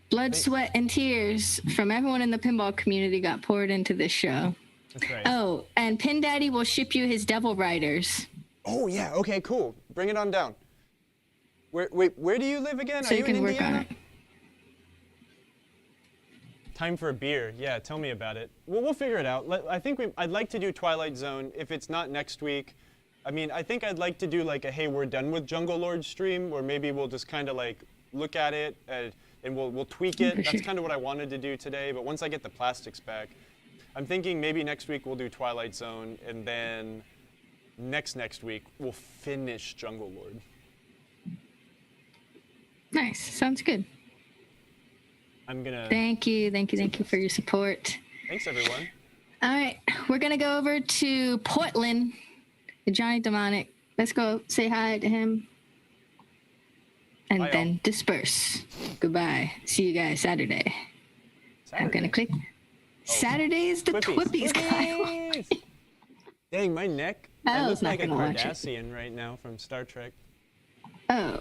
Blood, sweat, and tears from everyone in the pinball community got poured into this show. That's right. Oh, and Pin Daddy will ship you his Devil Riders. Oh yeah, okay, cool. Bring it on down. Where do you live again? So Are you you in can work Indiana? on it. Time for a beer. Yeah, tell me about it. Well, we'll figure it out. I'd like to do Twilight Zone. If it's not next week, I mean, I think I'd like to do like a hey, we're done with Jungle Lord stream, where maybe we'll just kind of like look at it and we'll tweak it. That's kind of what I wanted to do today. But once I get the plastics back, I'm thinking maybe next week we'll do Twilight Zone, and then next week we'll finish Jungle Lord. Nice. Sounds good. I'm gonna. Thank you for your support. Thanks, everyone. All right, we're gonna go over to Portland, the Johnny Demonic. Let's go say hi to him, and Bye, then disperse. Goodbye. See you guys Saturday. I'm gonna click. Saturday is the Twippies, Kyle. Dang, my neck. I I was look like not a gonna watch it. Cardassian right now from Star Trek. Oh,